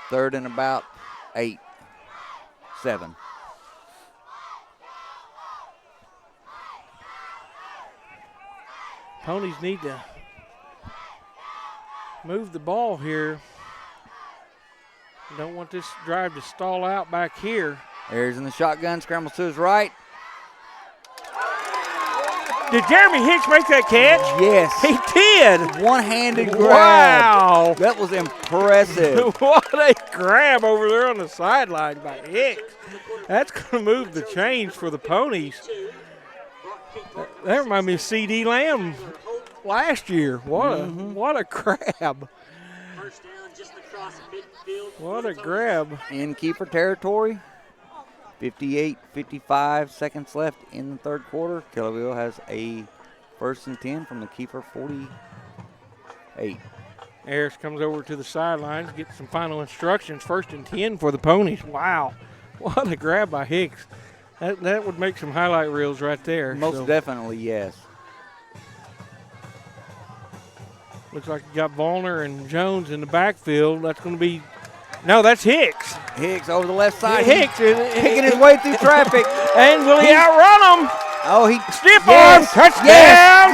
3rd and about 8, 7. Ponies need to move the ball here. Don't want this drive to stall out back here. Ayers in the shotgun, scrambles to his right. Did Jeremy Hicks make that catch? Yes. He did. One-handed grab. Wow. That was impressive. What a grab over there on the sideline by Hicks. That's going to move the chains for the Ponies. That reminds me of C.D. Lamb last year. What a grab. First down just across midfield. What a grab. In Kiefer territory. 58-55 seconds left in the third quarter. Kellyville has a 1st and 10 from the Kiefer 48. Ayers comes over to the sidelines, gets some final instructions. 1st and 10 for the Ponies. Wow. What a grab by Hicks. That would make some highlight reels right there. Most definitely, yes. Looks like you got Vollner and Jones in the backfield. That's going to be – no, that's Hicks. Hicks over the left side. Hicks. Picking his way through traffic. And will he outrun him? Oh, he – Stiff arm, touchdown,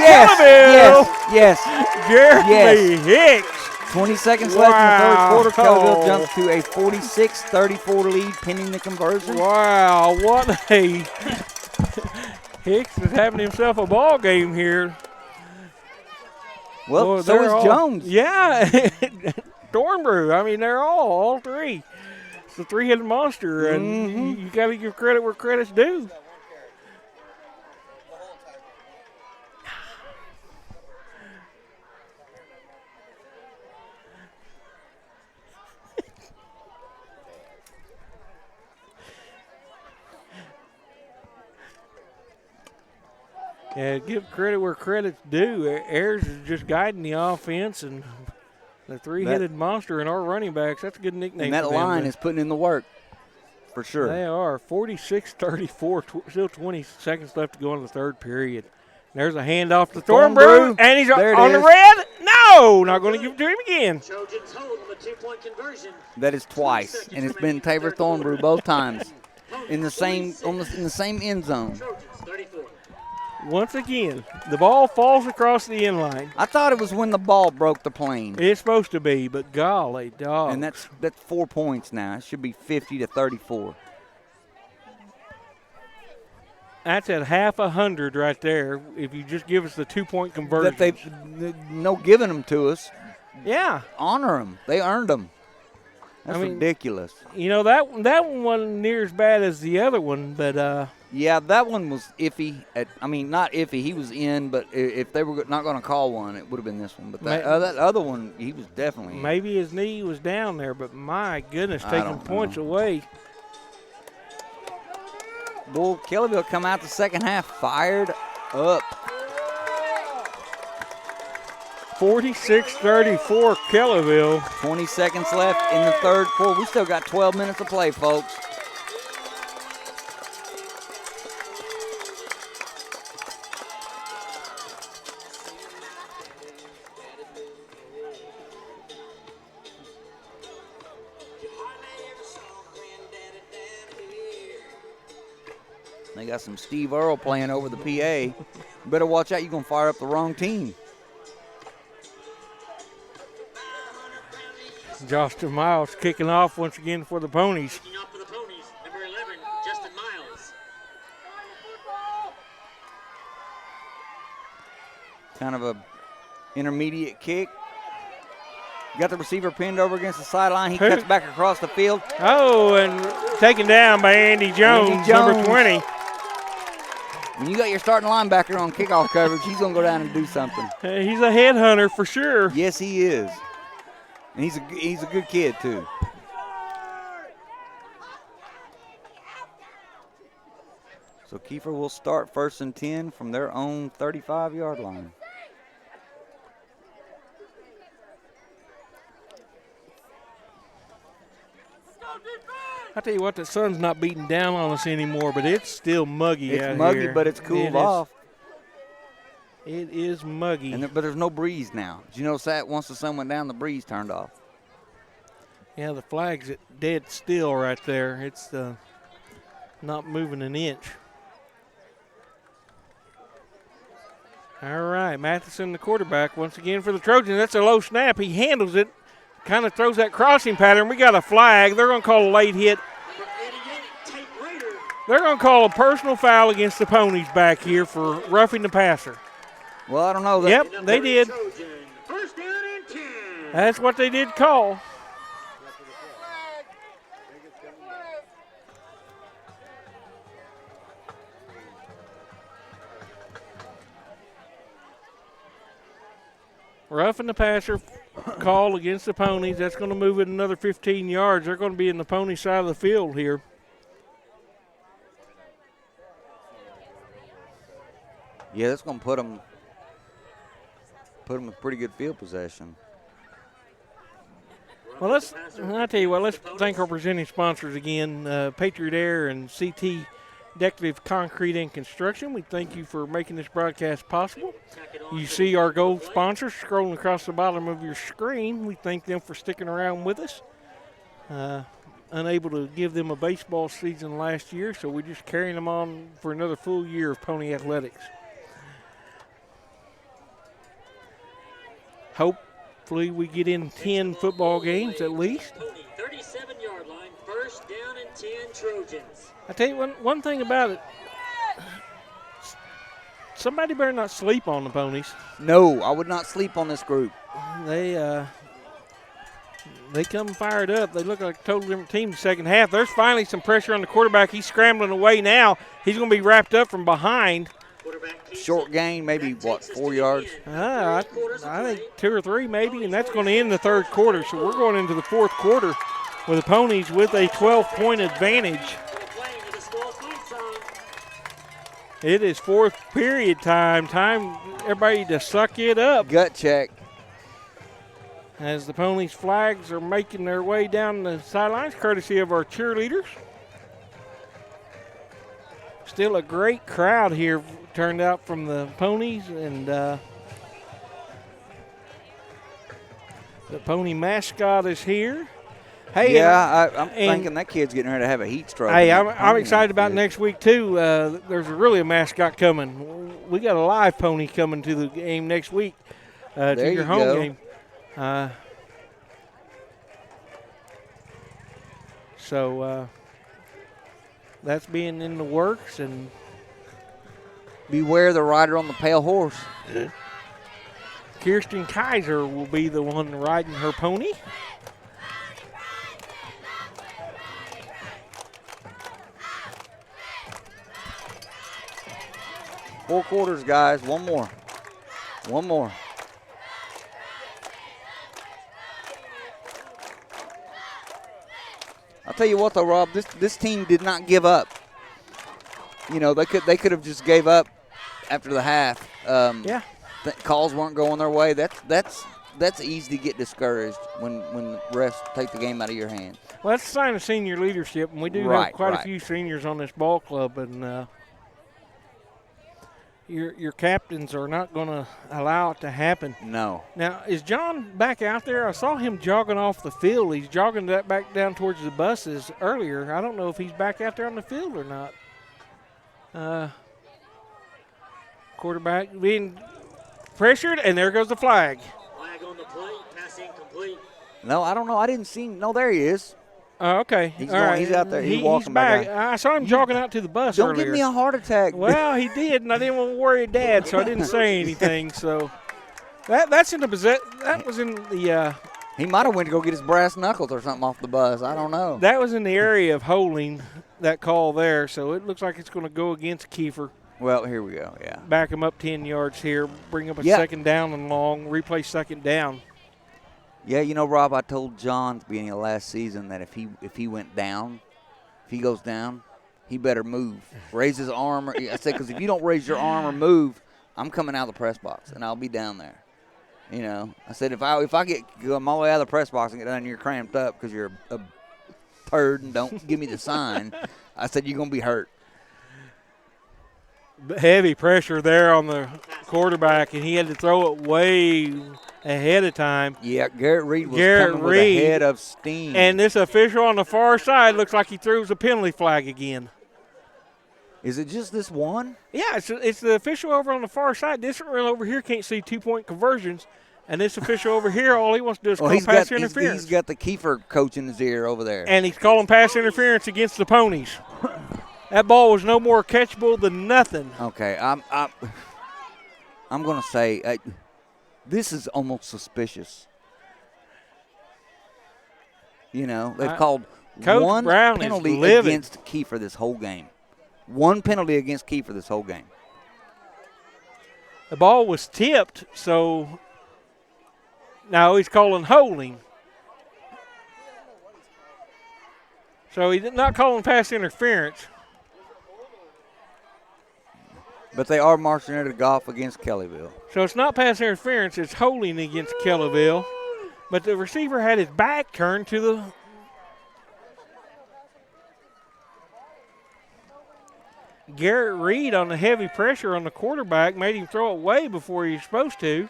Yes. Jeremy Hicks. 20 seconds left in the third quarter. Kellyville jumps to a 46-34 lead pending the conversion. Wow, what a – Hicks is having himself a ball game here. Well, Boy, so is Jones. Yeah. Dornbrew. I mean, they're all three. It's the three-headed monster, and you got to give credit where credit's due. Yeah, give credit where credit's due. Ayers is just guiding the offense, and the three-headed monster and our running backs, that's a good nickname. And that for them, line is putting in the work, for sure. They are. 46-34, still 20 seconds left to go in the third period. There's a handoff to Thornbrew, and he's on the red. No, not going to give it to him again. Trojans hold on the 2-point conversion. That is twice, and it's been Tabor Thornbrew both times in the same end zone. Trojans 34. Once again, the ball falls across the end line. I thought it was when the ball broke the plane. It's supposed to be, but golly dog. And that's 4 points now. It should be 50-34. That's at half 100 right there. If you just give us the 2-point conversion. That they've no giving them to us. Yeah. Honor them. They earned them. That's ridiculous. You know, that one wasn't near as bad as the other one, but yeah, that one was iffy. Not iffy. He was in, but if they were not going to call one, it would have been this one. But that other one, he was definitely in. Maybe his knee was down there, but my goodness, taking points away. Bull Kellyville come out the second half fired up. 46-34 Kellyville. 20 seconds left in the third quarter. We still got 12 minutes to play, folks. They got some Steve Earle playing over the PA. Better watch out. You're going to fire up the wrong team. Justin Miles kicking off once again for the Ponies. Kicking off for the Ponies, number 11, Justin Miles. Kind of a intermediate kick. Got the receiver pinned over against the sideline. He cuts back across the field. Oh, and taken down by Andy Jones, number 20. When you got your starting linebacker on kickoff coverage, he's going to go down and do something. He's a headhunter for sure. Yes, he is. And he's a good kid, too. So Kiefer will start 1st and 10 from their own 35-yard line. I tell you what, the sun's not beating down on us anymore, but it's still muggy out here. It's muggy, but it's cooled off. It is muggy. But there's no breeze now. Did you notice that? Once the sun went down, the breeze turned off. Yeah, the flag's dead still right there. It's not moving an inch. All right, Matheson, the quarterback, once again for the Trojans. That's a low snap. He handles it, kind of throws that crossing pattern. We got a flag. They're going to call a late hit. They're going to call a personal foul against the Ponies back here for roughing the passer. Well, I don't know. Yep, they did. That's what they did call. Roughing the passer call against the Ponies. That's going to move it another 15 yards. They're going to be in the Pony side of the field here. Yeah, that's going to put them with pretty good field possession. Well, I tell you what, let's thank our presenting sponsors again, Patriot Air and CT Decorative Concrete and Construction. We thank you for making this broadcast possible. You see our gold sponsors scrolling across the bottom of your screen. We thank them for sticking around with us. Unable to give them a baseball season last year, so we're just carrying them on for another full year of Pony Athletics. Hopefully we get in 10 football games at least. 37-yard line, 1st down and 10 Trojans. I tell you one thing about it. Somebody better not sleep on the Ponies. No, I would not sleep on this group. They come fired up. They look like a totally different team in the second half. There's finally some pressure on the quarterback. He's scrambling away now. He's going to be wrapped up from behind. Short gain, maybe, 4 yards? I think 2 or 3 maybe, and that's going to end the third quarter. So we're going into the fourth quarter with the Ponies with a 12-point advantage. It is fourth period time. Time, everybody to suck it up. Gut check. As the Ponies flags are making their way down the sidelines, courtesy of our cheerleaders. Still a great crowd here turned out from the Ponies, and the Pony mascot is here. Hey, yeah, I'm thinking that kid's getting ready to have a heat stroke. Hey, I'm excited about next week, too. There's really a mascot coming. We got a live pony coming to the game next week, to your home game. So that's being in the works. And beware the rider on the pale horse. Kirsten Kaiser will be the one riding her pony. Four quarters, guys. One more. I'll tell you what, though, Rob. This team did not give up. You know, they could have just gave up after the half. Yeah. Calls weren't going their way. That's easy to get discouraged when the refs take the game out of your hands. Well, that's a sign of senior leadership, and we do have quite a few seniors on this ball club, and your captains are not going to allow it to happen. No. Now, is John back out there? I saw him jogging off the field. He's jogging that back down towards the buses earlier. I don't know if he's back out there on the field or not. Quarterback being pressured, and there goes the flag. Flag on the plate. Pass incomplete. No, I don't know. I didn't see. No, there he is. Oh, okay. He's All going. right. He's out there. He's walking he's back. back. I saw him jogging out to the bus Don't earlier. give me a heart attack. Well, he did, and I didn't want to worry Dad, so I didn't say anything. So that's in the that was in the He might have went to go get his brass knuckles or something off the bus. I don't know. that was in the area of holding that call there. So it looks like it's going to go against Kiefer. Well, here we go. Yeah. Back him up 10 yards here. Bring up a Yeah. second down and long. Replay second down. Yeah, you know, Rob, I told John at the beginning of last season that if he went down, if he goes down, he better move. Raise his arm. I said, because if you don't raise your arm or move, I'm coming out of the press box, and I'll be down there. You know, I said, if I get my way out of the press box and get down and you're cramped up because you're a turd and don't give me the sign, I said, you're going to be hurt. Heavy pressure there on the quarterback, and he had to throw it way ahead of time. Yeah, Garrett Reed was coming with a head of steam. And this official on the far side looks like he throws a penalty flag again. Is it just this one? Yeah, it's the official over on the far side. This one over here can't see 2-point conversions, and this official over here, all he wants to do is call pass interference. He's got the Kiefer coach in his ear over there. And he's calling pass interference against the Ponies. That ball was no more catchable than nothing. Okay, I'm going to say this is almost suspicious. You know, they've called Coach one Brown penalty is livid against Kiefer this whole game. One penalty against Kiefer this whole game. The ball was tipped, so now he's calling holding. So he's not calling pass interference. But they are marching into golf against Kellyville. So it's not pass interference, it's holding against Kellyville. But the receiver had his back turned to the Garrett Reed on the heavy pressure on the quarterback made him throw it way before he was supposed to.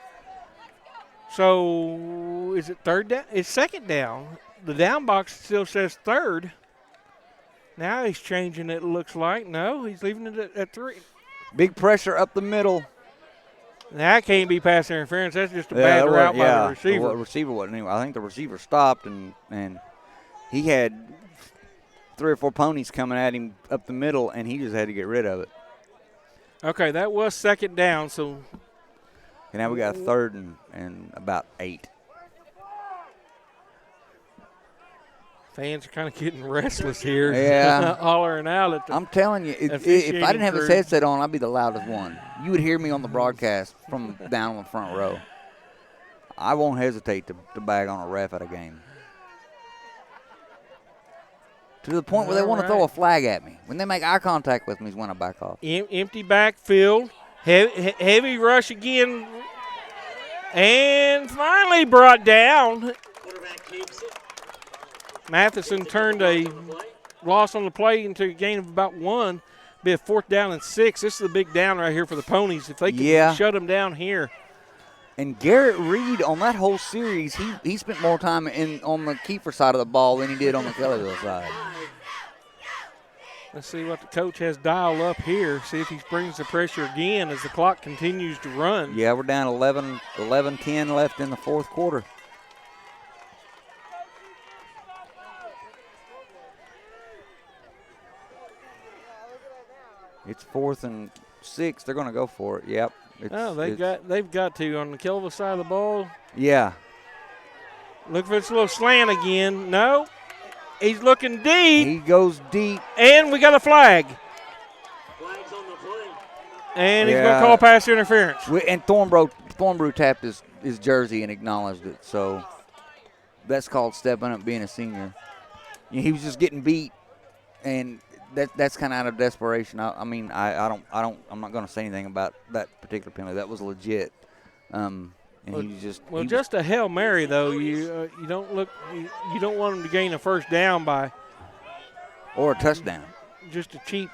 So is it third down? It's second down. The down box still says third. Now he's changing it, looks like. No, he's leaving it at 3. Big pressure up the middle. That can't be pass interference. That's just a bad route by the receiver. The receiver wasn't anyway. I think the receiver stopped, and he had 3 or 4 ponies coming at him up the middle, and he just had to get rid of it. Okay, that was second down, so. And now we got a third and about 8. Fans are kind of getting restless here. Yeah. Hollering out at the I'm telling you, if I didn't have this headset on, I'd be the loudest one. You would hear me on the broadcast from down on the front row. I won't hesitate to bag on a ref at a game. To the point where they want to throw a flag at me. When they make eye contact with me is when I back off. Empty backfield. Heavy rush again. And finally brought down. Quarterback keeps it. Matheson turned a loss on the play into a gain of about 1. Be a 4th down and 6. This is a big down right here for the Ponies. If they can shut them down here. And Garrett Reed on that whole series, he spent more time on the Kiefer side of the ball than he did on the Kellyville side. Let's see what the coach has dialed up here. See if he brings the pressure again as the clock continues to run. Yeah, we're down 11-10 left in the 4th quarter. It's 4th and 6. They're going to go for it. Yep. They've got to on the Kellyville side of the ball. Yeah. Look for this little slant again. No. He's looking deep. He goes deep. And we got a flag. Flags on the play. And he's going to call pass interference. And Thornbrew tapped his jersey and acknowledged it. So that's called stepping up, being a senior. He was just getting beat, and that's kind of out of desperation. I'm not going to say anything about that particular penalty. That was legit. Just a Hail Mary though. You don't want him to gain a first down by or a touchdown. Just a cheap.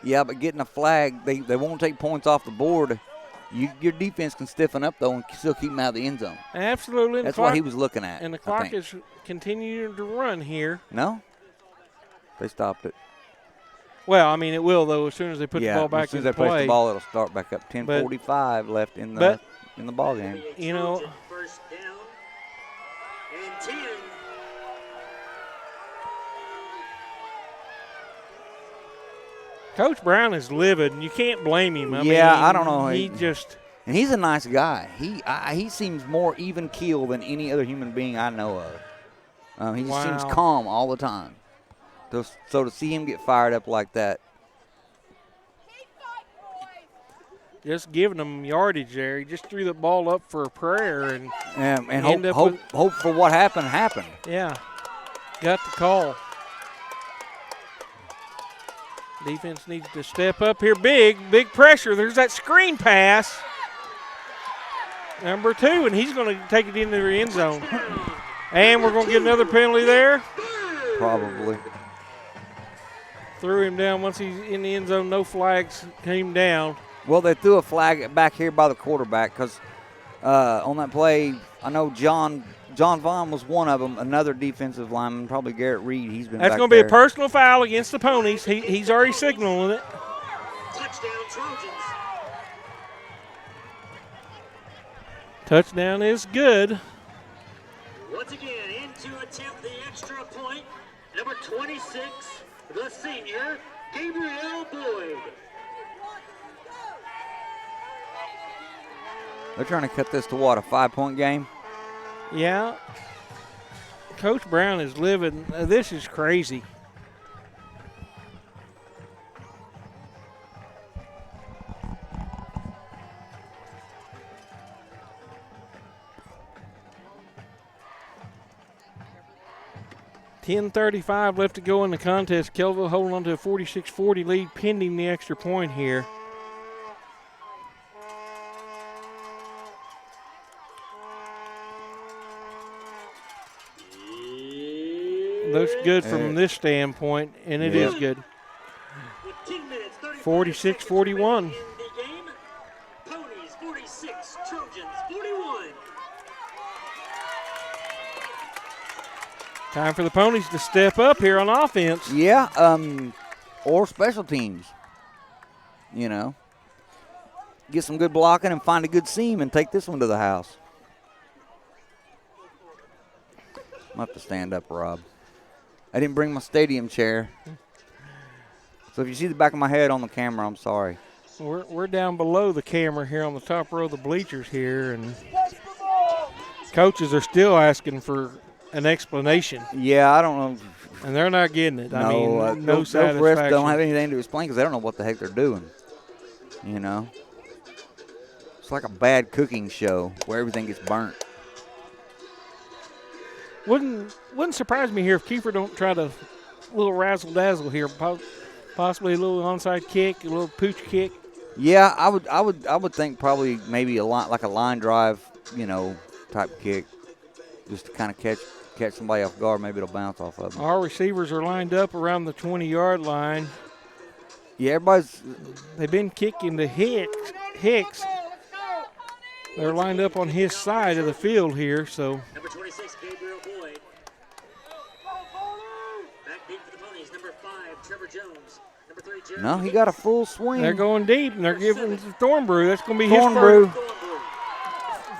Yeah, but getting a flag, they won't take points off the board. Your defense can stiffen up though and still keep them out of the end zone. Absolutely. That's what he was looking at. And the clock is continue to run here. No? They stopped it. Well, I mean, it will, though, as soon as they put the ball back in play. as soon as they place the ball, it'll start back up. 10:45 left in the ball game. You know, First down and 10. Coach Brown is livid, and you can't blame him. I mean, I don't know. He just. And he's a nice guy. He seems more even keel than any other human being I know of. He just seems calm all the time. So to see him get fired up like that. Just giving them yardage there. He just threw the ball up for a prayer and hope for what happened. Yeah, got the call. Defense needs to step up here. Big pressure. There's that screen pass. Number 2, and he's going to take it into the end zone. And we're going to get another penalty there. Probably. Threw him down once he's in the end zone. No flags came down. Well, they threw a flag back here by the quarterback because on that play, I know John Vaughn was one of them. Another defensive lineman, probably Garrett Reed. He's been. That's going to be a personal foul against the Ponies. He's already signaling it. Touchdown Trojans. Touchdown is good. Once again, in to attempt the extra point, number 26, the senior, Gabriel Boyd. They're trying to cut this to what, a 5-point game? Yeah. Coach Brown is living. This is crazy. .10:35 left to go in the contest. Kellyville holding on to a 46-40 lead pending the extra point here. Looks good from this standpoint, and it is good. 46-41. Ponies 46, Trojans 41. Time for the Ponies to step up here on offense. Yeah, or special teams. You know, get some good blocking and find a good seam and take this one to the house. I'm going to have to stand up, Rob. I didn't bring my stadium chair. So if you see the back of my head on the camera, I'm sorry. We're down below the camera here on the top row of the bleachers here, and coaches are still asking for an explanation. Yeah, I don't know. And they're not getting it. I mean, no satisfaction. Those refs don't have anything to explain because they don't know what the heck they're doing. You know? It's like a bad cooking show where everything gets burnt. Wouldn't surprise me here if Kiefer don't try to little razzle dazzle here, possibly a little onside kick, a little pooch kick. Yeah, I would think probably maybe a line drive, you know, type kick, just to kind of catch somebody off guard. Maybe it'll bounce off of them. Our receivers are lined up around the 20-yard line. Yeah, they've been kicking to Hicks. They're lined up on his side of the field here, so. Number 26, Gabriel Boyd. Back deep for the Ponies. Number 5, Trevor Jones. Number 3, Jeremy. No, he got a full swing. They're going deep, and they're giving Thornbrew. That's going to be Thornbrew. his first.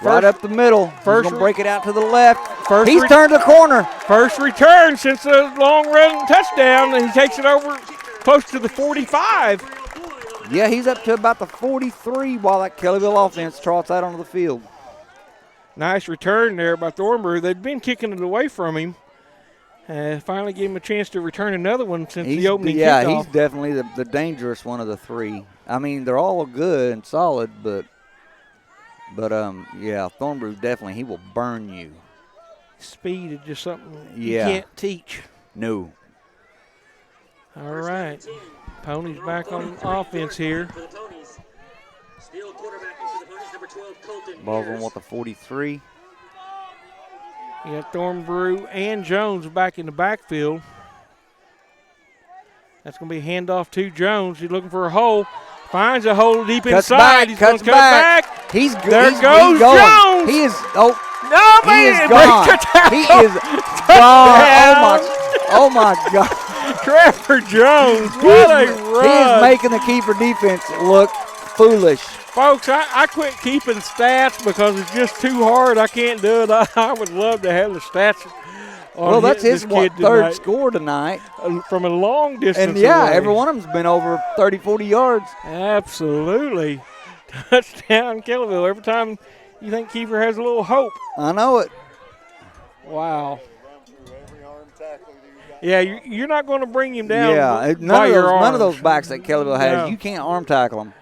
Right up the middle. He's going to break it out to the left. He's turned the corner. First return since a long run touchdown, and he takes it over close to the 45. Yeah, he's up to about the 43 while that Kellyville offense trots out onto the field. Nice return there by Thornbrew. They'd been kicking it away from him. Finally gave him a chance to return another one since the opening kickoff. Yeah, he's definitely the dangerous one of the three. I mean, they're all good and solid, but yeah, Thornbrew definitely, he will burn you. Speed is just something you can't teach. No. All right. Ponies back on offense here. Still quarterbacking for the Ponies, number 12, Colton. Ball's on what, the 43? You got Thornbrew and Jones back in the backfield. That's going to be a handoff to Jones. He's looking for a hole. Finds a hole deep inside. He's going to cut back. There goes Jones. He is. Oh. No, man. He is gone. He is ball. Oh my God. Trevor Jones, what a run. He is making the Kiefer defense look foolish. Folks, I quit keeping stats because it's just too hard. I can't do it. I would love to have the stats on Well, that's his kid third tonight. score tonight. From a long distance And, yeah, away. every one of them's been over 30, 40 yards. Absolutely. Touchdown, Kellyville. Every time you think Kiefer has a little hope. I know it. Wow. Run through every arm tackle you got. Yeah, you're not going to bring him down Yeah, by your arms. none of those backs that Kellyville has, No. you can't arm tackle them.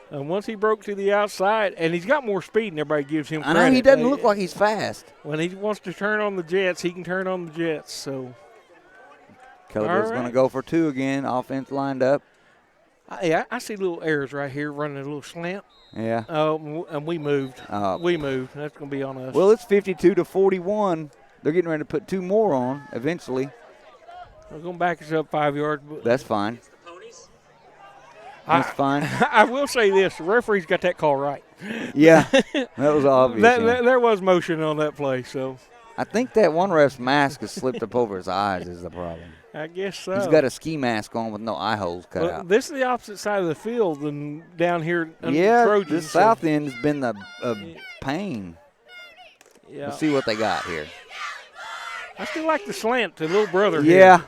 And once he broke to the outside, and he's got more speed than everybody gives him I credit. know he doesn't look like he's fast. When he wants to turn on the Jets, he can turn on the Jets. So, Kellyville's going to go for 2 again. Offense lined up. I see little errors right here running a little slant. Yeah. Oh, and we moved. We moved. That's going to be on us. Well, it's 52-41. They're getting ready to put 2 more on eventually. We're going to back us up 5 yards. But That's fine. That's fine. I will say this. The referee's got that call right. Yeah, that was obvious. There was motion on that play, so. I think that one ref's mask has slipped up over his eyes is the problem. I guess so. He's got a ski mask on with no eye holes cut Well, out. this is the opposite side of the field than down here in Yeah, Trojans. the south end has been the pain. Yeah. Let's see what they got here. I still like the slant to little brother here. Yeah.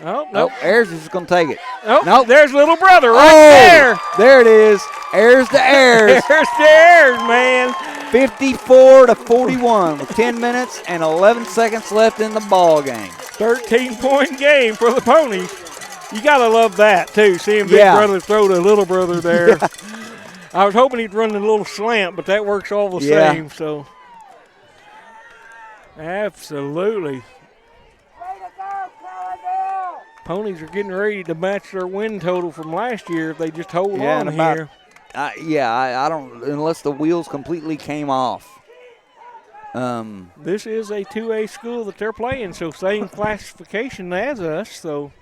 Oh, nope. Ayers is going to take it. Oh, Nope. there's little brother right There it is. Ayers to Ayers. There's the Ayers, man. 54-41 with 10 minutes and 11 seconds left in the ball game. 13-point game for the Ponies. You got to love that, too, seeing big brother throw to little brother there. Yeah. I was hoping he'd run a little slant, but that works all the Yeah. same. So, absolutely. Ponies are getting ready to match their win total from last year if they just hold on here. I don't, unless the wheels completely came off. This is a 2A school that they're playing, so same classification as us. So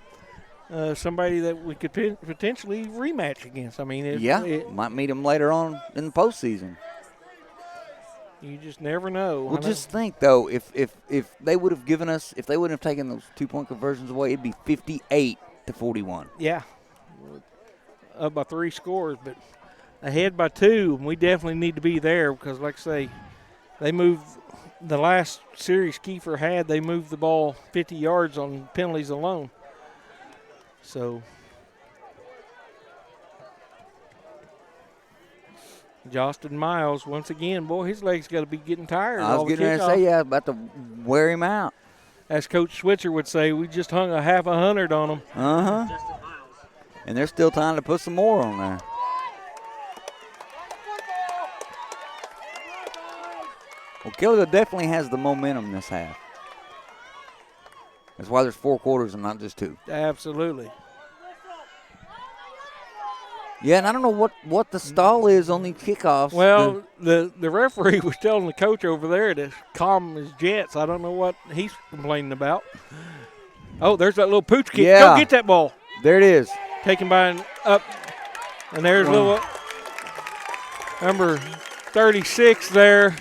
somebody that we could potentially rematch against. I mean, might meet them later on in the postseason. You just never know. Well, just think though, if they would have given us, if they wouldn't have taken those 2-point conversions away, it'd be 58-41. Yeah, up by 3 scores, but ahead by 2. And we definitely need to be there because, like I say, they moved the last series Kiefer had. They moved the ball 50 yards on penalties alone. So. Justin Miles, once again, boy, his legs got to be getting tired. I was getting ready to say, about to wear him out. As Coach Switzer would say, we just hung a half 100 on him. And there's still time to put some more on there. Well, Kellyville definitely has the momentum this half. That's why there's 4 quarters and not just 2. Absolutely. Yeah, and I don't know what the stall is on these kickoffs. Well, the referee was telling the coach over there to calm his jets. I don't know what he's complaining about. Oh, there's that little pooch kick. Yeah. Go get that ball. There it is. Taken by an up. And there's little number 36 there.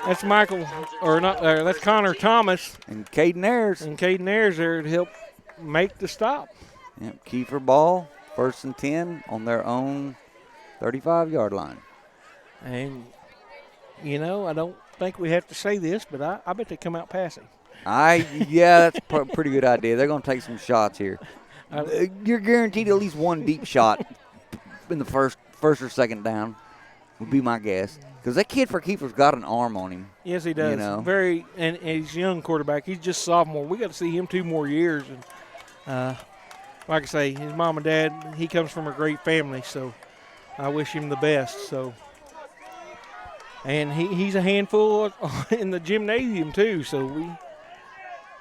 That's Michael, or not there. That's Connor Thomas. And Caden Ayers. And Caden Ayers there to help make the stop. Yep, Kiefer ball. 1st and 10 on their own 35-yard line. And, I don't think we have to say this, but I bet they come out passing. That's a pretty good idea. They're going to take some shots here. You're guaranteed at least one deep shot in the first or second down would be my guess. Because that kid for Kiefer's got an arm on him. Yes, he does. And he's a young quarterback. He's just sophomore. We got to see him 2 more years. And like I say, his mom and dad, he comes from a great family, so I wish him the best. So, and he's a handful in the gymnasium too, so we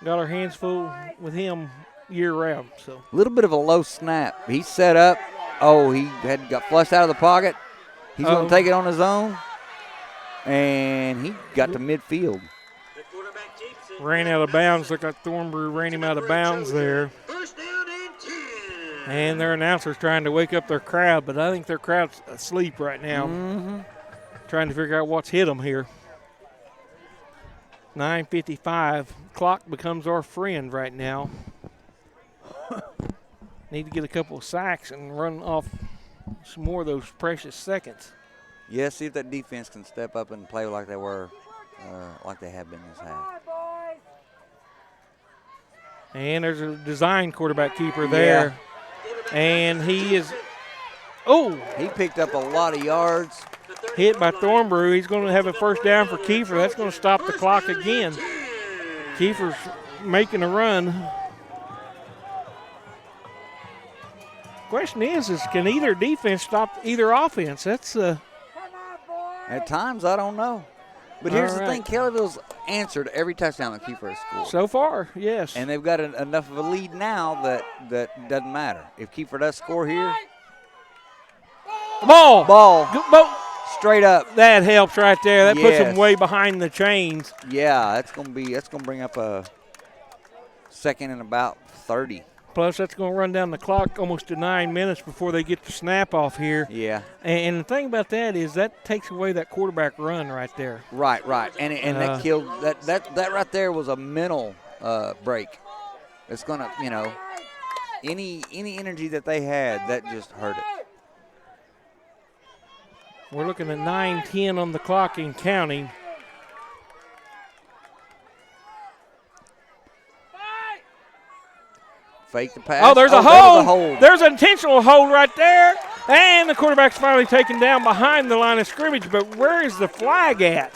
got our hands full with him year round. So a little bit of a low snap. He's set up. Oh, he got flushed out of the pocket. He's going to take it on his own, and he got to midfield. Ran out of bounds. Looked like Thornbury ran him out of bounds there. And their announcer's trying to wake up their crowd, but I think their crowd's asleep right now, trying to figure out what's hit them here. 9:55. Clock becomes our friend right now. Need to get a couple of sacks and run off some more of those precious seconds. Yeah, see if that defense can step up and play like they were, like they have been this half. And there's a design quarterback keeper there. And he is, he picked up a lot of yards. Hit by Thornbrew. He's going to have a first down for Kiefer. That's going to stop the clock again. Kiefer's making a run. Question is can either defense stop either offense? That's At times, I don't know. But here's the thing, Kellyville's answered every touchdown that Kiefer has scored. So far, yes. And they've got enough of a lead now that doesn't matter. If Kiefer does score here. Ball. Ball. Straight up. That helps right there. That puts them way behind the chains. Yeah, that's gonna bring up a second and about 30. Plus, that's going to run down the clock almost to 9 minutes before they get the snap off here. Yeah. And the thing about that is that takes away that quarterback run right there. Right. And that killed that right there was a mental break. It's gonna, any energy that they had, that just hurt it. We're looking at 9:10 on the clock and counting. Fake the pass. Oh, there's a hold. There's an intentional hold right there. And the quarterback's finally taken down behind the line of scrimmage, but where is the flag at?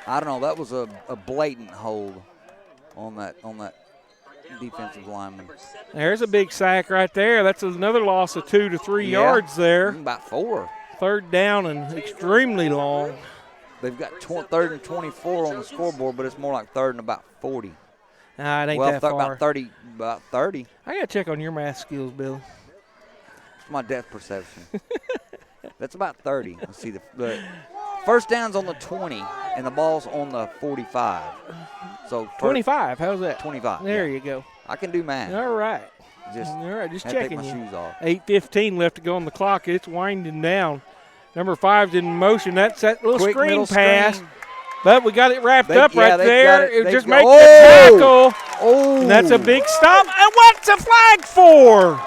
I don't know. That was a blatant hold on that defensive lineman. There's a big sack right there. That's another loss of 2 to 3 yards there. About 4. Third down and extremely long. They've got third and 24 on the scoreboard, but it's more like third and about 40. Nah, it ain't that far. About 30. I got to check on your math skills, Billy. It's my depth perception. That's about 30. Let's see. The first down's on the 20, and the ball's on the 45. So 25. How's that? 25. There you go. I can do math. All right. Just had take checking my you. shoes off. 8:15 left to go on the clock. It's winding down. Number 5's in motion. That's that little Quick screen middle pass. screen. But we got it wrapped up right there. It just makes the tackle. Oh! And that's a big stop. And what's the flag for?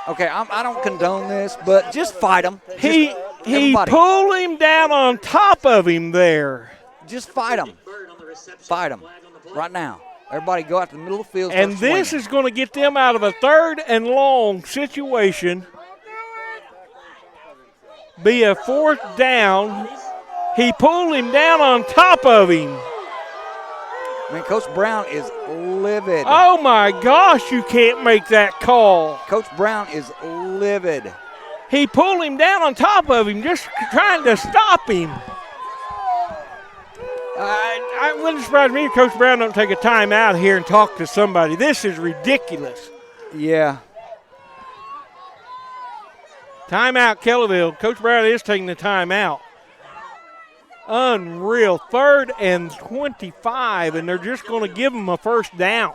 I don't condone this, but just fight him. He pulled him down on top of him there. Just fight him. Fight him right now. Everybody go out to the middle of the field. And this is going to get them out of a third and long situation. Be a fourth down. He pulled him down on top of him. Man, Coach Brown is livid. Oh, my gosh, you can't make that call. Coach Brown is livid. He pulled him down on top of him, just trying to stop him. I wouldn't surprise me if Coach Brown don't take a timeout here and talk to somebody. This is ridiculous. Yeah. Timeout, Kellyville. Coach Brown is taking the timeout. Unreal. 3rd and 25, and they're just going to give him a first down.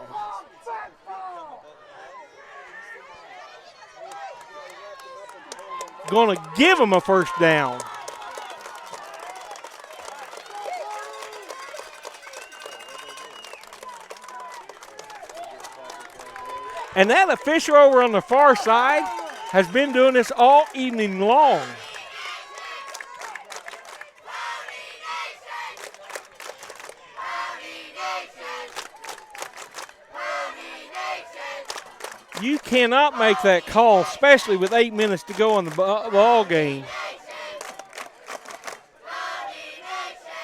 Going to give him a first down. And that official over on the far side has been doing this all evening long. You cannot make that call, especially with 8 minutes to go on the ball game.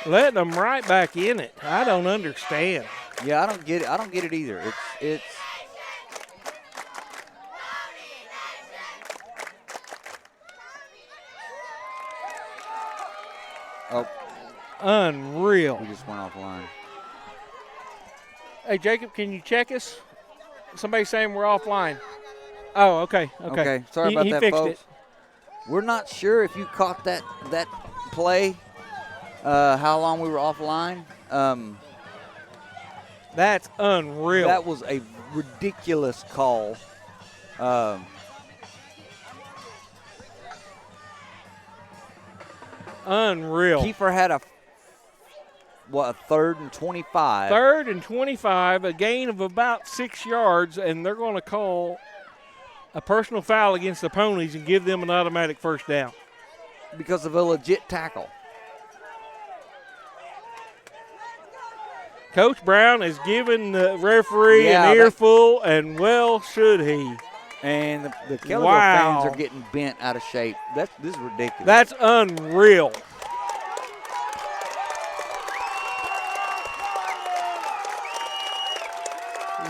Letting them right back in it. I don't understand. Yeah, I don't get it. I don't get it either. It's unreal. We just went offline. Hey, Jacob, can you check us? Somebody's saying we're offline. Oh, okay. Okay, sorry about that, fixed folks. it. We're not sure if you caught that play, how long we were offline. That's unreal. That was a ridiculous call. Unreal. Kiefer had a what, a 3rd and 25. 3rd and 25, a gain of about 6 yards, and they're going to call a personal foul against the Ponies and give them an automatic first down. Because of a legit tackle. Coach Brown has given the referee an earful, and well should he. And the Kellyville fans are getting bent out of shape. This is ridiculous. That's unreal.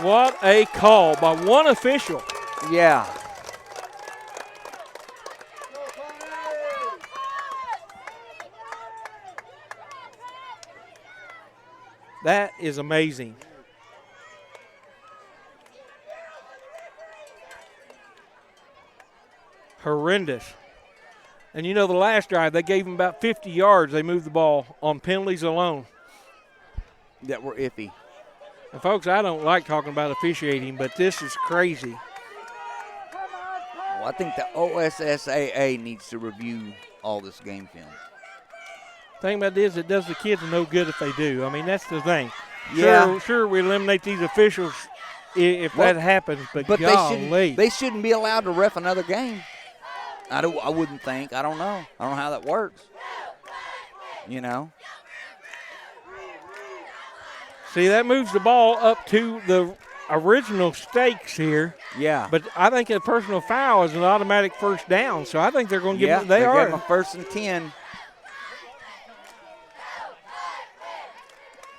What a call by one official. Yeah. That is amazing. Horrendous. And you know, the last drive, they gave them about 50 yards. They moved the ball on penalties alone. That were iffy. And, folks, I don't like talking about officiating, but this is crazy. Well, I think the OSSAA needs to review all this game film. Thing about it is, it does the kids no good if they do. I mean, that's the thing. Yeah. Sure, we eliminate these officials if that happens, but golly. They shouldn't be allowed to ref another game. I wouldn't think. I don't know. I don't know how that works. You know. See, that moves the ball up to the original stakes here. Yeah. But I think a personal foul is an automatic first down, so I think they're going to give them. They are. Give them a 1st and 10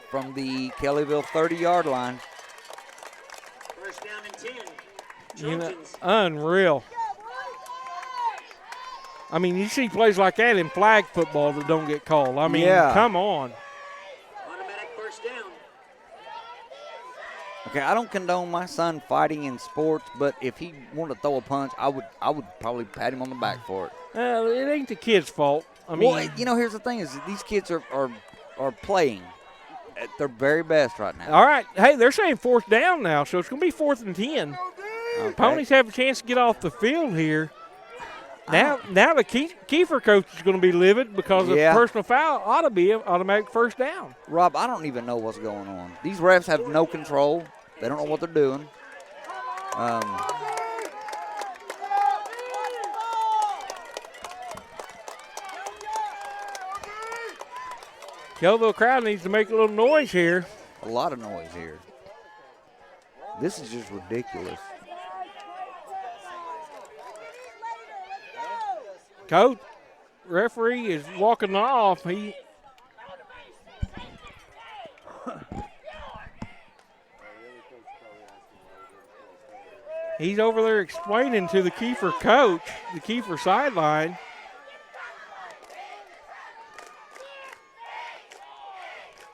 from the Kellyville 30-yard line. First down and 10. You know, unreal. I mean, you see plays like that in flag football that don't get called. I mean, come on. Automatic first down. Okay, I don't condone my son fighting in sports, but if he wanted to throw a punch, I would probably pat him on the back for it. It ain't the kid's fault. I mean, well, you know, here's the thing: is that these kids are playing at their very best right now. All right, hey, they're saying 4th down now, so it's going to be 4th and 10. Okay. Ponies have a chance to get off the field here. Now the Kiefer coach is going to be livid because a personal foul ought to be an automatic first down. Rob, I don't even know what's going on. These refs have no control. They don't know what they're doing. Kellyville crowd needs to make a little noise here. A lot of noise here. This is just ridiculous. Coach, referee is walking off. He's over there explaining to the Kiefer coach, the Kiefer sideline.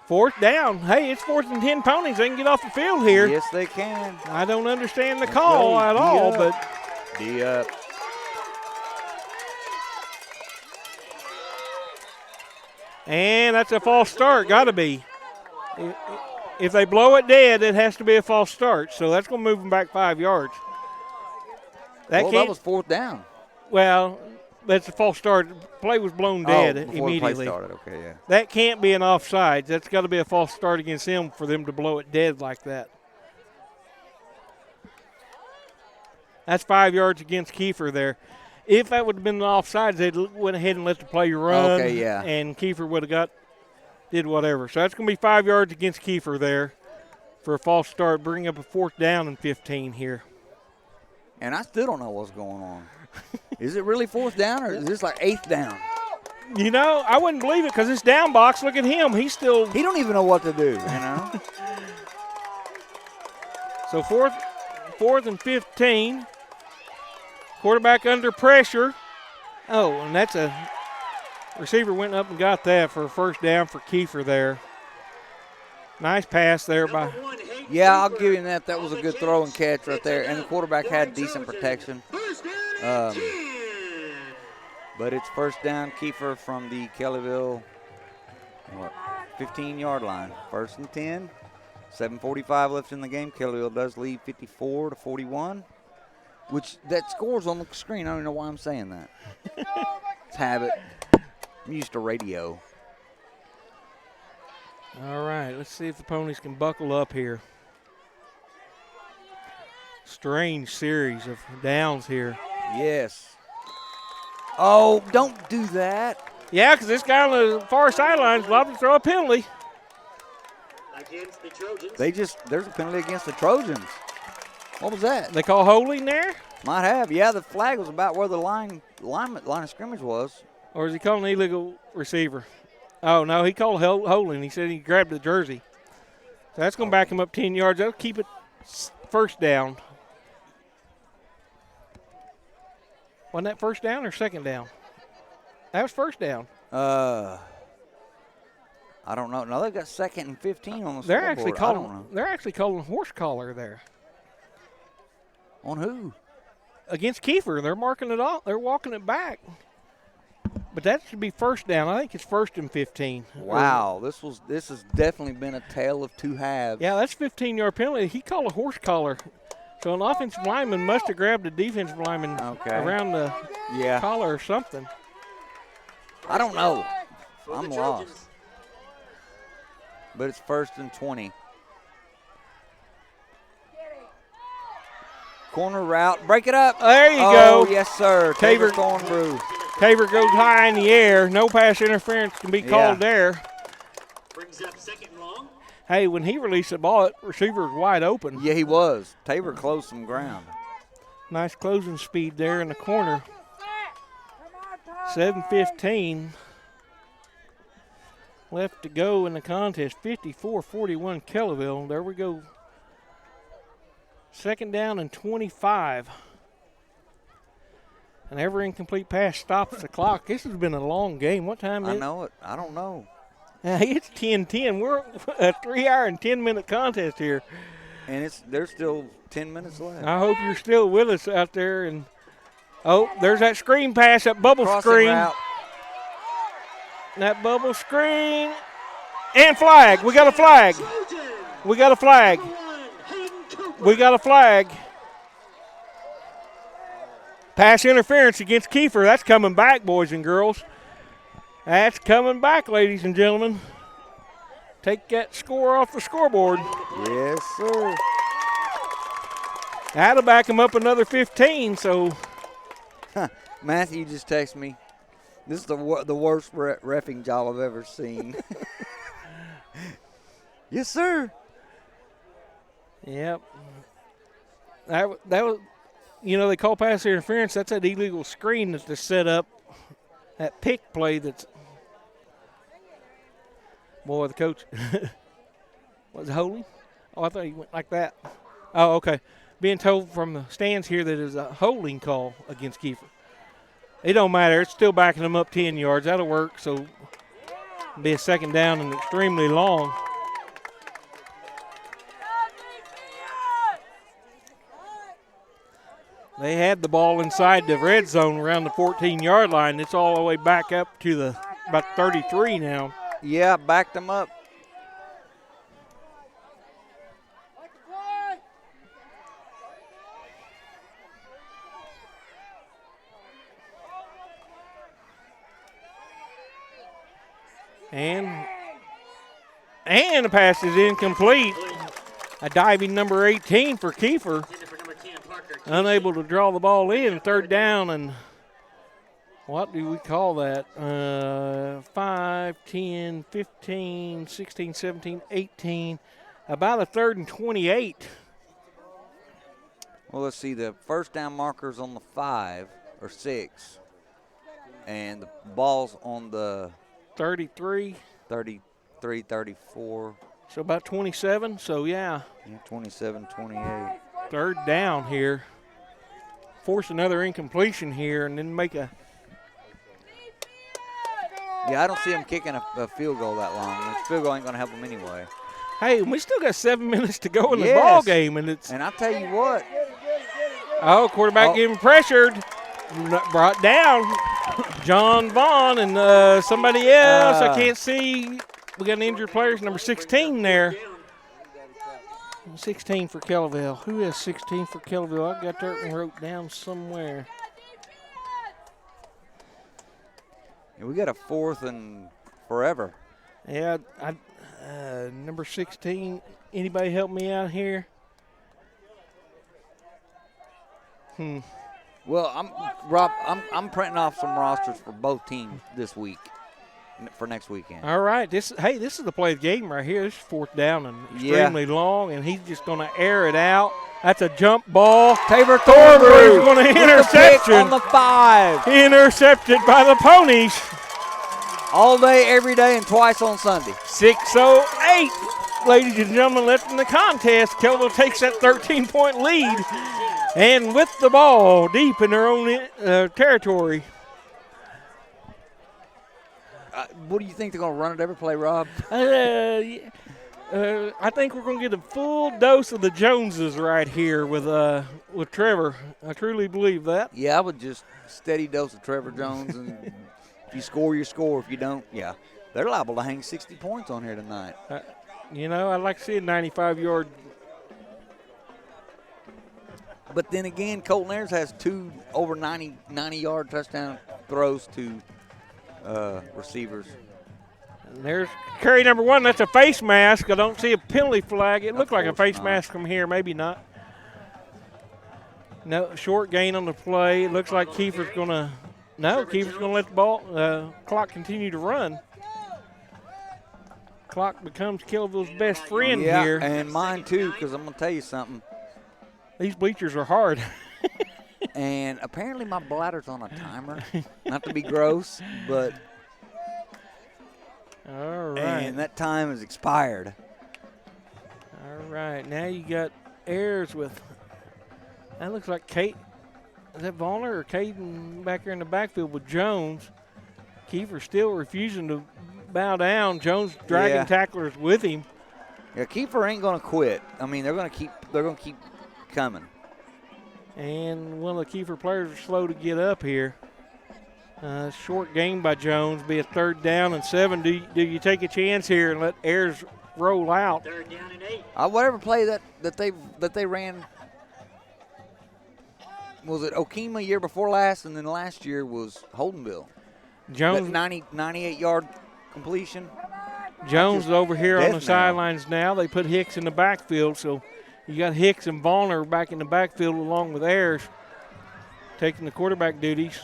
Fourth down. Hey, it's 4th and 10 Ponies. They can get off the field here. Yes, they can. I don't understand the call at all, but D up. and that's a false start. Got to be. If they blow it dead, it has to be a false start. So that's going to move them back 5 yards. That was 4th down. Well, that's a false start. Play was blown dead immediately. The play started. Okay, yeah. That can't be an offside. That's got to be a false start against them for them to blow it dead like that. That's 5 yards against Kiefer there. If that would have been an offside, they went ahead and let the play run. Okay, yeah. And Kiefer would have did whatever. So that's going to be 5 yards against Kiefer there for a false start, bring up a 4th down and 15 here. And I still don't know what's going on. Is it really 4th down or is this like 8th down? You know, I wouldn't believe it because it's down box. Look at him. He don't even know what to do, you know. So 4th and 15. Quarterback under pressure. Oh, and that's a receiver went up and got that for a first down for Kiefer there. Nice pass there by. Yeah, I'll give him that. That was a good throw and catch right there. And the quarterback had decent protection. But it's 1st down, Kiefer from the Kellyville 15-yard line. 1st and 10. 7:45 left in the game. Kellyville does lead 54-41. Which that score's on the screen. I don't know why I'm saying that. It's habit. I'm used to radio. All right, let's see if the Ponies can buckle up here. Strange series of downs here. Yes. Oh, don't do that. Yeah, because this guy on the far sideline is liable to throw a penalty. Against the Trojans. There's a penalty against the Trojans. What was that? They call holding there? Might have. Yeah, the flag was about where the line of scrimmage was. Or is he calling an illegal receiver? Oh, no, he called holding. He said he grabbed the jersey. So that's going to back him up 10 yards. That'll keep it first down. Wasn't that first down or second down? That was first down. I don't know. No, they've got 2nd and 15 on the scoreboard. They're actually calling horse collar there. On who? Against Kiefer. They're marking it off. They're walking it back. But that should be first down. I think it's 1st and 15. Wow, this has definitely been a tale of two halves. Yeah, that's 15-yard penalty. He called a horse collar. So an offensive lineman must have grabbed a defensive lineman around the collar or something. I don't know. I'm lost. But it's 1st and 20. Corner route. Break it up. There you go. Oh, yes, sir. Tabor Thornbrew. Tabor goes high in the air. No pass interference can be called there. Brings up 2nd and long. Hey, when he released the ball, the receiver was wide open. Yeah, he was. Tabor closed some ground. Nice closing speed there in the corner. 7:15 left to go in the contest. 54-41 Kellyville. There we go. 2nd down and 25. And every incomplete pass stops the clock. This has been a long game. What time is it? I know it. I don't know. It's 10-10. We're a 3-hour and 10-minute contest here. And there's still 10 minutes left. I hope you're still with us out there. And there's that screen pass, that bubble screen. Route. That bubble screen. And flag. We got a flag. We got a flag. We got a flag. Pass interference against Kiefer. That's coming back, boys and girls. That's coming back, ladies and gentlemen. Take that score off the scoreboard. Yes, sir. That'll back him up another 15, so. Matthew just texted me. This is the worst reffing job I've ever seen. Yes, sir. Yep. That was, they call pass interference. That's that illegal screen that's to set up that pick play that's. Boy, the coach. Was it holding? Oh, I thought he went like that. Oh, okay. Being told from the stands here that it is a holding call against Kiefer. It don't matter. It's still backing them up 10 yards. That'll work. So it'll be a 2nd down and extremely long. They had the ball inside the red zone around the 14-yard line. It's all the way back up to about 33 now. Yeah, backed them up. And the pass is incomplete. A diving number 18 for Kiefer. Unable to draw the ball in. 3rd down and what do we call that? 5, 10, 15, 16, 17, 18. About a 3rd and 28. Well, let's see. The first down marker's on the 5 or 6. And the ball's on the 33. 33, 34. So about 27. So, yeah. 27, 28. 3rd down here. Force another incompletion here and then make a. Yeah, I don't see him kicking a field goal that long. The field goal ain't going to help him anyway. Hey, we still got 7 minutes to go in the ball game. And I tell you what. Oh, quarterback getting pressured. Brought down. John Vaughn and somebody else. I can't see. We got an injured player, number 16 there. 16 for Kellyville. Who has 16 for Kellyville? I got that wrote down somewhere. Yeah, we got a 4th and forever. Yeah, number 16. Anybody help me out here? Well, I'm printing off some rosters for both teams this week for next weekend. All right. This is the play of the game right here. This is 4th down and extremely long, and he's just going to air it out. That's a jump ball. Tabor Thornberry's going to interception. On the 5. Intercepted by the Ponies. All day, every day, and twice on Sunday. 6:08, ladies and gentlemen, left in the contest. Kellyville takes that 13-point lead, and with the ball deep in their own territory. What do you think they're going to run it every play, Rob? I think we're going to get a full dose of the Joneses right here with Trevor. I truly believe that. Yeah, I would just steady dose of Trevor Jones, and if you score, you score. If you don't, yeah. They're liable to hang 60 points on here tonight. I'd like to see a 95-yard. But then again, Colton Ayers has 2 over 90-yard touchdown throws to receivers. And there's carry number 1. That's a face mask. I don't see a penalty flag. It looked like a face mask from here. Maybe not. No, short gain on the play. It looks like Kiefer's going to – no, Kiefer's going to let the ball clock continue to run. Clock becomes Kellyville's best friend here. And mine too, because I'm going to tell you something. These bleachers are hard. And apparently my bladder's on a timer. Not to be gross, but – all right. And that time is expired. All right. Now you got Ayers with – that looks like Kate. Is that Vollner or Caden back here in the backfield with Jones? Kiefer still refusing to bow down. Jones dragging tacklers with him. Yeah, Kiefer ain't going to quit. I mean, they're going to keep coming. And one of the Kiefer players are slow to get up here. Short gain by Jones, be a 3rd down and 7. Do you take a chance here and let Ayers roll out? 3rd down and 8. Whatever play that they ran, was it Okima year before last, and then last year was Holdenville. Jones 98-yard completion. Jones is over here on the sidelines now. They put Hicks in the backfield, so you got Hicks and Vollner back in the backfield along with Ayers taking the quarterback duties.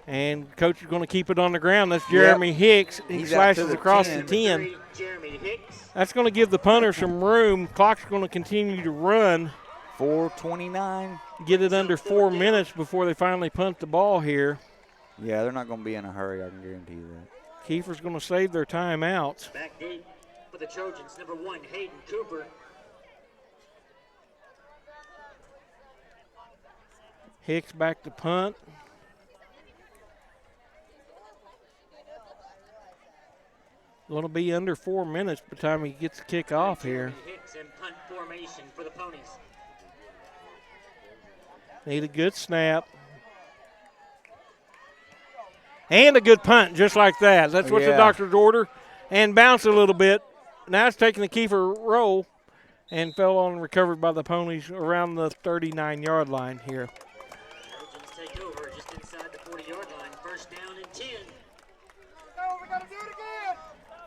And coach is going to keep it on the ground. That's Jeremy Hicks. He slashes across the 10. Jeremy Hicks. That's going to give the punter some room. Clock's going to continue to run. 4:29. Get it under 4 minutes before they finally punt the ball here. Yeah, they're not going to be in a hurry, I can guarantee you that. Kiefer's going to save their timeouts. Back deep for the Trojans, number 1, Hayden Cooper. Hicks back to punt. Going to be under 4 minutes by the time he gets the kick off here. Hicks in punt formation for the Ponies. Need a good snap. And a good punt, just like that. That's what the doctor's order. And bounce a little bit. Now it's taking the Kiefer roll and fell on and recovered by the Ponies around the 39-yard line here. Trojans take over just inside the 40-yard line. 1st down and 10. We got to do it again.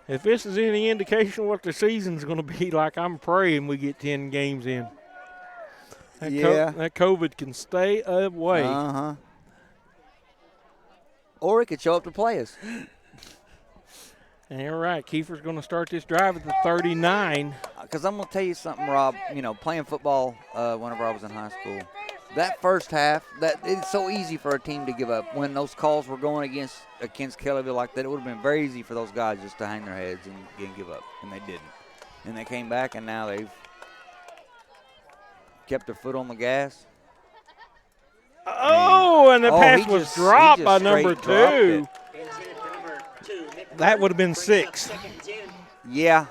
If this is any indication of what the season's going to be like, I'm praying we get 10 games in. That COVID can stay away. Uh-huh. Or it could show up to play us. All right, Kiefer's going to start this drive at the 39. Because I'm going to tell you something, Rob. Playing football whenever I was in high school, that first half, it's so easy for a team to give up. When those calls were going against Kellyville like that, it would have been very easy for those guys just to hang their heads and give up, and they didn't. And they came back, and now they've kept their foot on the gas. And the pass was dropped by number 2. That would have been 6. Yeah,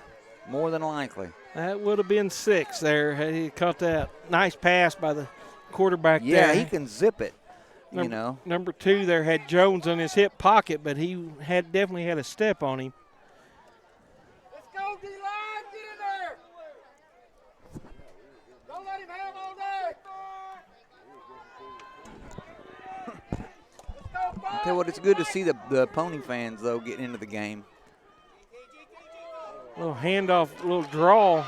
more than likely. That would have been 6 there. He caught that nice pass by the quarterback there. Yeah, he can zip it, Number 2 there had Jones in his hip pocket, but he definitely had a step on him. Let's go, D-line. Get in there. Don't let him have all day. I tell you what, it's good to see the Pony fans, though, getting into the game. Little handoff, little draw.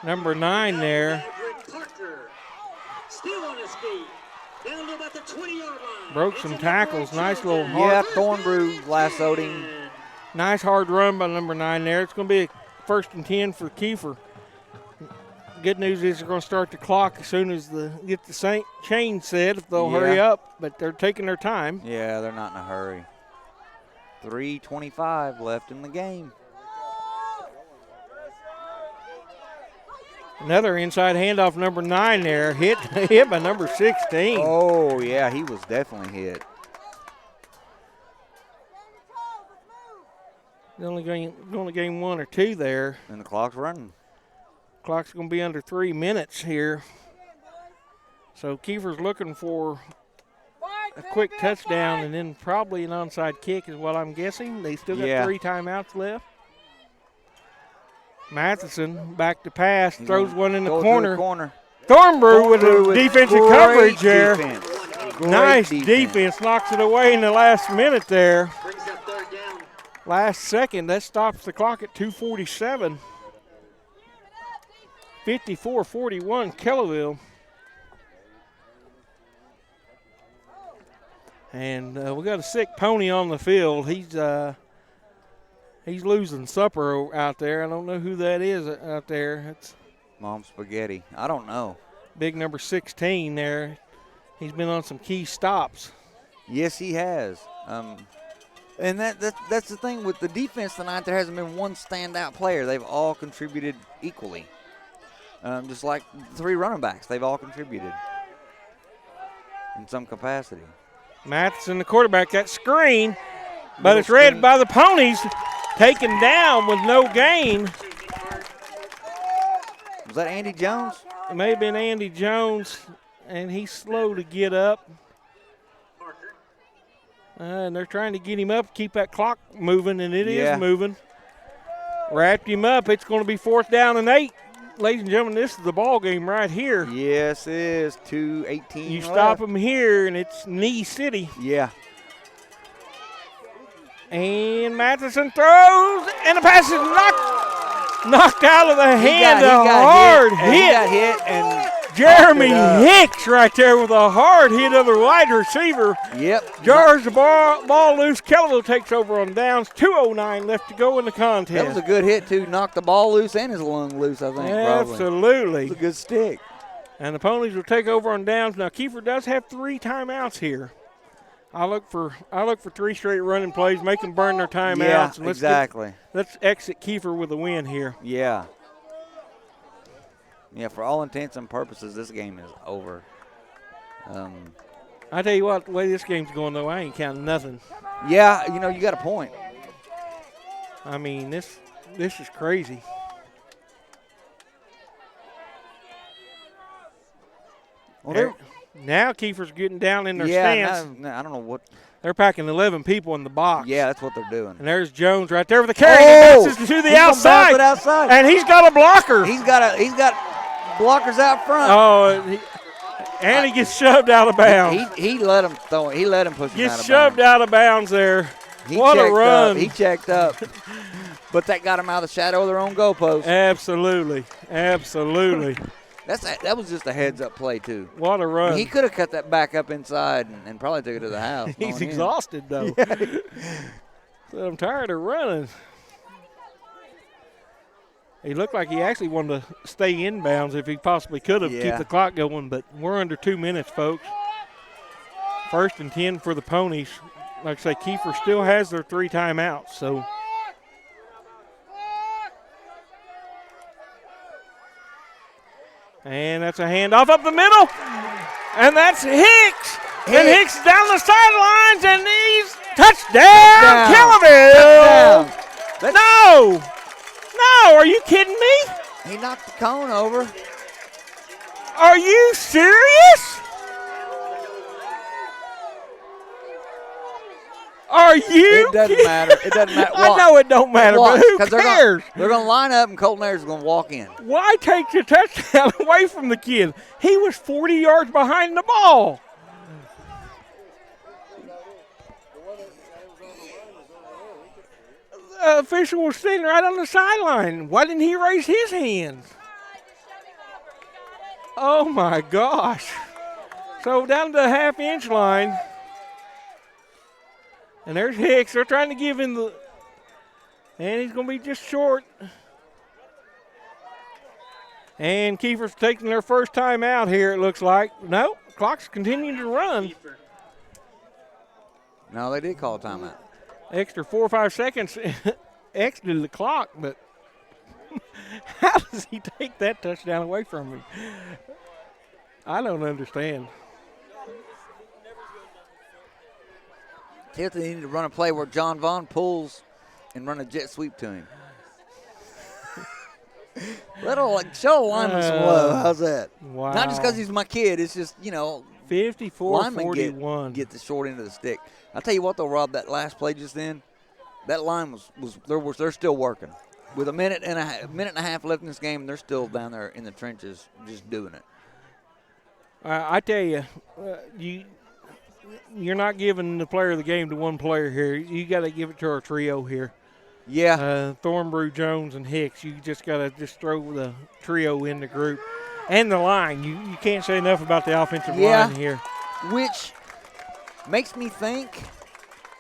Number 9 there. Parker, still on his feet. Down to about the 20-yard line. Broke some tackles. Nice little Yeah, hard. Thornbrew lassoed him. Nice hard run by number 9 there. It's going to be a 1st and 10 for Kiefer. Good news is they're going to start the clock as soon as get the chain set, if they'll hurry up, but they're taking their time. Yeah, they're not in a hurry. 3:25 left in the game. Another inside handoff, number 9 there. Hit by number 16. Oh, yeah, he was definitely hit. They're only going to gain 1 or 2 there. And the clock's running. Clock's going to be under 3 minutes here. So Kiefer's looking for a quick touchdown and then probably an onside kick is what I'm guessing. They still got 3 timeouts left. Matheson back to pass, throws one in the corner. Thornbrew with a defensive coverage there. Nice defense, knocks it away in the last minute there. Last second, that stops the clock at 2:47. 54-41, Kellyville. And we got a sick pony on the field. He's losing supper out there. I don't know who that is out there. It's Mom Spaghetti. I don't know. big number 16 there. He's been on some key stops. Yes, he has. And that's the thing with the defense tonight. There hasn't been one standout player. They've all contributed equally. Just like 3 running backs, they've all contributed in some capacity. Matheson, the quarterback, that screen, but it's read by the Ponies, taken down with no gain. Was that Andy Jones? It may have been Andy Jones, and he's slow to get up. And they're trying to get him up, keep that clock moving, and it is moving. Wrapped him up. It's going to be 4th down and 8. Ladies and gentlemen, this is the ball game right here. Yes, it is. 2:18 You left. stop them here, and it's Knee City. Yeah. And Matheson throws, and the pass is knocked out of the hand. A hard hit. He got hit, and Jeremy Hicks right there with a hard hit of the wide receiver. Yep. Jars the ball loose. Kellyville takes over on downs. 2:09 left to go in the contest. That was a good hit, too. Knocked the ball loose and his lung loose, I think. Absolutely. It was a good stick. And the Ponies will take over on downs. Now, Kiefer does have 3 timeouts here. I look for 3 straight running plays, make them burn their timeouts. Yeah, and exactly. Let's exit Kiefer with a win here. Yeah. Yeah, for all intents and purposes, this game is over. I tell you what, the way this game's going, though, I ain't counting nothing. Yeah, you got a point. I mean, this is crazy. Well, now Kiefer's getting down in their stance. I don't know what. They're packing 11 people in the box. Yeah, that's what they're doing. And there's Jones right there with the carry. He bounces to the outside. And he's got a blocker. He's got blockers out front. Oh, and he gets shoved out of bounds. He let him throw it. He let him push him out of bounds. Gets shoved out of bounds there. What a run. He checked up. But that got him out of the shadow of their own goalpost. Absolutely. Absolutely. That was just a heads-up play, too. What a run. He could have cut that back up inside and probably took it to the house. He's exhausted, though. So I'm tired of running. He looked like he actually wanted to stay inbounds if he possibly could have, keep the clock going, but we're under 2 minutes, folks. 1st and 10 for the Ponies. Like I say, Kiefer still has their 3 timeouts, so. And that's a handoff up the middle. And that's Hicks. And Hicks down the sidelines, and he's touchdown, Kellyville. No. No, are you kidding me? He knocked the cone over. Are you serious? Are you? It doesn't matter. It doesn't matter. I know it don't matter, but who cares? They're going to line up, and Colton Ayers is going to walk in. Why take the touchdown away from the kid? He was 40 yards behind the ball. official was sitting right on the sideline. Why didn't he raise his hands? Oh, my gosh. So down to the half-inch line. And there's Hicks. They're trying to give him the – and he's going to be just short. And Kiefer's taking their first time out here, it looks like. No, clock's continuing to run. No, they did call a timeout. Extra 4 or 5 seconds exited the clock, but how does he take that touchdown away from me? I don't understand. They need to run a play where John Vaughn pulls and run a jet sweep to him. Show a lineman some love. How's that? Wow. Not just because he's my kid. It's just, 54-41. Get the short end of the stick. I'll tell you what, though, Rob, that last play just then, that line they're still working. With a minute and a half left in this game, they're still down there in the trenches just doing it. I tell you, you're not giving the player of the game to one player here. You got to give it to our trio here. Yeah. Thornbrew, Jones, and Hicks. You just got to throw the trio in the group. And the line. You can't say enough about the offensive line here. Which makes me think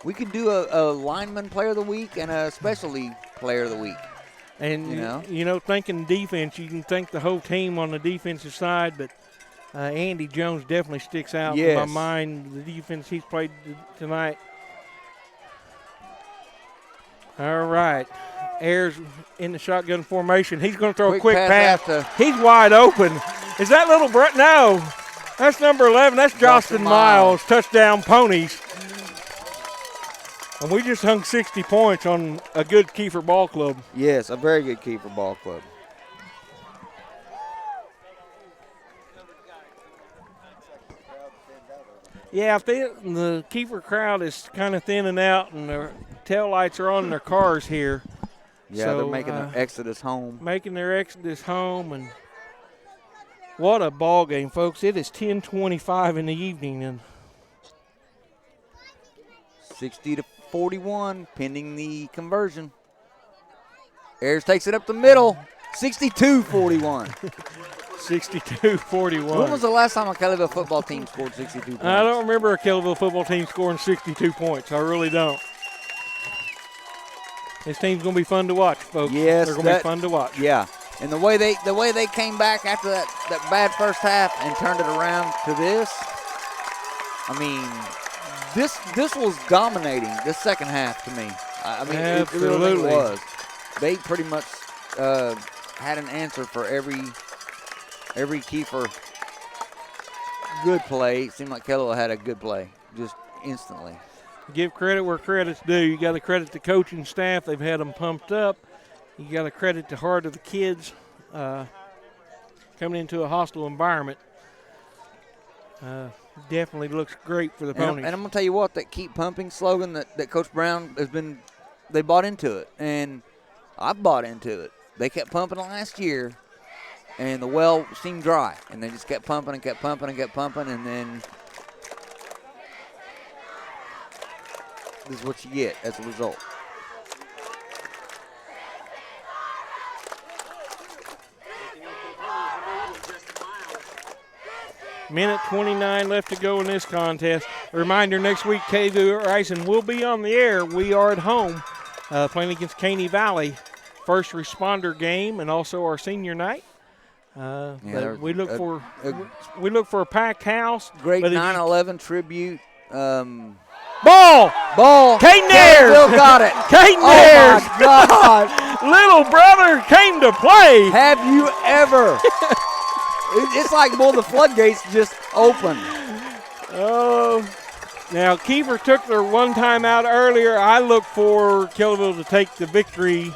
we could do a lineman player of the week and a specialty player of the week. And, thinking defense, you can thank the whole team on the defensive side, but Andy Jones definitely sticks out in my mind, the defense he's played tonight. All right. Ayers in the shotgun formation. He's going to throw a quick pass. He's wide open. Is that little Brett? No. That's number 11. That's Justin Miles. Touchdown, Ponies. And we just hung 60 points on a good Kiefer ball club. Yes, a very good Kiefer ball club. Yeah, the Kiefer crowd is kind of thinning out, and their tail lights are on their cars here. Yeah, so, they're making their exodus home. And what a ball game, folks. It is 10:25 in the evening. And 60-41, pending the conversion. Ayers takes it up the middle, 62-41. 62-41. When was the last time a Kellyville football team scored 62 points? I don't remember a Kellyville football team scoring 62 points. I really don't. This team's going to be fun to watch, folks. Yes, they're going to be fun to watch. Yeah, and the way they came back after that bad first half and turned it around to this, I mean, this was dominating this second half to me. I mean, it really was. They pretty much had an answer for every Kiefer good play. It seemed like Kellyville had a good play just instantly. Give credit where credit's due. You got to credit the coaching staff. They've had them pumped up. You got to credit the heart of the kids coming into a hostile environment. Definitely looks great for the Ponies. And I'm going to tell you what, that keep pumping slogan that Coach Brown has been, they bought into it. And I've bought into it. They kept pumping last year, and the well seemed dry. And they just kept pumping and kept pumping and kept pumping, and then this is what you get as a result. Minute 29 left to go in this contest. A reminder, next week, Kellyville Rising will be on the air. We are at home playing against Caney Valley. First responder game and also our senior night. We look for a packed house. Great 9/11 tribute. Ball! Caden Ayers! Bill got it. Caden Ayers! Oh, my God. Little brother came to play. Have you ever? It's like, the floodgates just opened. Oh. Now, Kiefer took their one time out earlier. I look for Kellyville to take the victory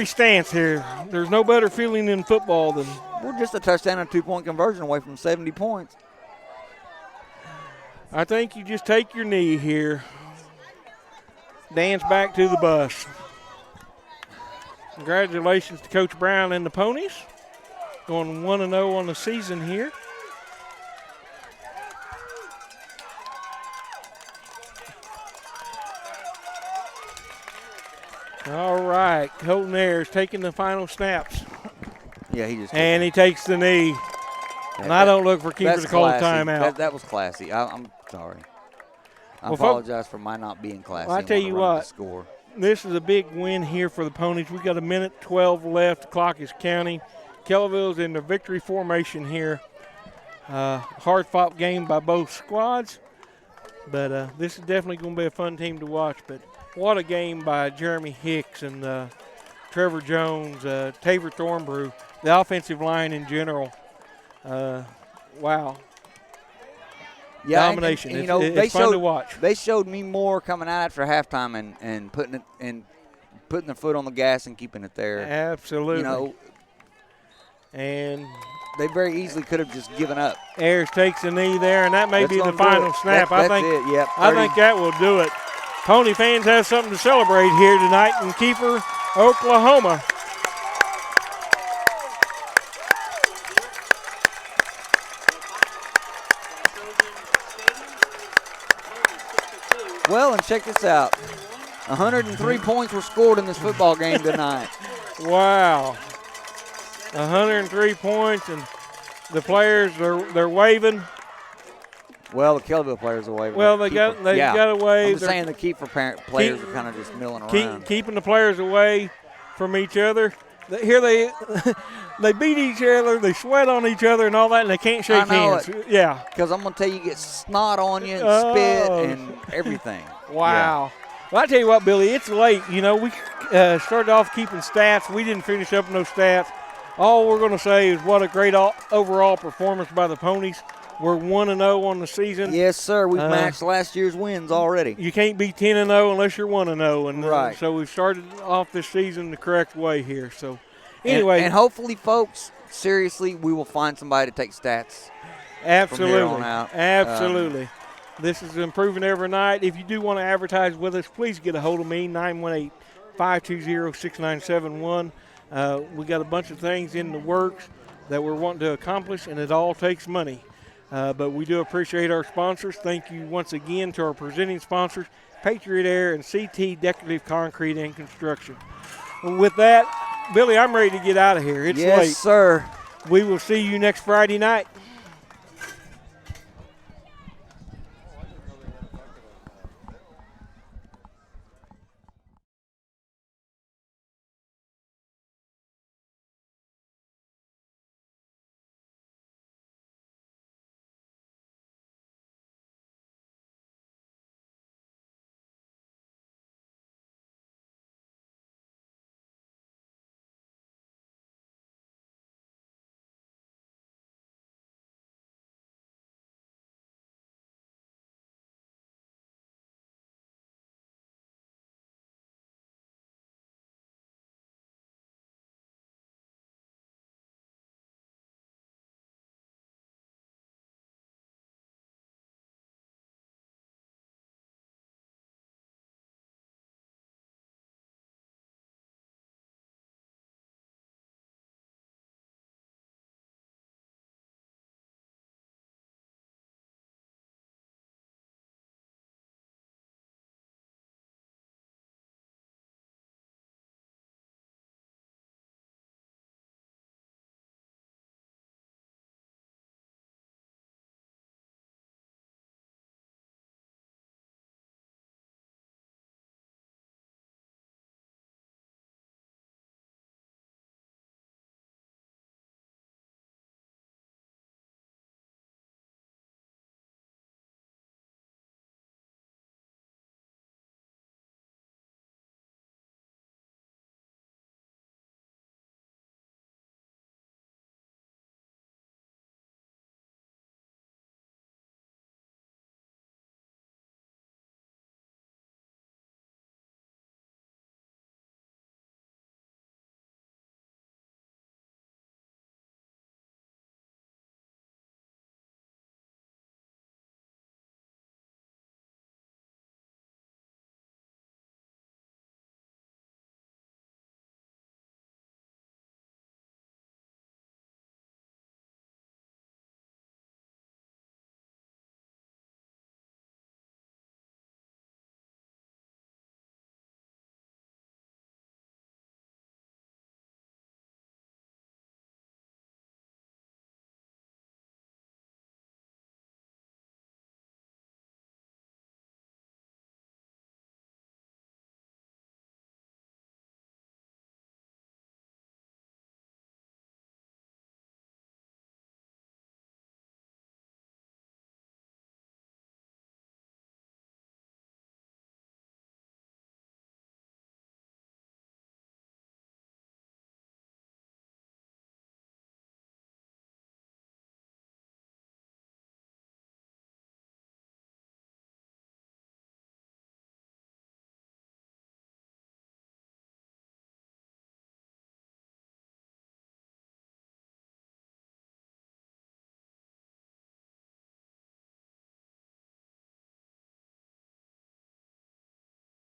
stance here. There's no better feeling in football than. We're just a touchdown and 2-point conversion away from 70 points. I think you just take your knee here. Dance back to the bus. Congratulations to Coach Brown and the Ponies. Going 1-0 on the season here. All right, Colton Ayers taking the final snaps. Yeah, he just. And he takes the knee. Yeah, and I don't look for Kiefer to call a classy. timeout. That was classy. I'm sorry. I Well, apologize for my not being classy. Well, I tell you what, score. This is a big win here for the Ponies. We got 1:12 left. The clock is counting. Kellyville's in the victory formation here. Hard-fought game by both squads, but this is definitely going to be a fun team to watch. But what a game by Jeremy Hicks and Trevor Jones, Taver Thornbrew, the offensive line in general. Wow. Yeah, domination. And, it's fun to watch. They showed me more coming out after halftime and putting their foot on the gas and keeping it there. Absolutely. And they very easily could have just given up. Ayers takes a kney there, and that may be the final snap. That's it. Yep. I think that will do it. Pony fans have something to celebrate here tonight in Kiefer, Oklahoma. Well, and check this out. 103 points were scored in this football game tonight. Wow. 103 points, and the players, they're waving. Well, the Kellyville players are waving. Well, they got to wave. I'm just saying the Kiefer players are kind of just milling around. Keeping the players away from each other. Here they beat each other, they sweat on each other and all that, and they can't shake hands. Yeah. Because I'm going to tell you, get snot on you and spit and everything. Wow. Yeah. Well, I tell you what, Billy, it's late. We started off keeping stats. We didn't finish up no stats. All we're going to say is what a great overall performance by the Ponies. We're 1-0 on the season. Yes, sir. We've matched last year's wins already. You can't be 10-0 unless you're 1-0. And right. So we've started off this season the correct way here. So anyway. And hopefully, folks, seriously, we will find somebody to take stats. Absolutely. From here on out. Absolutely. This is improving every night. If you do want to advertise with us, please get a hold of me, 918-520-6971. We got a bunch of things in the works that we're wanting to accomplish, and it all takes money. But we do appreciate our sponsors. Thank you once again to our presenting sponsors, Patriot Air and CT Decorative Concrete and Construction. With that, Billy, I'm ready to get out of here. It's late. Yes, sir. We will see you next Friday night.